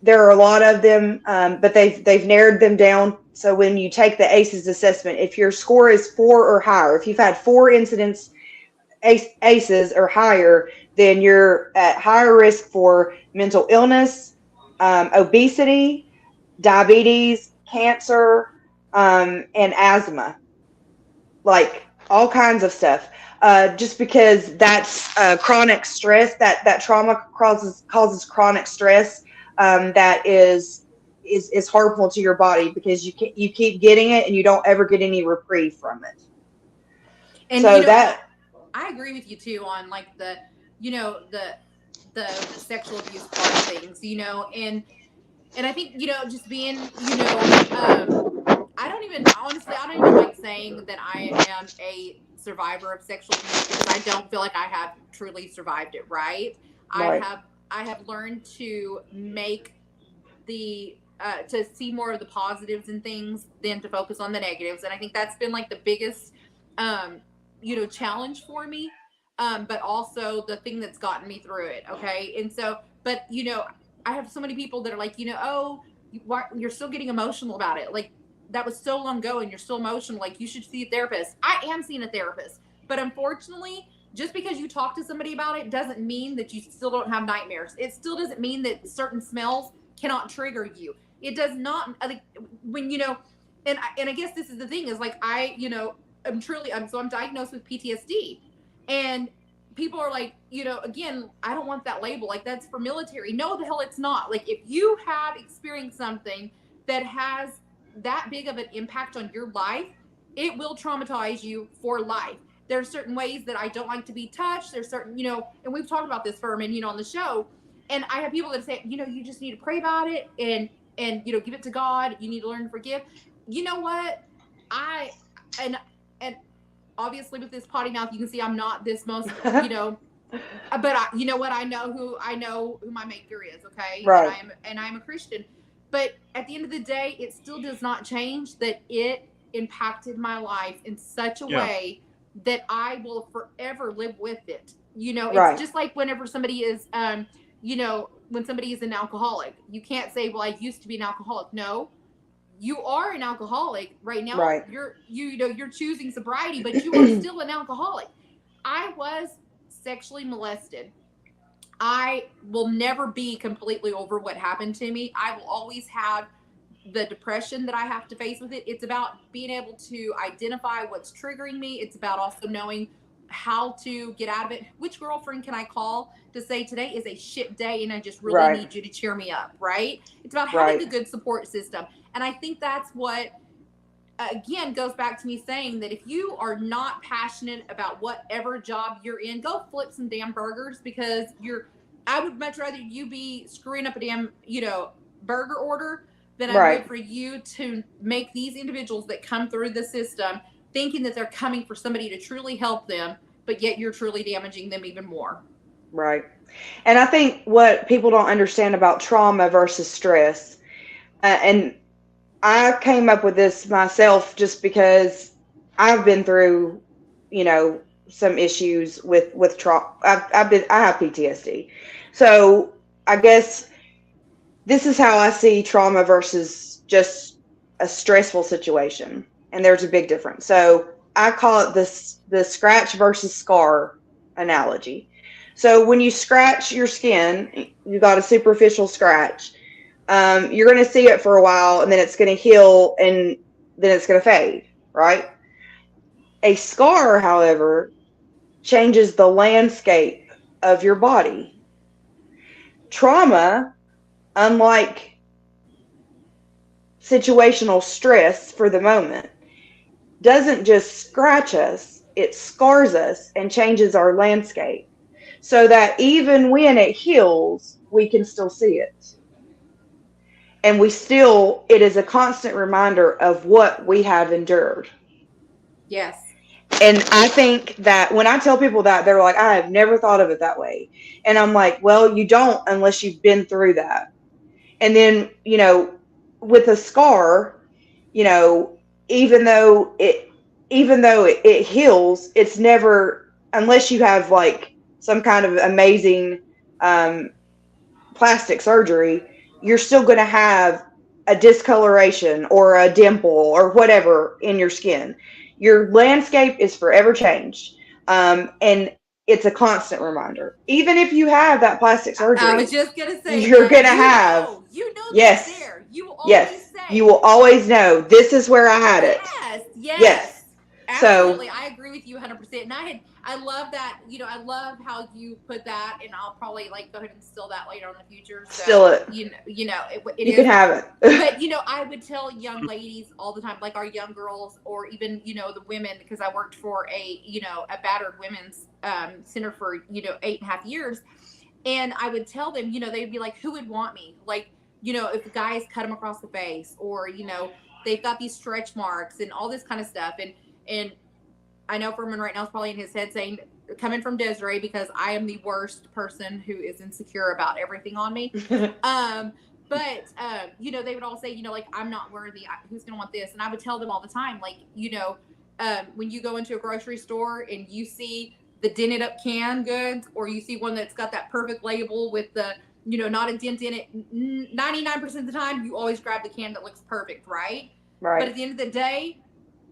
There are a lot of them, but they've narrowed them down. So when you take the ACEs assessment, if your score is 4 or higher, if you've had 4 incidents ACEs or higher, then you're at higher risk for mental illness, obesity, diabetes, cancer, and asthma, like all kinds of stuff. Just because that's chronic stress, that trauma causes chronic stress that is harmful to your body because you keep getting it and you don't ever get any reprieve from it. And so I agree with you too on like the sexual abuse part of things, and I think, just being, I don't even like saying that I am a survivor of sexual abuse because I don't feel like I have truly survived it. Right. I have learned to make to see more of the positives in things than to focus on the negatives. And I think that's been like the biggest, challenge for me. But also the thing that's gotten me through it. Okay. And so, but I have so many people that are like, you're still getting emotional about it. Like that was so long ago and you're still emotional. Like you should see a therapist. I am seeing a therapist, but unfortunately, just because you talk to somebody about it doesn't mean that you still don't have nightmares. It still doesn't mean that certain smells cannot trigger you. It does not, like when, and I guess this is the thing is like, I'm diagnosed with PTSD and people are like, again, I don't want that label. Like that's for military. No, the hell it's not. Like if you have experienced something that has that big of an impact on your life, it will traumatize you for life. There's certain ways that I don't like to be touched. There's certain, and we've talked about this, Furman, on the show. And I have people that say, you just need to pray about it and give it to God. You need to learn to forgive. You know what? And obviously with this potty mouth, you can see I'm not this most, but you know what? I know who my maker is. Okay. Right. And I'm a Christian, but at the end of the day, it still does not change that it impacted my life in such a way that I will forever live with it. It's just like whenever somebody is, when somebody is an alcoholic, you can't say, well, I used to be an alcoholic. No, you are an alcoholic right now. Right. You're choosing sobriety, but you are still an alcoholic. I was sexually molested. I will never be completely over what happened to me. I will always have the depression that I have to face with it. It's about being able to identify what's triggering me. It's about also knowing how to get out of it. Which girlfriend can I call to say today is a shit day and I just really need you to cheer me up, right? It's about having a good support system. And I think that's what, again, goes back to me saying that if you are not passionate about whatever job you're in, go flip some damn burgers because I would much rather you be screwing up a damn, burger order than I would for you to make these individuals that come through the system thinking that they're coming for somebody to truly help them, but yet you're truly damaging them even more. Right. And I think what people don't understand about trauma versus stress, and I came up with this myself just because I've been through, some issues with trauma. I have PTSD. So I guess this is how I see trauma versus just a stressful situation. And there's a big difference. So I call it the scratch versus scar analogy. So when you scratch your skin, you got a superficial scratch. You're going to see it for a while and then it's going to heal and then it's going to fade. right? A scar, however, changes the landscape of your body. Trauma, unlike situational stress for the moment, doesn't just scratch us, it scars us and changes our landscape so that even when it heals, we can still see it. And it is a constant reminder of what we have endured. Yes. And I think that when I tell people that, they're like, I have never thought of it that way. And I'm like, well, you don't unless you've been through that. And then, with a scar, you know, even though it heals, it's never, unless you have like some kind of amazing um, plastic surgery, you're still going to have a discoloration or a dimple or whatever in your skin. Your landscape is forever changed. And it's a constant reminder. Even if you have that plastic surgery, I was just gonna say you're that. gonna have. You know Yes. that's there. You will always Yes. say. You will always know this is where I had it. Yes. Absolutely. So I agree with you 100%. And I love that, I love how you put that, and I'll probably like go ahead and steal that later in the future. So, steal it. It You is, can have it. but I would tell young ladies all the time, like our young girls, or even the women, because I worked for a battered women's center for 8.5 years, and I would tell them, they'd be like, who would want me, like, if the guys cut them across the face, or they've got these stretch marks and all this kind of stuff, and I know Furman right now is probably in his head saying, coming from Desiree, because I am the worst person who is insecure about everything on me. But they would all say, like, I'm not worthy. Who's going to want this? And I would tell them all the time, like, when you go into a grocery store and you see the dented up canned goods, or you see one that's got that perfect label with the, not a dent in it, 99% of the time, you always grab the can that looks perfect, right? Right. But at the end of the day,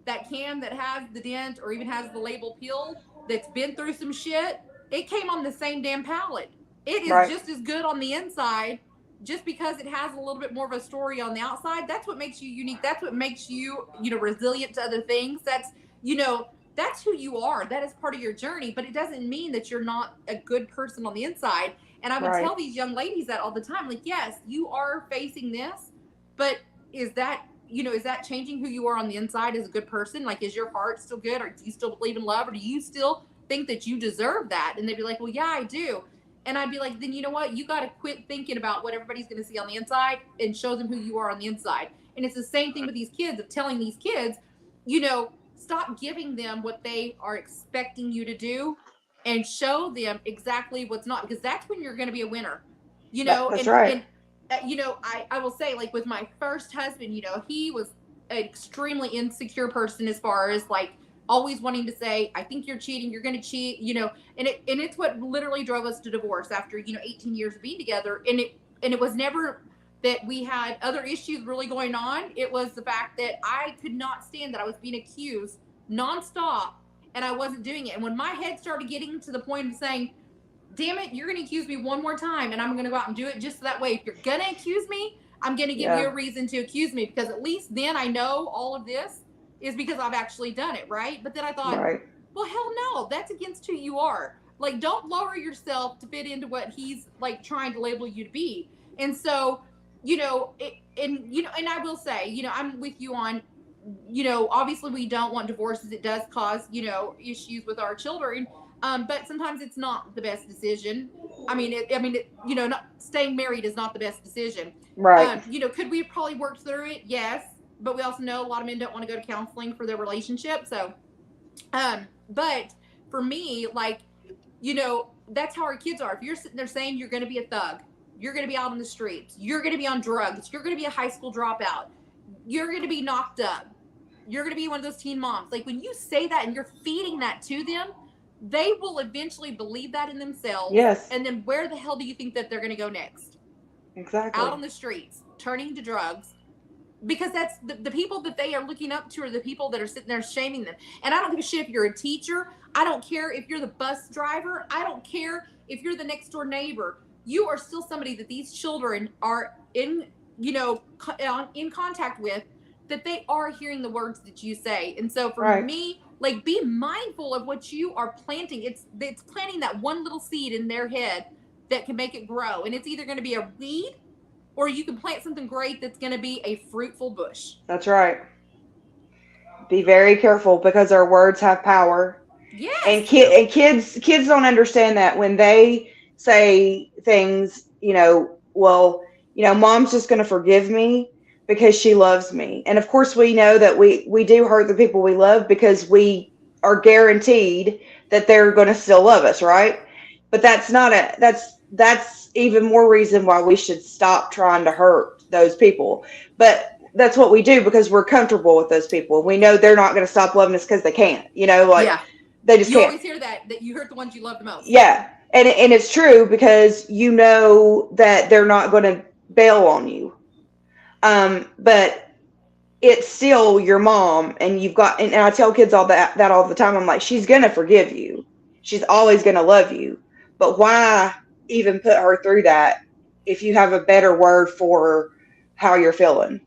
that can that has the dent or even has the label peeled, that's been through some shit, it came on the same damn pallet. It is Right. just as good on the inside. Just because it has a little bit more of a story on the outside, that's what makes you unique. That's what makes you, resilient to other things. That's, that's who you are. That is part of your journey, but it doesn't mean that you're not a good person on the inside. And I would Right. tell these young ladies that all the time, like, yes, you are facing this, but is that changing who you are on the inside as a good person? Like, is your heart still good, or do you still believe in love, or do you still think that you deserve that? And they'd be like, well, yeah, I do. And I'd be like, then you know what? You got to quit thinking about what everybody's going to see on the inside, and show them who you are on the inside. And it's the same thing with these kids, of telling these kids, stop giving them what they are expecting you to do, and show them exactly what's not, because that's when you're going to be a winner. That's right. And I will say, like, with my first husband, he was an extremely insecure person, as far as like always wanting to say, I think you're cheating, you're going to cheat, and it's what literally drove us to divorce after, 18 years of being together. And it was never that we had other issues really going on. It was the fact that I could not stand that I was being accused nonstop and I wasn't doing it. And when my head started getting to the point of saying, damn it, you're going to accuse me one more time, and I'm going to go out and do it, just so that way, if you're going to accuse me, I'm going to give you a reason to accuse me, because at least then I know all of this is because I've actually done it, right? But then I thought, well, hell no, that's against who you are. Like, don't lower yourself to fit into what he's like trying to label you to be. And so, and I will say, I'm with you on, obviously we don't want divorces. It does cause, issues with our children. But sometimes it's not the best decision. Not staying married is not the best decision. Right. Could we probably work through it? Yes. But we also know a lot of men don't want to go to counseling for their relationship. So, but for me, like, that's how our kids are. If you're sitting there saying you're going to be a thug, you're going to be out on the streets, you're going to be on drugs, you're going to be a high school dropout, you're going to be knocked up, you're going to be one of those teen moms. Like, when you say that and you're feeding that to them, they will eventually believe that in themselves. Yes. And then where the hell do you think that they're going to go next? Exactly. Out on the streets, turning to drugs. Because that's the people that they are looking up to, are the people that are sitting there shaming them. And I don't give a shit if you're a teacher. I don't care if you're the bus driver. I don't care if you're the next door neighbor. You are still somebody that these children are in contact with that they are hearing the words that you say. And so for Right. me, like, be mindful of what you are planting. It's planting that one little seed in their head that can make it grow. And it's either going to be a weed, or you can plant something great that's going to be a fruitful bush. That's right. Be very careful, because our words have power. Yes. And kids don't understand that when they say things, well, mom's just going to forgive me because she loves me. And of course we know that we do hurt the people we love, because we are guaranteed that they're going to still love us, right? But that's even more reason why we should stop trying to hurt those people. But that's what we do because we're comfortable with those people. We know they're not going to stop loving us because they can't, Yeah. they just You can't. always hear that you hurt the ones you love the most. Yeah. And it's true, because you know that they're not going to bail on you. But it's still your mom, and and I tell kids all that all the time. I'm like, she's going to forgive you. She's always going to love you. But why even put her through that if you have a better word for how you're feeling?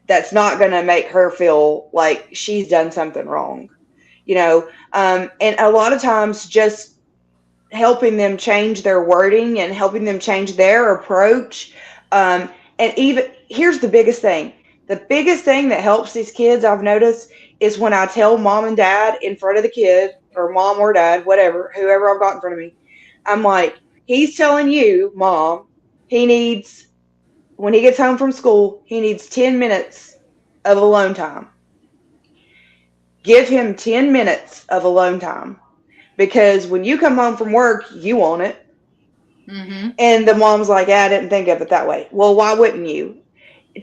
That's not going to make her feel like she's done something wrong, and a lot of times just helping them change their wording and helping them change their approach. And even here's the biggest thing. The biggest thing that helps these kids, I've noticed, is when I tell mom and dad in front of the kid, or mom or dad, whatever, whoever I've got in front of me, I'm like, he's telling you, mom, when he gets home from school, he needs 10 minutes of alone time. Give him 10 minutes of alone time, because when you come home from work, you want it. Mm-hmm. And the mom's like, I didn't think of it that way. Well, why wouldn't you?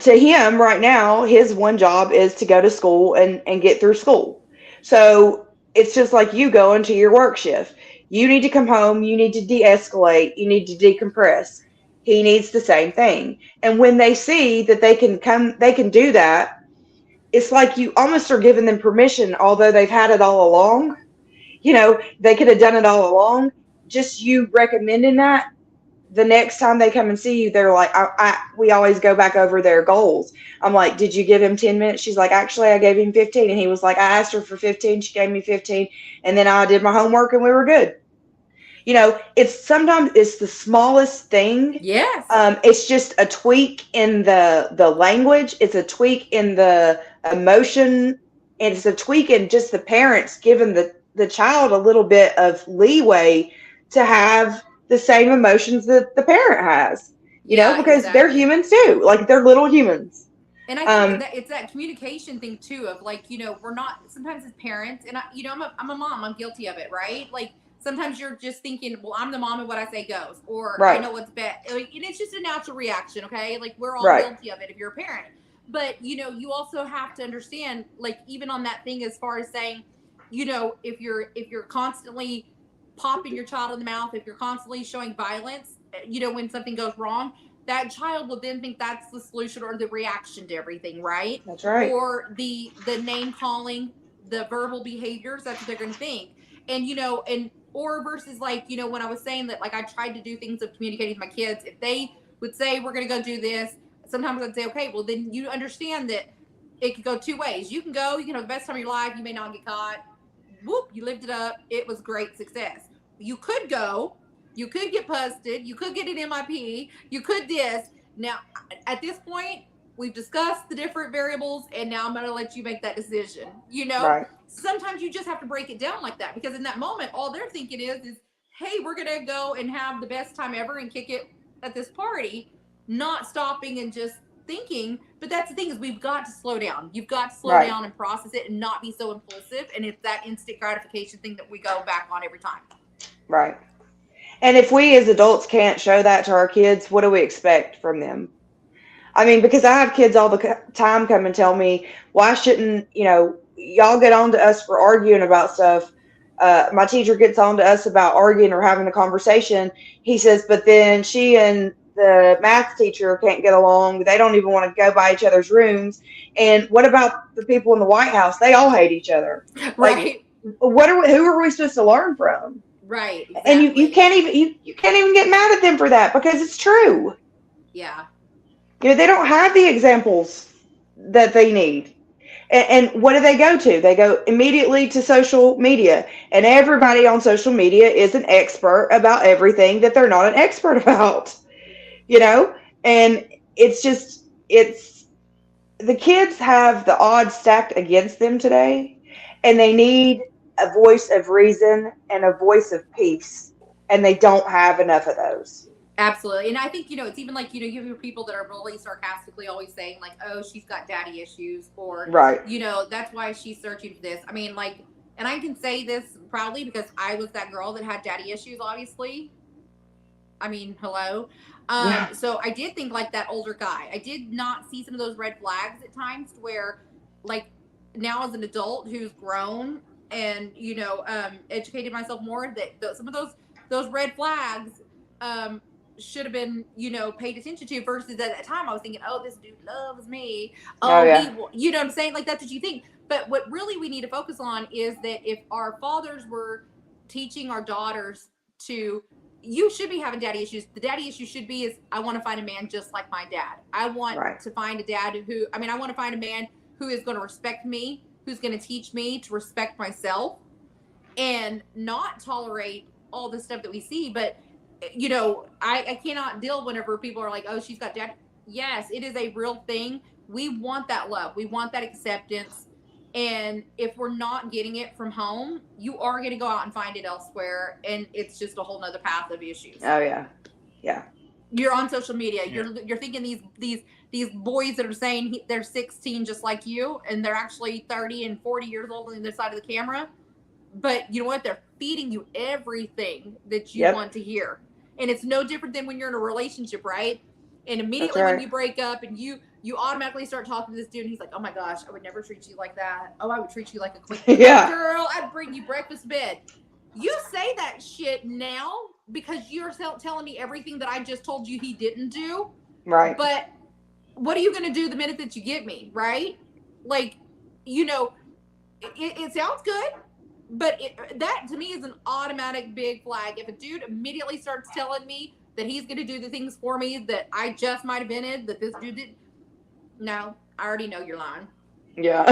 To him right now, his one job is to go to school and get through school. So it's just like you go into your work shift. You need to come home. You need to de-escalate. You need to decompress. He needs the same thing. And when they see that they can do that, it's like you almost are giving them permission, although they've had it all along. They could have done it all along. Just you recommending that, the next time they come and see you, they're like, we always go back over their goals. I'm like, did you give him 10 minutes? She's like, actually, I gave him 15. And he was like, I asked her for 15. She gave me 15. And then I did my homework and we were good. Sometimes it's the smallest thing. Yes. It's just a tweak in the language. It's a tweak in the emotion. And it's a tweak in just the parents giving the child a little bit of leeway to have the same emotions that the parent has, because exactly. they're humans too. Like, they're little humans. And I think that it's that communication thing too, of like, we're not, sometimes as parents, and I'm a mom, I'm guilty of it, right? Like, sometimes you're just thinking, well, I'm the mom and what I say goes, or right. I know what's best. Like, and it's just a natural reaction. Okay. Like, we're all right. guilty of it if you're a parent, but you also have to understand, like, even on that thing, as far as saying, if you're constantly popping your child in the mouth, if you're constantly showing violence, when something goes wrong, that child will then think that's the solution or the reaction to everything, right? That's right. Or the name calling, the verbal behaviors, that's what they're going to think. And or versus, like, when I was saying that, like, I tried to do things of communicating with my kids, if they would say, we're going to go do this, sometimes I'd say, okay, well, then you understand that it could go two ways. You can go, the best time of your life, you may not get caught. Whoop, you lived it up. It was great success. You could go, you could get busted, you could get an MIP, you could this. Now, at this point, we've discussed the different variables, and now I'm going to let you make that decision. Right. Sometimes you just have to break it down like that, because in that moment, all they're thinking is, hey, we're going to go and have the best time ever and kick it at this party, not stopping and just thinking. But that's the thing, is we've got to slow down. You've got to slow right. down and process it and not be so impulsive. And it's that instant gratification thing that we go back on every time. Right. And if we as adults can't show that to our kids, what do we expect from them? I mean, because I have kids all the time come and tell me, why shouldn't, y'all get on to us for arguing about stuff. My teacher gets on to us about arguing or having a conversation. He says, but then she and the math teacher can't get along. They don't even want to go by each other's rooms. And what about the people in the White House? They all hate each other. Right. Like, who are we supposed to learn from? Right. Exactly. And you can't even get mad at them for that, because it's true. Yeah. They don't have the examples that they need. And what do they go to? They go immediately to social media. And everybody on social media is an expert about everything that they're not an expert about, you know? And it's just, it's, the kids have the odds stacked against them today, and they need a voice of reason and a voice of peace. And they don't have enough of those. Absolutely. And I think, it's even like, you have people that are really sarcastically always saying like, oh, she's got daddy issues, or, Right. That's why she's searching for this. I mean, like, and I can say this proudly because I was that girl that had daddy issues, obviously. I mean, hello. Yeah. So I did think like that older guy. I did not see some of those red flags at times where, like, now as an adult who's grown and, educated myself more, that some of those red flags, should have been, paid attention to, versus at that time I was thinking, oh, this dude loves me. Oh, yeah. you know what I'm saying? Like, that's what you think. But what really we need to focus on is that if our fathers were teaching our daughters to, you should be having daddy issues. The daddy issue should be is, I want to find a man just like my dad. I want to find a dad I want to find a man who is going to respect me, who's going to teach me to respect myself and not tolerate all the stuff that we see. But I cannot deal whenever people are like, oh, she's got dad. Yes, it is a real thing. We want that love. We want that acceptance. And if we're not getting it from home, you are going to go out and find it elsewhere. And it's just a whole nother path of issues. Oh, yeah. Yeah. You're on social media. Yeah. You're thinking these boys that are saying they're 16 just like you, and they're actually 30 and 40 years old on the other side of the camera. But you know what? They're feeding you everything that you want to hear. And it's no different than when you're in a relationship, right? And immediately when you break up and you automatically start talking to this dude, and he's like, oh my gosh, I would never treat you like that. Oh, I would treat you like a queen. Girl, I'd bring you breakfast to bed. You say that shit now because you're telling me everything that I just told you he didn't do. Right. But what are you going to do the minute that you get me, right? Like, it sounds good. But that, to me, is an automatic big flag. If a dude immediately starts telling me that he's going to do the things for me that I just might have been in, that this dude did, no, I already know you're lying. Yeah.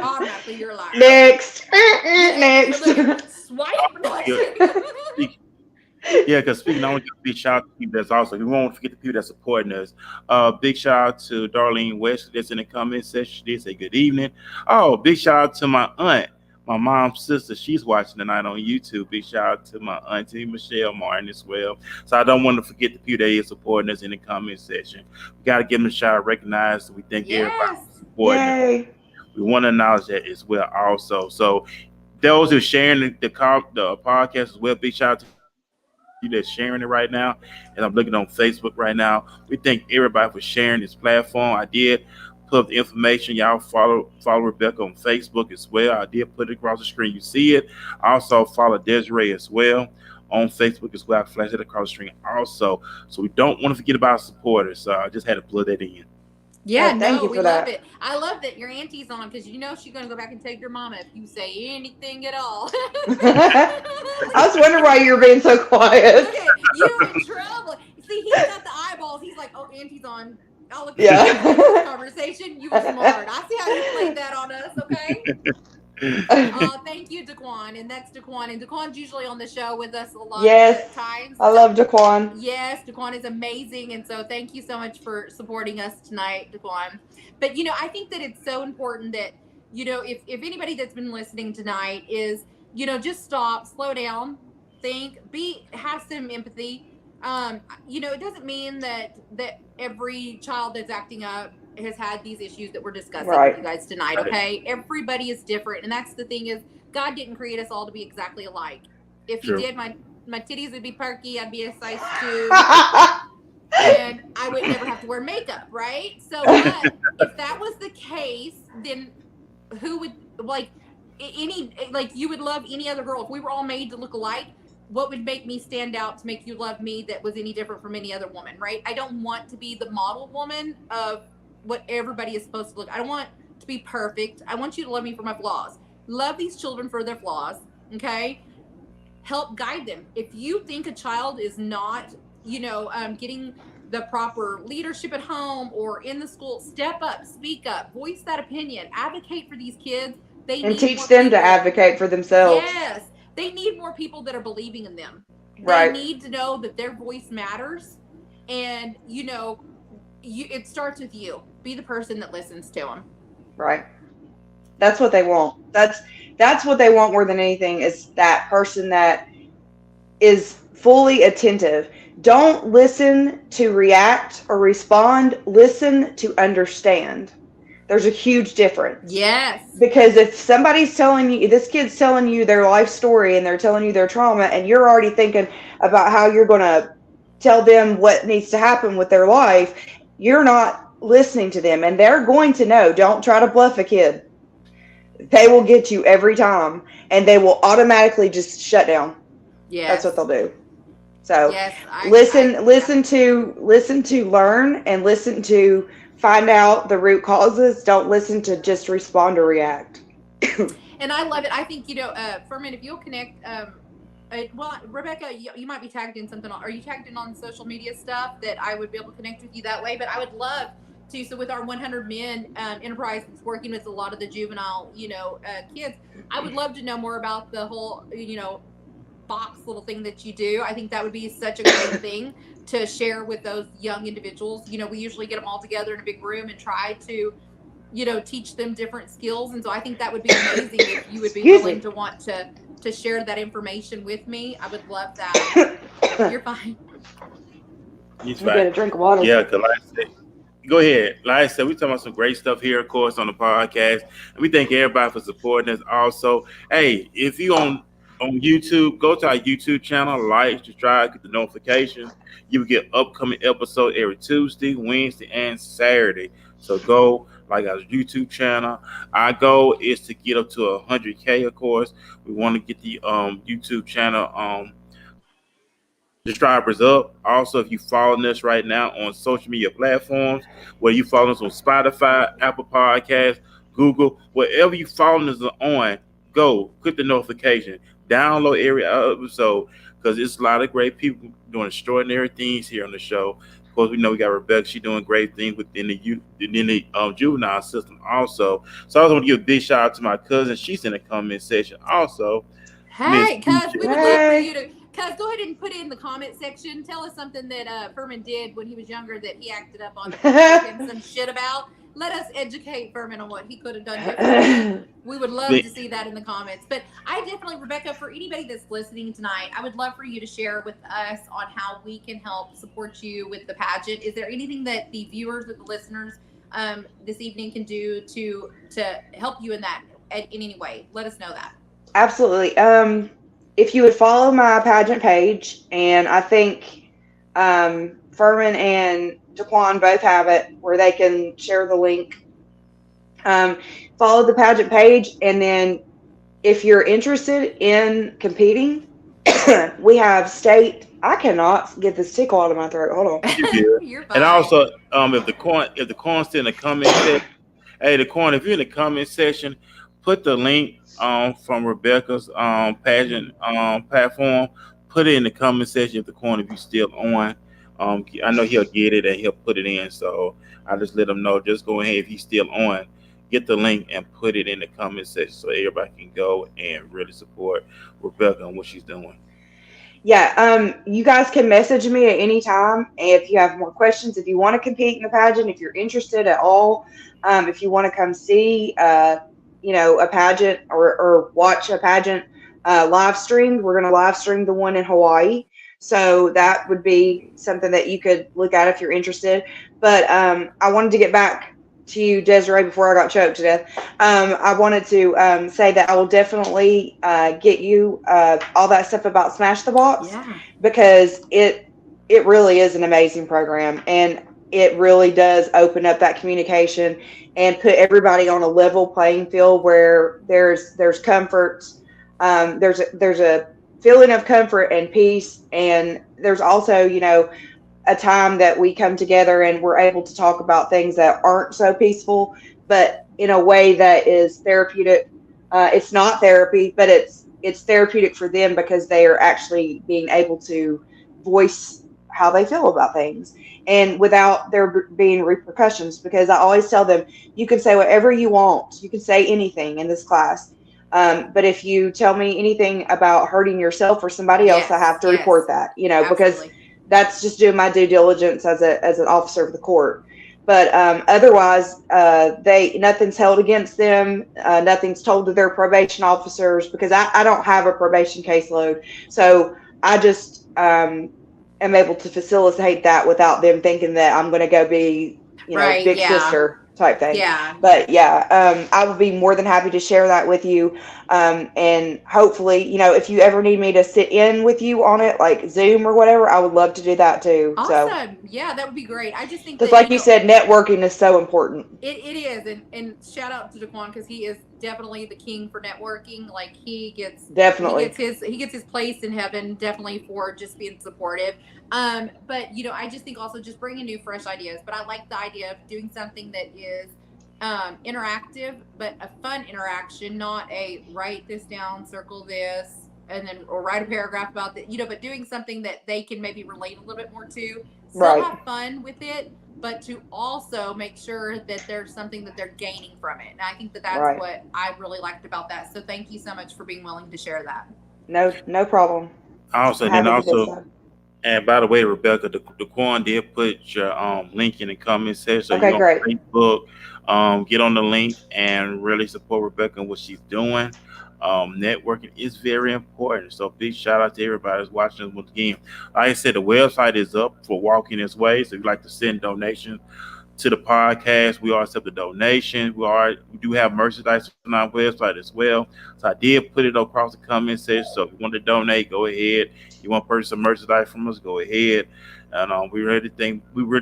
Automatically, you're lying. Next. Next. Swipe. Yeah, because speaking, I want to give a big shout out to people that's also, we won't forget the people that's supporting us. Big shout out to Darlene West that's in the comment section. She did say good evening. Oh, big shout out to my aunt. My mom's sister, she's watching tonight on YouTube. Big shout out to my auntie Michelle Martin as well. So I don't want to forget the people that is supporting us in the comment section. We got to give them a shout out, recognize. We thank everybody for supporting us. We want to acknowledge that as well also. So those who are sharing the podcast as well, big shout out to you that's sharing it right now. And I'm looking on Facebook right now. We thank everybody for sharing this platform. I did put up the information. Y'all follow Rebekah on Facebook as well. I did put it across the screen. You see it. Also follow Desiree as well on Facebook as well. I flashed it across the screen also. So we don't want to forget about our supporters. So I just had to plug that in. Yeah, we love it. I love that your auntie's on because she's going to go back and take your mama if you say anything at all. I was wondering why you were being so quiet. Okay, you're in trouble. See, he's got the eyeballs. He's like, oh, auntie's on. I'll look at this conversation. You were smart. I see how you played that on us, okay? Thank you, Daquan. And that's Daquan. And Daquan's usually on the show with us a lot of times. I love Daquan. Yes, Daquan is amazing. And so thank you so much for supporting us tonight, Daquan. But, I think that it's so important that, if anybody that's been listening tonight is, just stop, slow down, think, have some empathy. It doesn't mean that every child that's acting up has had these issues that we're discussing with you guys tonight. Okay. Everybody is different. And that's the thing is God didn't create us all to be exactly alike. If he did, my titties would be perky. I'd be a size 2 and I would never have to wear makeup. Right. So if that was the case, then who would you would love any other girl. If we were all made to look alike, what would make me stand out to make you love me that was any different from any other woman, right? I don't want to be the model woman of what everybody is supposed to look. I don't want to be perfect. I want you to love me for my flaws. Love these children for their flaws, okay? Help guide them. If you think a child is not, getting the proper leadership at home or in the school, step up, speak up, voice that opinion, advocate for these kids. They And need teach more them to people. advocate for themselves. Yes, they need more people that are believing in them. Right. They need to know that their voice matters, and it starts with you. Be the person that listens to them. Right. That's what they want. That's what they want more than anything, is that person that is fully attentive. Don't listen to react or respond. Listen to understand. There's a huge difference. Yes. Because if somebody's telling you, this kid's telling you their life story and they're telling you their trauma, and you're already thinking about how you're going to tell them what needs to happen with their life, you're not listening to them. And they're going to know. Don't try to bluff a kid. They will get you every time, and they will automatically just shut down. Yes. That's what they'll do. So yes, listen to learn, and listen to find out the root causes. Don't listen to just respond or react. And I love it. I think, Furman, if you'll connect, well, Rebekah, you might be tagged in something. Are you tagged in on social media stuff that I would be able to connect with you that way? But I would love to. So with our 100 Men enterprise, that's working with a lot of the juvenile, kids, I would love to know more about the whole, box little thing that you do. I think that would be such a great thing to share with those young individuals. We usually get them all together in a big room and try to, teach them different skills. And so I think that would be amazing if you would be willing to want to share that information with me. I would love that. You're fine. He's fine. Get a drink of water. Yeah, because like I said, go ahead. Like I said, we're talking about some great stuff here, of course, on the podcast. And we thank everybody for supporting us. Also, hey, if you on YouTube, go to our YouTube channel, like, subscribe, get the notifications. You will get upcoming episodes every Tuesday, Wednesday, and Saturday. So go like our YouTube channel. Our goal is to get up to 100K, of course. We want to get the YouTube channel subscribers up. Also, if you following us right now on social media platforms, where you follow us on Spotify, Apple Podcasts, Google, wherever you following us on, go click the notification, download every episode, because it's a lot of great people doing extraordinary things here on the show. Of course, we know we got Rebekah. She's doing great things within the juvenile system also. So I also want to give a big shout out to my cousin. She's in the comment section also. Hey, cuz, we would love for you to... Cuz, go ahead and put it in the comment section. Tell us something that Furman did when he was younger that he acted up on and some shit about. Let us educate Furman on what he could have done differently. We would love to see that in the comments. But I definitely, Rebekah, for anybody that's listening tonight, I would love for you to share with us on how we can help support you with the pageant. Is there anything that the viewers or the listeners this evening can do to help you in that in any way? Let us know that. Absolutely. If you would follow my pageant page, and I think Furman and Daquan both have it, where they can share the link. Follow the pageant page, and then if you're interested in competing, we have state. I cannot get this tickle out of my throat. Hold on. You're fine. And also, if the corn's still in the comment section, hey, the corn, if you're in the comment section, put the link from Rebekah's pageant platform. Put it in the comment section if the corn, if you're still on. I know he'll get it and he'll put it in. So I just let him know. Just go ahead, if he's still on, get the link and put it in the comment section so everybody can go and really support Rebekah and what she's doing. Yeah, you guys can message me at any time if you have more questions. If you want to compete in the pageant, if you're interested at all, if you want to come see, a pageant or watch a pageant live stream, we're going to live stream the one in Hawaii. So that would be something that you could look at if you're interested. But I wanted to get back to you, Desiree, before I got choked to death. I wanted to say that I will definitely get you all that stuff about Smash the Box, because it really is an amazing program, and it really does open up that communication and put everybody on a level playing field where there's comfort. There's a feeling of comfort and peace, and there's also a time that we come together and we're able to talk about things that aren't so peaceful, but in a way that is therapeutic. It's not therapy, but it's therapeutic for them, because they are actually being able to voice how they feel about things, and without there being repercussions. Because I always tell them, you can say whatever you want, you can say anything in this class, but if you tell me anything about hurting yourself or somebody else, I have Yes, to report yes, that, because absolutely. that's just doing my due diligence as an officer of the court. But otherwise, they nothing's held against them. Nothing's told to their probation officers, because I don't have a probation caseload, so I just am able to facilitate that without them thinking that I'm going to go be, Right, big yeah. sister type thing. Yeah. But yeah, I would be more than happy to share that with you. And hopefully, if you ever need me to sit in with you on it, like Zoom or whatever, I would love to do that too. So, Awesome. Yeah, that would be great. I just think because that, like you said, networking is so important. it is. And shout out to Daquan, because he is definitely the king for networking. Like Definitely. he gets his place in heaven, definitely, for just being supportive. But I just think also just bringing new fresh ideas. But I like the idea of doing something that is interactive, but a fun interaction, not a write this down, circle this, and then or write a paragraph about that, but doing something that they can maybe relate a little bit more to, still Right. have fun with it, but to also make sure that there's something that they're gaining from it. And I think that that's Right. what I really liked about that. So thank you so much for being willing to share that. No problem. Also, and then Happy to do also, so. and by the way, Rebecca, the Quan did put your link in the comment section. So you Okay, go great. on Facebook, get on the link and really support Rebecca and what she's doing. Networking is very important. So big shout out to everybody that's watching us once again. Like I said, the website is up for Walking This Way. So if you'd like to send donations to the podcast, we are accept the donation. We do have merchandise on our website as well. So I did put it across the comment section. So if you want to donate, go ahead. You want to purchase some merchandise from us, go ahead. And we really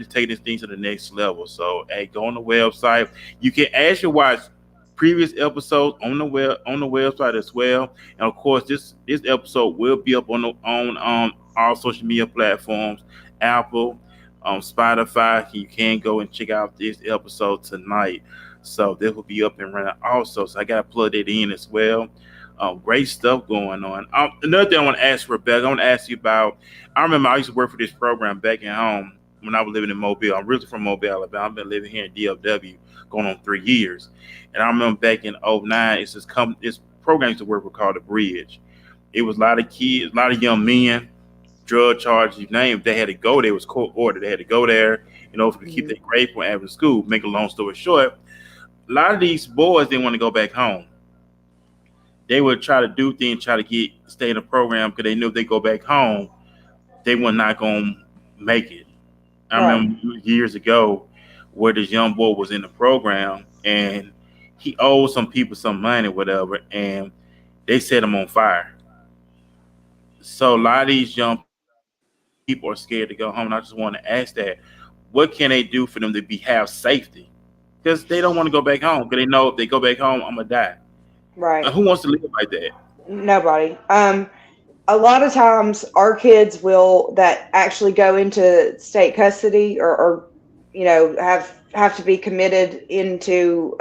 take this thing to the next level. So hey, go on the website. You can actually watch previous episodes on the website as well. And of course, this episode will be up on all social media platforms, Apple, Spotify. You can go and check out this episode tonight. So this will be up and running also. So I got to plug it in as well. Great stuff going on. Another thing I want to ask Rebecca, I want to ask you about. I remember I used to work for this program back at home when I was living in Mobile. I'm really from Mobile, Alabama. I've been living here in DFW going on 3 years. And I remember back in '09, this program used to work with called The Bridge. It was a lot of kids, a lot of young men, drug charges, you name it, they had to go there. It was court ordered. They had to go there, to keep their grade point average in school. Make a long story short, a lot of these boys didn't want to go back home. They would try to do things, try to stay in the program because they knew if they go back home, they were not going to make it. I Right. remember years ago where this young boy was in the program and he owed some people some money, whatever, and they set him on fire. So a lot of these young people are scared to go home. And I just want to ask that, what can they do for them to have safety? Because they don't want to go back home because they know if they go back home, I'm gonna die. Right. Who wants to live like that? Nobody. A lot of times our kids will that actually go into state custody or have to be committed into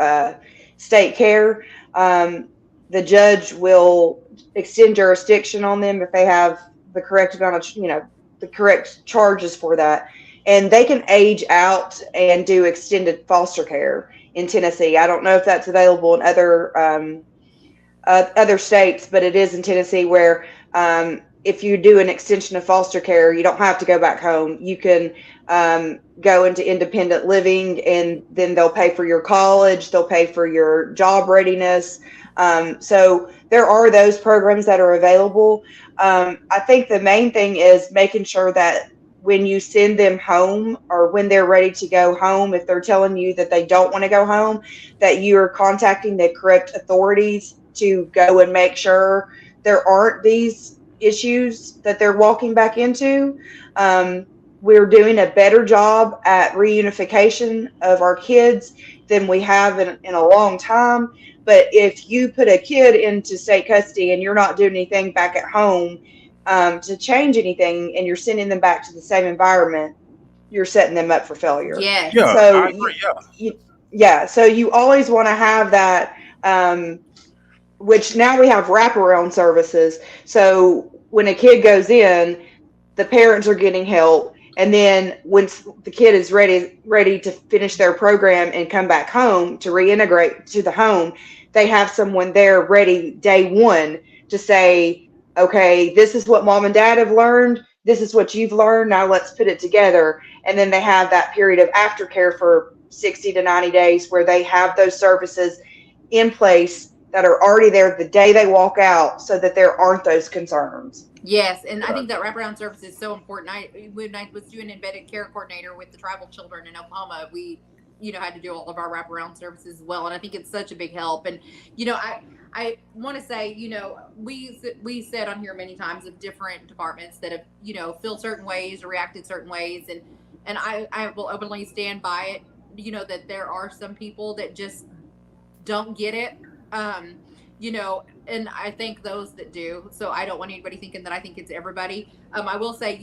state care. The judge will extend jurisdiction on them if they have the correct amount of the correct charges for that, and they can age out and do extended foster care in Tennessee. I don't know if that's available in other states, but it is in Tennessee where if you do an extension of foster care, you don't have to go back home. You can go into independent living, and then they'll pay for your college. They'll pay for your job readiness. So there are those programs that are available. I think the main thing is making sure that when you send them home or when they're ready to go home, if they're telling you that they don't want to go home, that you are contacting the correct authorities to go and make sure there aren't these issues that they're walking back into. We're doing a better job at reunification of our kids than we have in a long time. But if you put a kid into state custody and you're not doing anything back at home to change anything, and you're sending them back to the same environment, you're setting them up for failure. Yes. Yeah, So I agree. so you always want to have that, which now we have wraparound services. So when a kid goes in, the parents are getting help, And then once the kid is ready to finish their program and come back home to reintegrate to the home, they have someone there ready day one to say, okay, this is what mom and dad have learned. This is what you've learned. Now let's put it together. And then they have that period of aftercare for 60 to 90 days where they have those services in place that are already there the day they walk out so that there aren't those concerns. Yes, and I think that wraparound service is so important. When I was doing embedded care coordinator with the tribal children in Oklahoma, we, had to do all of our wraparound services as well, and I think it's such a big help. And I want to say, we said on here many times of different departments that have feel certain ways or reacted certain ways, and I will openly stand by it. That there are some people that just don't get it. And I thank those that do. So I don't want anybody thinking that I think it's everybody. I will say,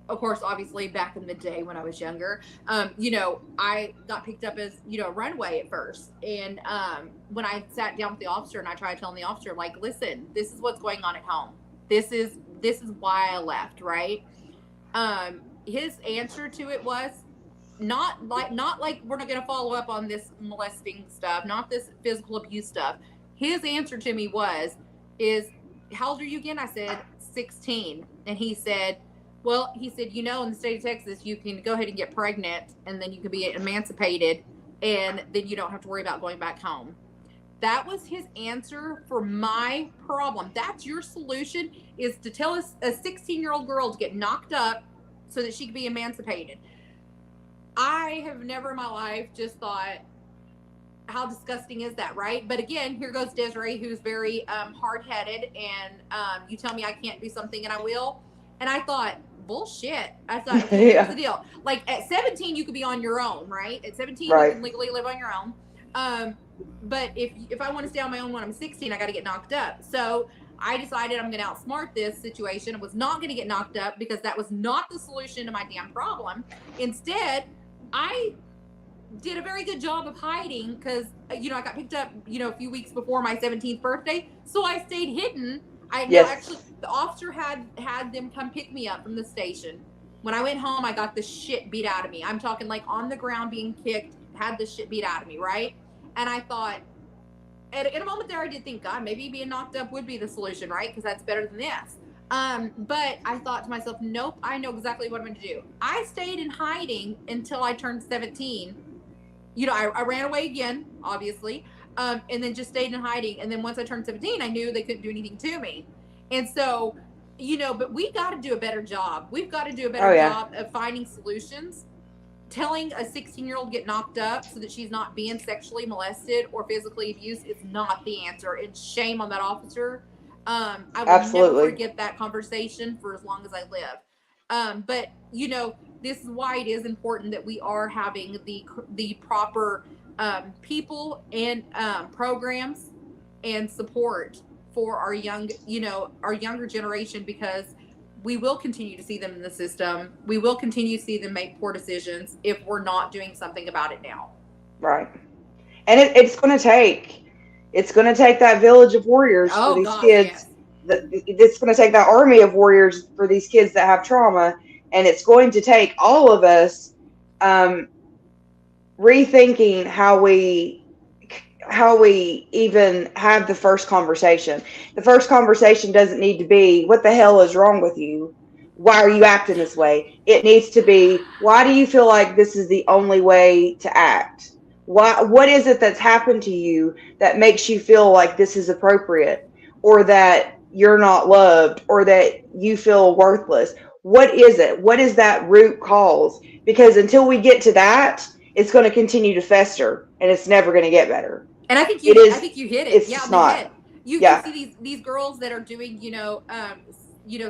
of course, obviously back in the day when I was younger, I got picked up as, a runaway at first. And when I sat down with the officer and I tried telling the officer, like, listen, this is what's going on at home. This is why I left, right? His answer to it was not like we're not going to follow up on this molesting stuff, not this physical abuse stuff. His answer to me is, how old are you again? I said, 16. And he said, in the state of Texas, you can go ahead and get pregnant and then you can be emancipated and then you don't have to worry about going back home. That was his answer for my problem. That's your solution, is to tell us a 16-year-old girl to get knocked up so that she can be emancipated. I have never in my life just thought, how disgusting is that, right? But again, here goes Desiree, who's very hard-headed, and you tell me I can't do something and I will. And I thought, bullshit. I thought, here's the deal. Like at 17, you could be on your own, right? At 17, right. You can legally live on your own. But if I want to stay on my own when I'm 16, I got to get knocked up. So I decided I'm going to outsmart this situation. I was not going to get knocked up because that was not the solution to my damn problem. Instead, I did a very good job of hiding because, I got picked up, a few weeks before my 17th birthday. So I stayed hidden. Actually, the officer had them come pick me up from the station. When I went home, I got the shit beat out of me. I'm talking like on the ground being kicked, had the shit beat out of me, right? And I thought, in a moment there, I did think, God, maybe being knocked up would be the solution, right? Because that's better than this. But I thought to myself, nope, I know exactly what I'm going to do. I stayed in hiding until I turned 17. I ran away again, obviously, and then just stayed in hiding. And then once I turned 17, I knew they couldn't do anything to me. And so, but we got to do a better job. We've got to do a better job of finding solutions. Telling a 16-year-old get knocked up so that she's not being sexually molested or physically abused is not the answer. And shame on that officer. I will never forget that conversation for as long as I live. But, this is why it is important that we are having the proper people and programs and support for our younger generation, because we will continue to see them in the system. We will continue to see them make poor decisions if we're not doing something about it now. Right. And it's going to take that village of warriors for these kids. Yes. It's going to take that army of warriors for these kids that have trauma. And it's going to take all of us rethinking how we even have the first conversation. The first conversation doesn't need to be, what the hell is wrong with you? Why are you acting this way? It needs to be, why do you feel like this is the only way to act? What is it that's happened to you that makes you feel like this is appropriate, or that you're not loved, or that you feel worthless? What is it? What is that root cause? Because until we get to that, it's going to continue to fester, and it's never going to get better. And I think you hit it. It's on the head. You can see these girls that are doing,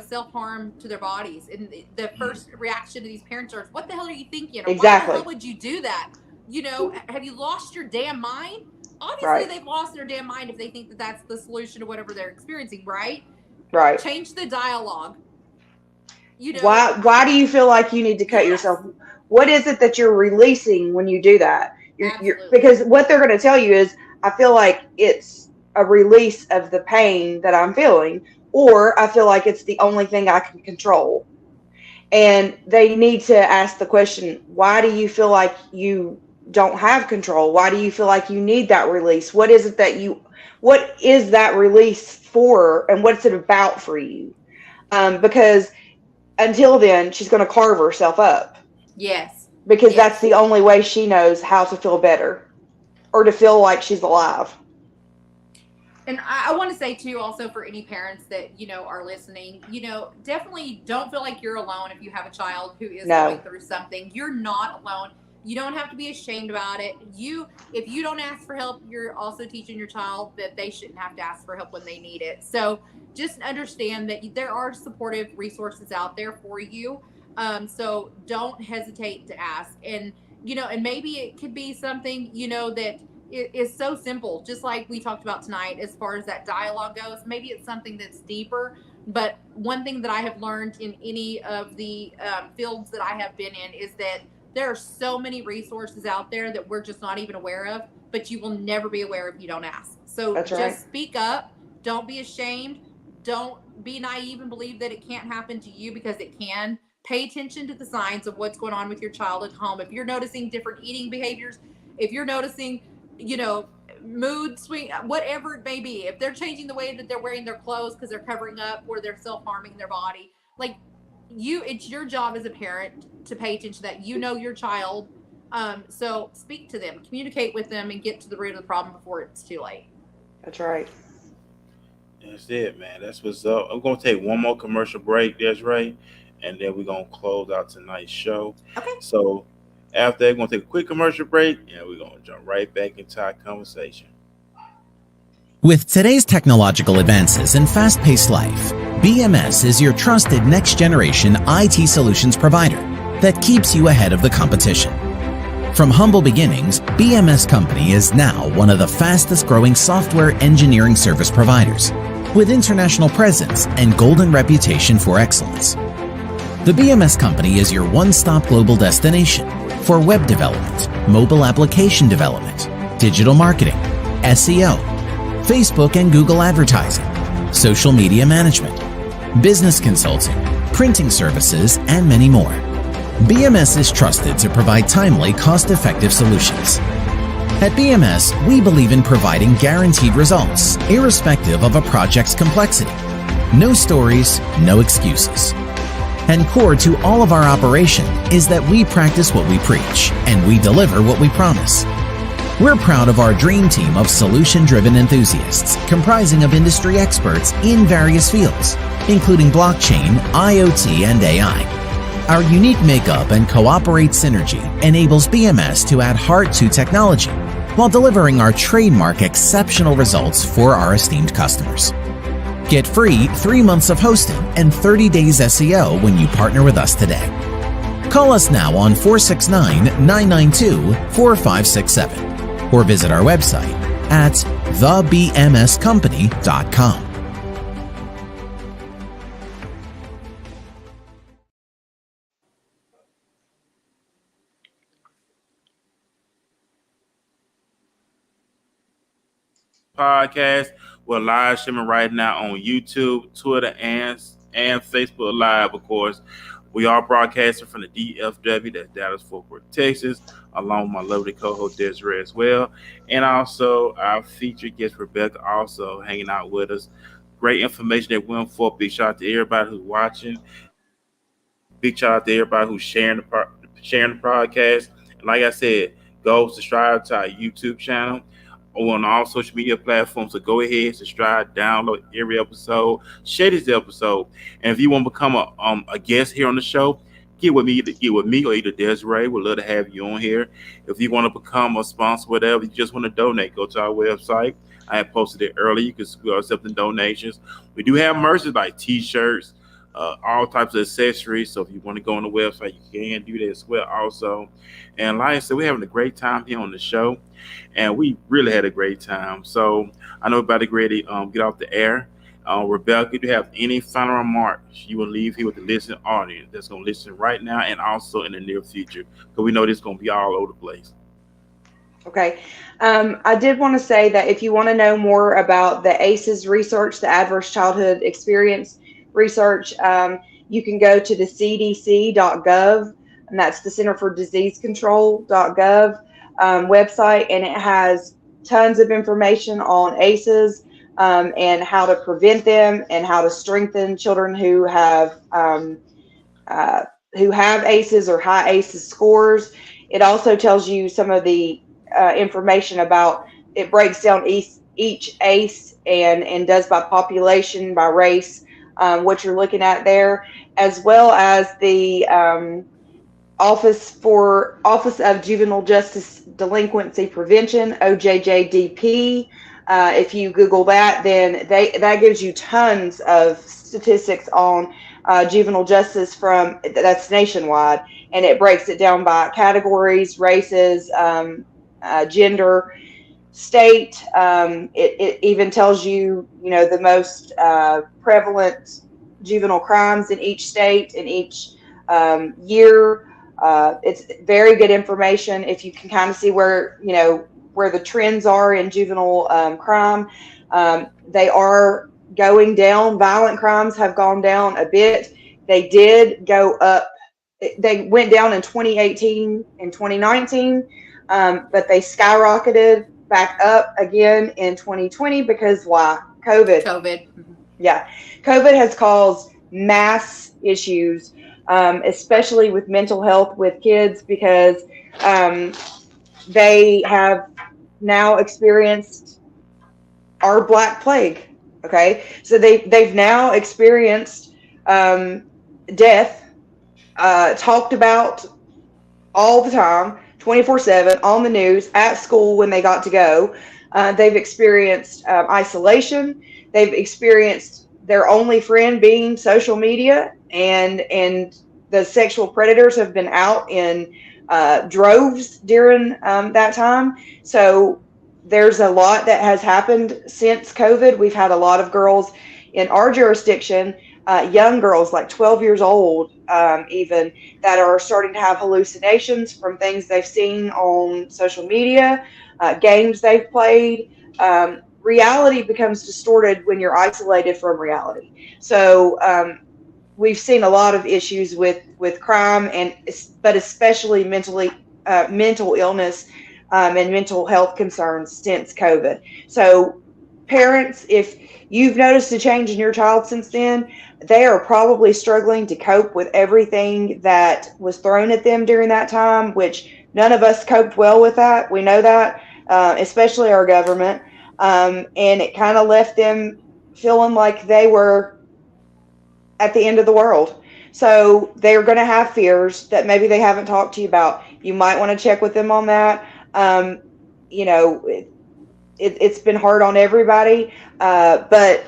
self-harm to their bodies. And the first reaction to these parents are, what the hell are you thinking? Or exactly. Why the hell would you do that? Have you lost your damn mind? Obviously, they've lost their damn mind if they think that that's the solution to whatever they're experiencing, right? Right. Change the dialogue. Why do you feel like you need to cut yourself? What is it that you're releasing when you do that? Because what they're going to tell you is, I feel like it's a release of the pain that I'm feeling, or I feel like it's the only thing I can control. And they need to ask the question, why do you feel like you don't have control? Why do you feel like you need that release? What is that release for, and what's it about for you? Because until then, she's going to carve herself up. Yes. Because that's the only way she knows how to feel better or to feel like she's alive. And I want to say too, also for any parents that, are listening, definitely don't feel like you're alone if you have a child who is going through something. You're not alone. You don't have to be ashamed about it. If you don't ask for help, you're also teaching your child that they shouldn't have to ask for help when they need it. So just understand that there are supportive resources out there for you. So don't hesitate to ask. And, and maybe it could be something, that is so simple, just like we talked about tonight, as far as that dialogue goes. Maybe it's something that's deeper. But one thing that I have learned in any of the fields that I have been in is that there are so many resources out there that we're just not even aware of, but you will never be aware if you don't ask. So That's just right. Speak up. Don't be ashamed. Don't be naive and believe that it can't happen to you, because it can. Pay attention to the signs of what's going on with your child at home. If you're noticing different eating behaviors, if you're noticing, mood swing, whatever it may be, if they're changing the way that they're wearing their clothes because they're covering up or they're self-harming their body, it's your job as a parent to pay attention to that. Your child. So speak to them, communicate with them, and get to the root of the problem before it's too late. That's right. That's it, man. That's what's up. I'm gonna take one more commercial break, Desiree, and then we're gonna close out tonight's show. Okay. So after that, we're gonna take a quick commercial break, and we're gonna jump right back into our conversation. With today's technological advances and fast-paced life, BMS is your trusted next-generation IT solutions provider that keeps you ahead of the competition. From humble beginnings, BMS Company is now one of the fastest-growing software engineering service providers, with international presence and golden reputation for excellence. The BMS Company is your one-stop global destination for web development, mobile application development, digital marketing, SEO, Facebook and Google advertising, social media management, business consulting, printing services, and many more. BMS is trusted to provide timely, cost-effective solutions. At BMS, we believe in providing guaranteed results, irrespective of a project's complexity. No stories, no excuses. And core to all of our operation is that we practice what we preach, and we deliver what we promise. We're proud of our dream team of solution-driven enthusiasts, comprising of industry experts in various fields, including blockchain, IoT, and AI. Our unique makeup and cooperate synergy enables BMS to add heart to technology while delivering our trademark exceptional results for our esteemed customers. Get free 3 months of hosting and 30 days SEO when you partner with us today. Call us now on 469-992-4567 or visit our website at thebmscompany.com. Podcast. We're live streaming right now on YouTube, Twitter, and Facebook Live, of course. We are broadcasting from the DFW, that's Dallas Fort Worth, Texas, along with my lovely co-host Desiree as well. And also our featured guest Rebekah also hanging out with us. Great information that went forth. Big shout out to everybody who's watching. Big shout out to everybody who's sharing the podcast. And like I said, go subscribe to our YouTube channel on all social media platforms. So go ahead, subscribe, download every episode, share this episode. And if you want to become a guest here on the show, get with me or either Desiree. We'd love to have you on here. If you want to become a sponsor, whatever, you just want to donate, go to our website. I had posted it earlier. You can accept donations. We do have merch like t-shirts, all types of accessories. So if you want to go on the website, you can do that as well also. And like I said, we're having a great time here on the show. And we really had a great time. So I know we're about to get ready to get off the air. Rebekah, do you have any final remarks you will leave here with the listening audience that's going to listen right now and also in the near future? Because we know this is going to be all over the place. Okay. I did want to say that if you want to know more about the ACEs research, the Adverse Childhood Experience research, you can go to the cdc.gov, and that's the Center for Disease Control.gov website, and it has tons of information on ACEs, and how to prevent them and how to strengthen children who have ACEs or high ACEs scores. It also tells you some of the information about, it breaks down each ACE and does by population, by race, what you're looking at there, as well as the Office of Juvenile Justice Delinquency Prevention, OJJDP. If you Google that, then that gives you tons of statistics on juvenile justice that's nationwide, and it breaks it down by categories, races, gender, state. It even tells you, the most prevalent juvenile crimes in each state in each year. It's very good information if you can kind of see where the trends are in juvenile crime. They are going down. Violent crimes have gone down a bit. They did go up. They went down in 2018 and 2019, but they skyrocketed back up again in 2020 because why? COVID. Yeah. COVID has caused mass issues, especially with mental health with kids, because they have now experienced our Black Plague. Okay, so they've now experienced death, talked about all the time, 24/7 on the news, at school when they got to go. They've experienced isolation. They've experienced their only friend being social media, and the sexual predators have been out in droves during that time. So there's a lot that has happened since COVID. We've had a lot of girls in our jurisdiction, young girls like 12 years old, even, that are starting to have hallucinations from things they've seen on social media, games they've played. Reality becomes distorted when you're isolated from reality. So we've seen a lot of issues with crime, but especially mental illness and mental health concerns since COVID. So parents, if you've noticed a change in your child since then, they are probably struggling to cope with everything that was thrown at them during that time, which none of us coped well with that. We know that, especially our government. And it kind of left them feeling like they were at the end of the world. So they're going to have fears that maybe they haven't talked to you about. You might want to check with them on that. It's been hard on everybody, but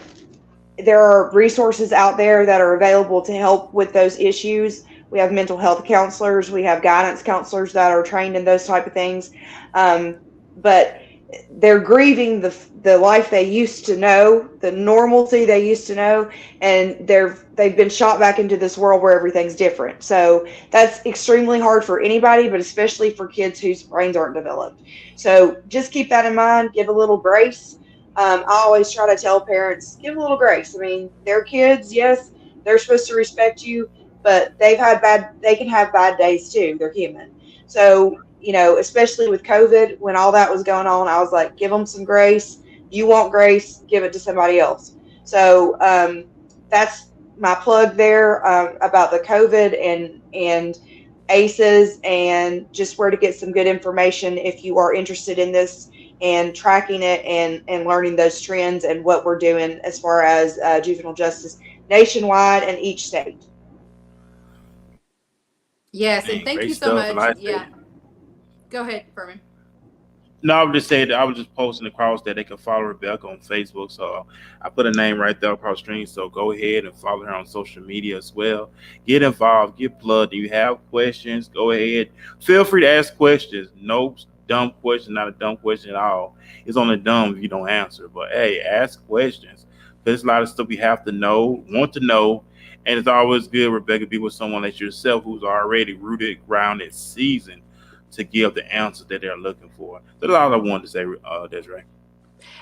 there are resources out there that are available to help with those issues. We have mental health counselors. We have guidance counselors that are trained in those type of things. But they're grieving the life they used to know, the normalcy they used to know, and they've been shot back into this world where everything's different. So that's extremely hard for anybody, but especially for kids whose brains aren't developed. So just keep that in mind. Give a little grace. I always try to tell parents, give a little grace. I mean, they're kids, yes, they're supposed to respect you, but they can have bad days too. They're human. So, especially with COVID, when all that was going on, I was like, give them some grace. You want grace, give it to somebody else. So that's my plug there about the COVID and ACEs, and just where to get some good information if you are interested in this and tracking it and learning those trends and what we're doing as far as juvenile justice nationwide and each state. Yes, and thank you so much. Yeah. Go ahead, Furman. No, I would just say that I was just posting across that they can follow Rebekah on Facebook. So I put a name right there across the screen. So go ahead and follow her on social media as well. Get involved, get plugged. Do you have questions? Go ahead. Feel free to ask questions. No dumb question, not a dumb question at all. It's only dumb if you don't answer. But hey, ask questions. There's a lot of stuff you have to know, want to know. And it's always good, Rebekah, be with someone like yourself who's already rooted, grounded, seasoned to give the answers that they're looking for. That's all I wanted to say, Desiree.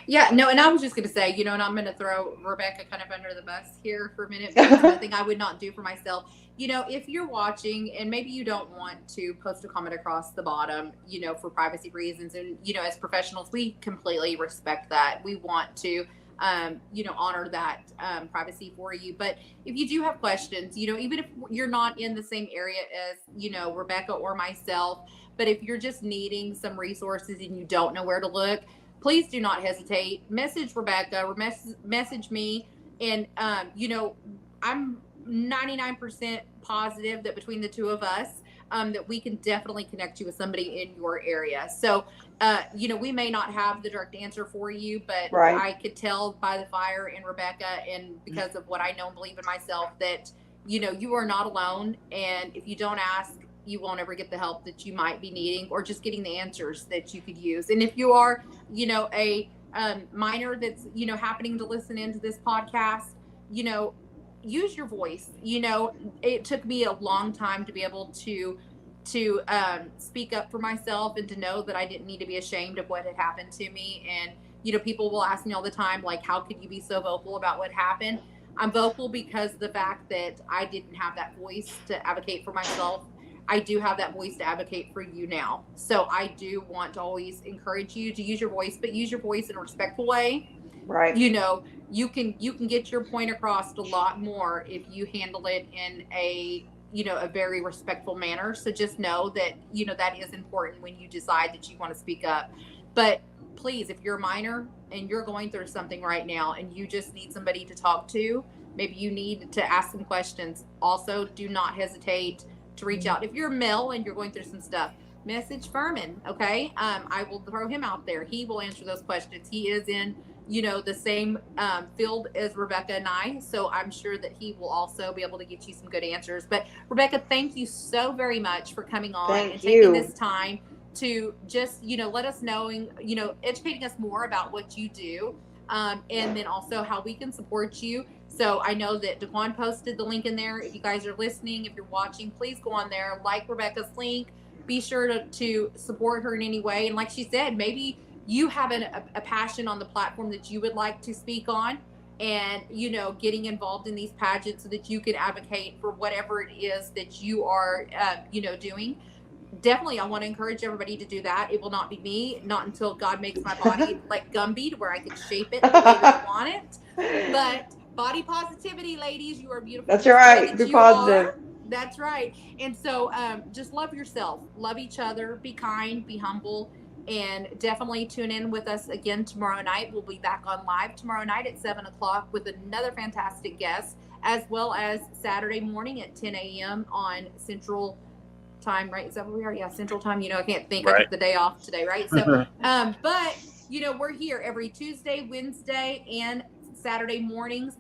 Yeah, no, and I was just going to say, and I'm going to throw Rebekah kind of under the bus here for a minute, but it's nothing I would not do for myself. If you're watching and maybe you don't want to post a comment across the bottom, for privacy reasons, and, as professionals, we completely respect that. We want to, honor that privacy for you. But if you do have questions, even if you're not in the same area as, Rebekah or myself, but if you're just needing some resources and you don't know where to look, please do not hesitate. Message Rebekah or message me. And, I'm 99% positive that between the two of us, that we can definitely connect you with somebody in your area. So, we may not have the direct answer for you, but Right. I could tell by the fire in Rebekah and because of what I know and believe in myself that, you are not alone. And if you don't ask, you won't ever get the help that you might be needing or just getting the answers that you could use. And if you are, a minor that's, happening to listen into this podcast, use your voice. It took me a long time to be able to speak up for myself and to know that I didn't need to be ashamed of what had happened to me. And, people will ask me all the time, like, how could you be so vocal about what happened? I'm vocal because of the fact that I didn't have that voice to advocate for myself. I do have that voice to advocate for you now. So I do want to always encourage you to use your voice, but use your voice in a respectful way. Right. You can get your point across a lot more if you handle it in a very respectful manner. So just know that, that is important when you decide that you want to speak up. But please, if you're a minor and you're going through something right now and you just need somebody to talk to, maybe you need to ask some questions. Also, do not hesitate to reach out. If you're a male and you're going through some stuff, message Furman. Okay. I will throw him out there. He will answer those questions. He is in, the same field as Rebekah and I. So I'm sure that he will also be able to get you some good answers. But Rebekah, thank you so very much for coming on and taking this time to just, let us know, educating us more about what you do. And then also how we can support you. So I know that Daquan posted the link in there. If you guys are listening, if you're watching, please go on there, like Rebekah's link, be sure to support her in any way. And like she said, maybe you have a passion on the platform that you would like to speak on and, getting involved in these pageants so that you can advocate for whatever it is that you are, doing. Definitely, I want to encourage everybody to do that. It will not be me, not until God makes my body like Gumby to where I can shape it the way that I want it. But body positivity, ladies, you are beautiful. That's right. Be positive. That's right. And so just love yourself, love each other, be kind, be humble, and definitely tune in with us again tomorrow night. We'll be back on live tomorrow night at 7:00 with another fantastic guest, as well as Saturday morning at 10 a.m. on Central Time, right? Is that where we are? Yeah, Central Time. I can't think. Right. I took the day off today, right? So, but we're here every Tuesday, Wednesday, and Saturday mornings.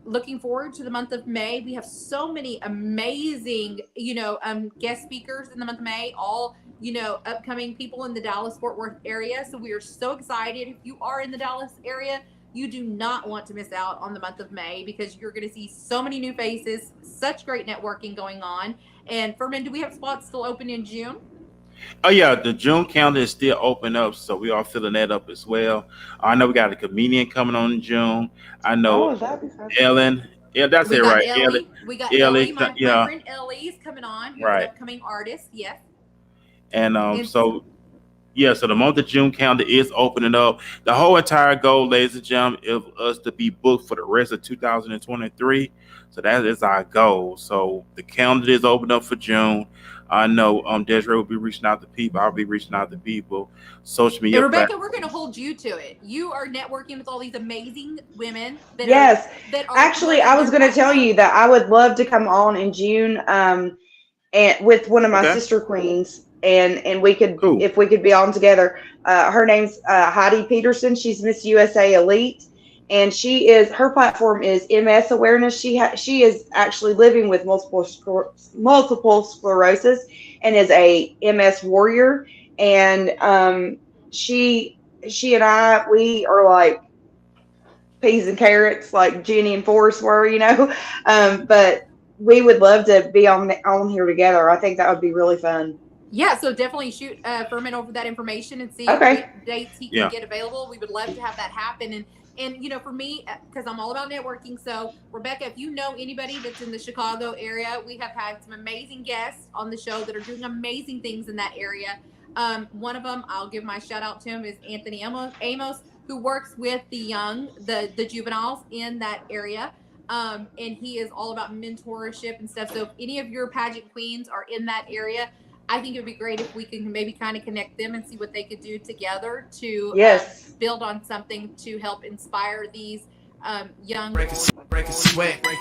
Looking forward to the month of May. We have so many amazing, guest speakers in the month of May, all, upcoming people in the Dallas-Fort Worth area. So we are so excited. If you are in the Dallas area, you do not want to miss out on the month of May because you're going to see so many new faces, such great networking going on. And Furman, do we have spots still open in June? Oh yeah, the June calendar is still open up, so we are filling that up as well. I know we got a comedian coming on in June. I know Ellen. Yeah, that's it, right? Ellie. We got Ellie. My friend Ellie is coming on. Who's an upcoming artist. Yes. And so the month of June calendar is opening up. The whole entire goal, ladies and gentlemen, is us to be booked for the rest of 2023. So that is our goal. So the calendar is open up for June. I know Desiree will be reaching out to people. I'll be reaching out to people. Social media. And Rebekah, we're going to hold you to it. You are networking with all these amazing women. Actually, I was going to tell you that I would love to come on in June and with one of my sister queens. And we could, if we could be on together. Her name's Heidi Peterson. She's Miss USA Elite. And her platform is MS awareness. She is actually living with multiple sclerosis and is a MS warrior. And she and I, we are like peas and carrots, like Jenny and Forrest were, but we would love to be on here together. I think that would be really fun. Yeah, so definitely shoot Furman over that information and see Okay. what dates he can Yeah. get available. We would love to have that happen. And you know, for me, because I'm all about networking, so Rebekah, if you know anybody that's in the Chicago area, we have had some amazing guests on the show that are doing amazing things in that area. One of them, I'll give my shout out to him, is Anthony Amos, who works with the juveniles in that area. And he is all about mentorship and stuff. So if any of your pageant queens are in that area, I think it would be great if we can maybe kind of connect them and see what they could do together to Yes. build on something to help inspire these young. Break a sweat. Quick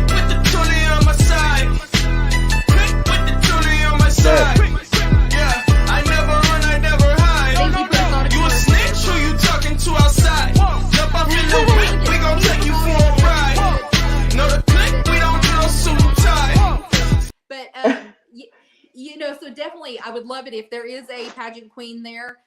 with the toolie on my side. Quick with the toolie on my side. Yeah, I never run, I never hide. Thank you for the thought. You a snitch, who you talking to outside? Jump up in the whip, we gon' take you for a ride. Know the click, we don't do no suit and tie. But you know, so definitely, I would love it if there is a pageant queen there.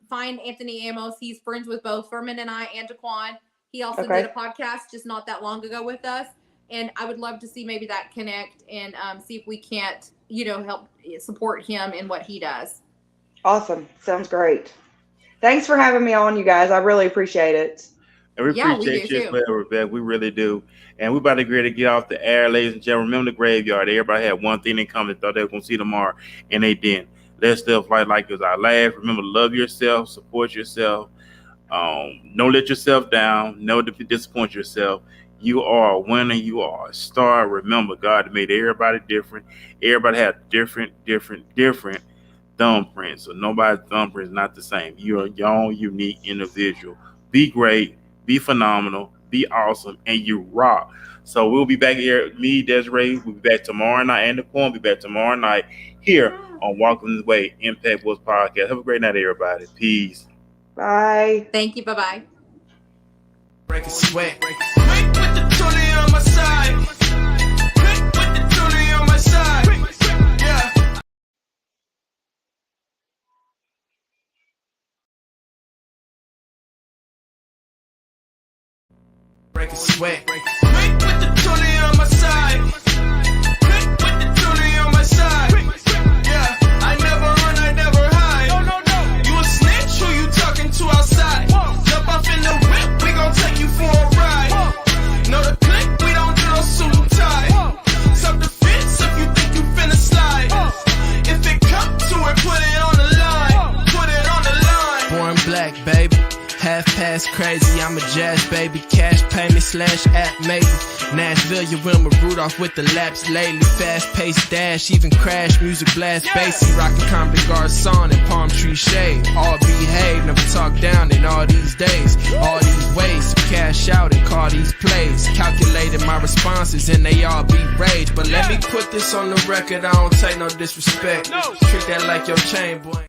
Find Anthony Amos. He's friends with both Furman and I and Daquan. He also did a podcast just not that long ago with us. And I would love to see maybe that connect and see if we can't, you know, help support him in what he does. Awesome. Sounds great. Thanks for having me on, you guys. I really appreciate it. And we Yeah, we appreciate do you too. as well, Rebekah. We really do. And we're about to get ready to get off the air, ladies and gentlemen. Remember the graveyard. Everybody had one thing in common. They thought they were going to see tomorrow, and they didn't. Let's live life like it's our last. Remember, love yourself, support yourself. Don't let yourself down. Never disappoint yourself. You are a winner. You are a star. Remember, God made everybody different. Everybody has different thumbprints. So nobody's thumbprint is not the same. You're your own unique individual. Be great. Be phenomenal. Be awesome. And you rock. So we'll be back here. Me, Desiree, we'll be back tomorrow night. And the poem will be back tomorrow night here on Walking This Way Impact Wars Podcast. Have a great night, everybody. Peace. Bye. Thank you. Bye-bye. Break a sweat. Quick with the toolie on my side. Quick with the toolie on my side. Yeah. Break a sweat. Quick with the toolie on my side. Quick with the toolie on my side. Yeah, I never run, I never hide. No. You a snitch, who you talking to outside? Jump off in the whip, we gon' take you for a ride. Know the click, we don't do no suit and tie. Suck the fence if you think you finna slide. If it come to it, put it on the line. Put it on the line. Born black, baby. Half past crazy, I'm a jazz baby. Cash payment /app maybe. Nashville, you Wilma Rudolph with the laps lately. Fast paced dash, even crash, music blast bassy. Rockin' Compton Garçon and palm tree shade. All behave, never talk down in all these days. All these ways to cash out and call these plays. Calculated my responses and they all be rage. But let me put this on the record, I don't take no disrespect. Treat that like your chain, boy.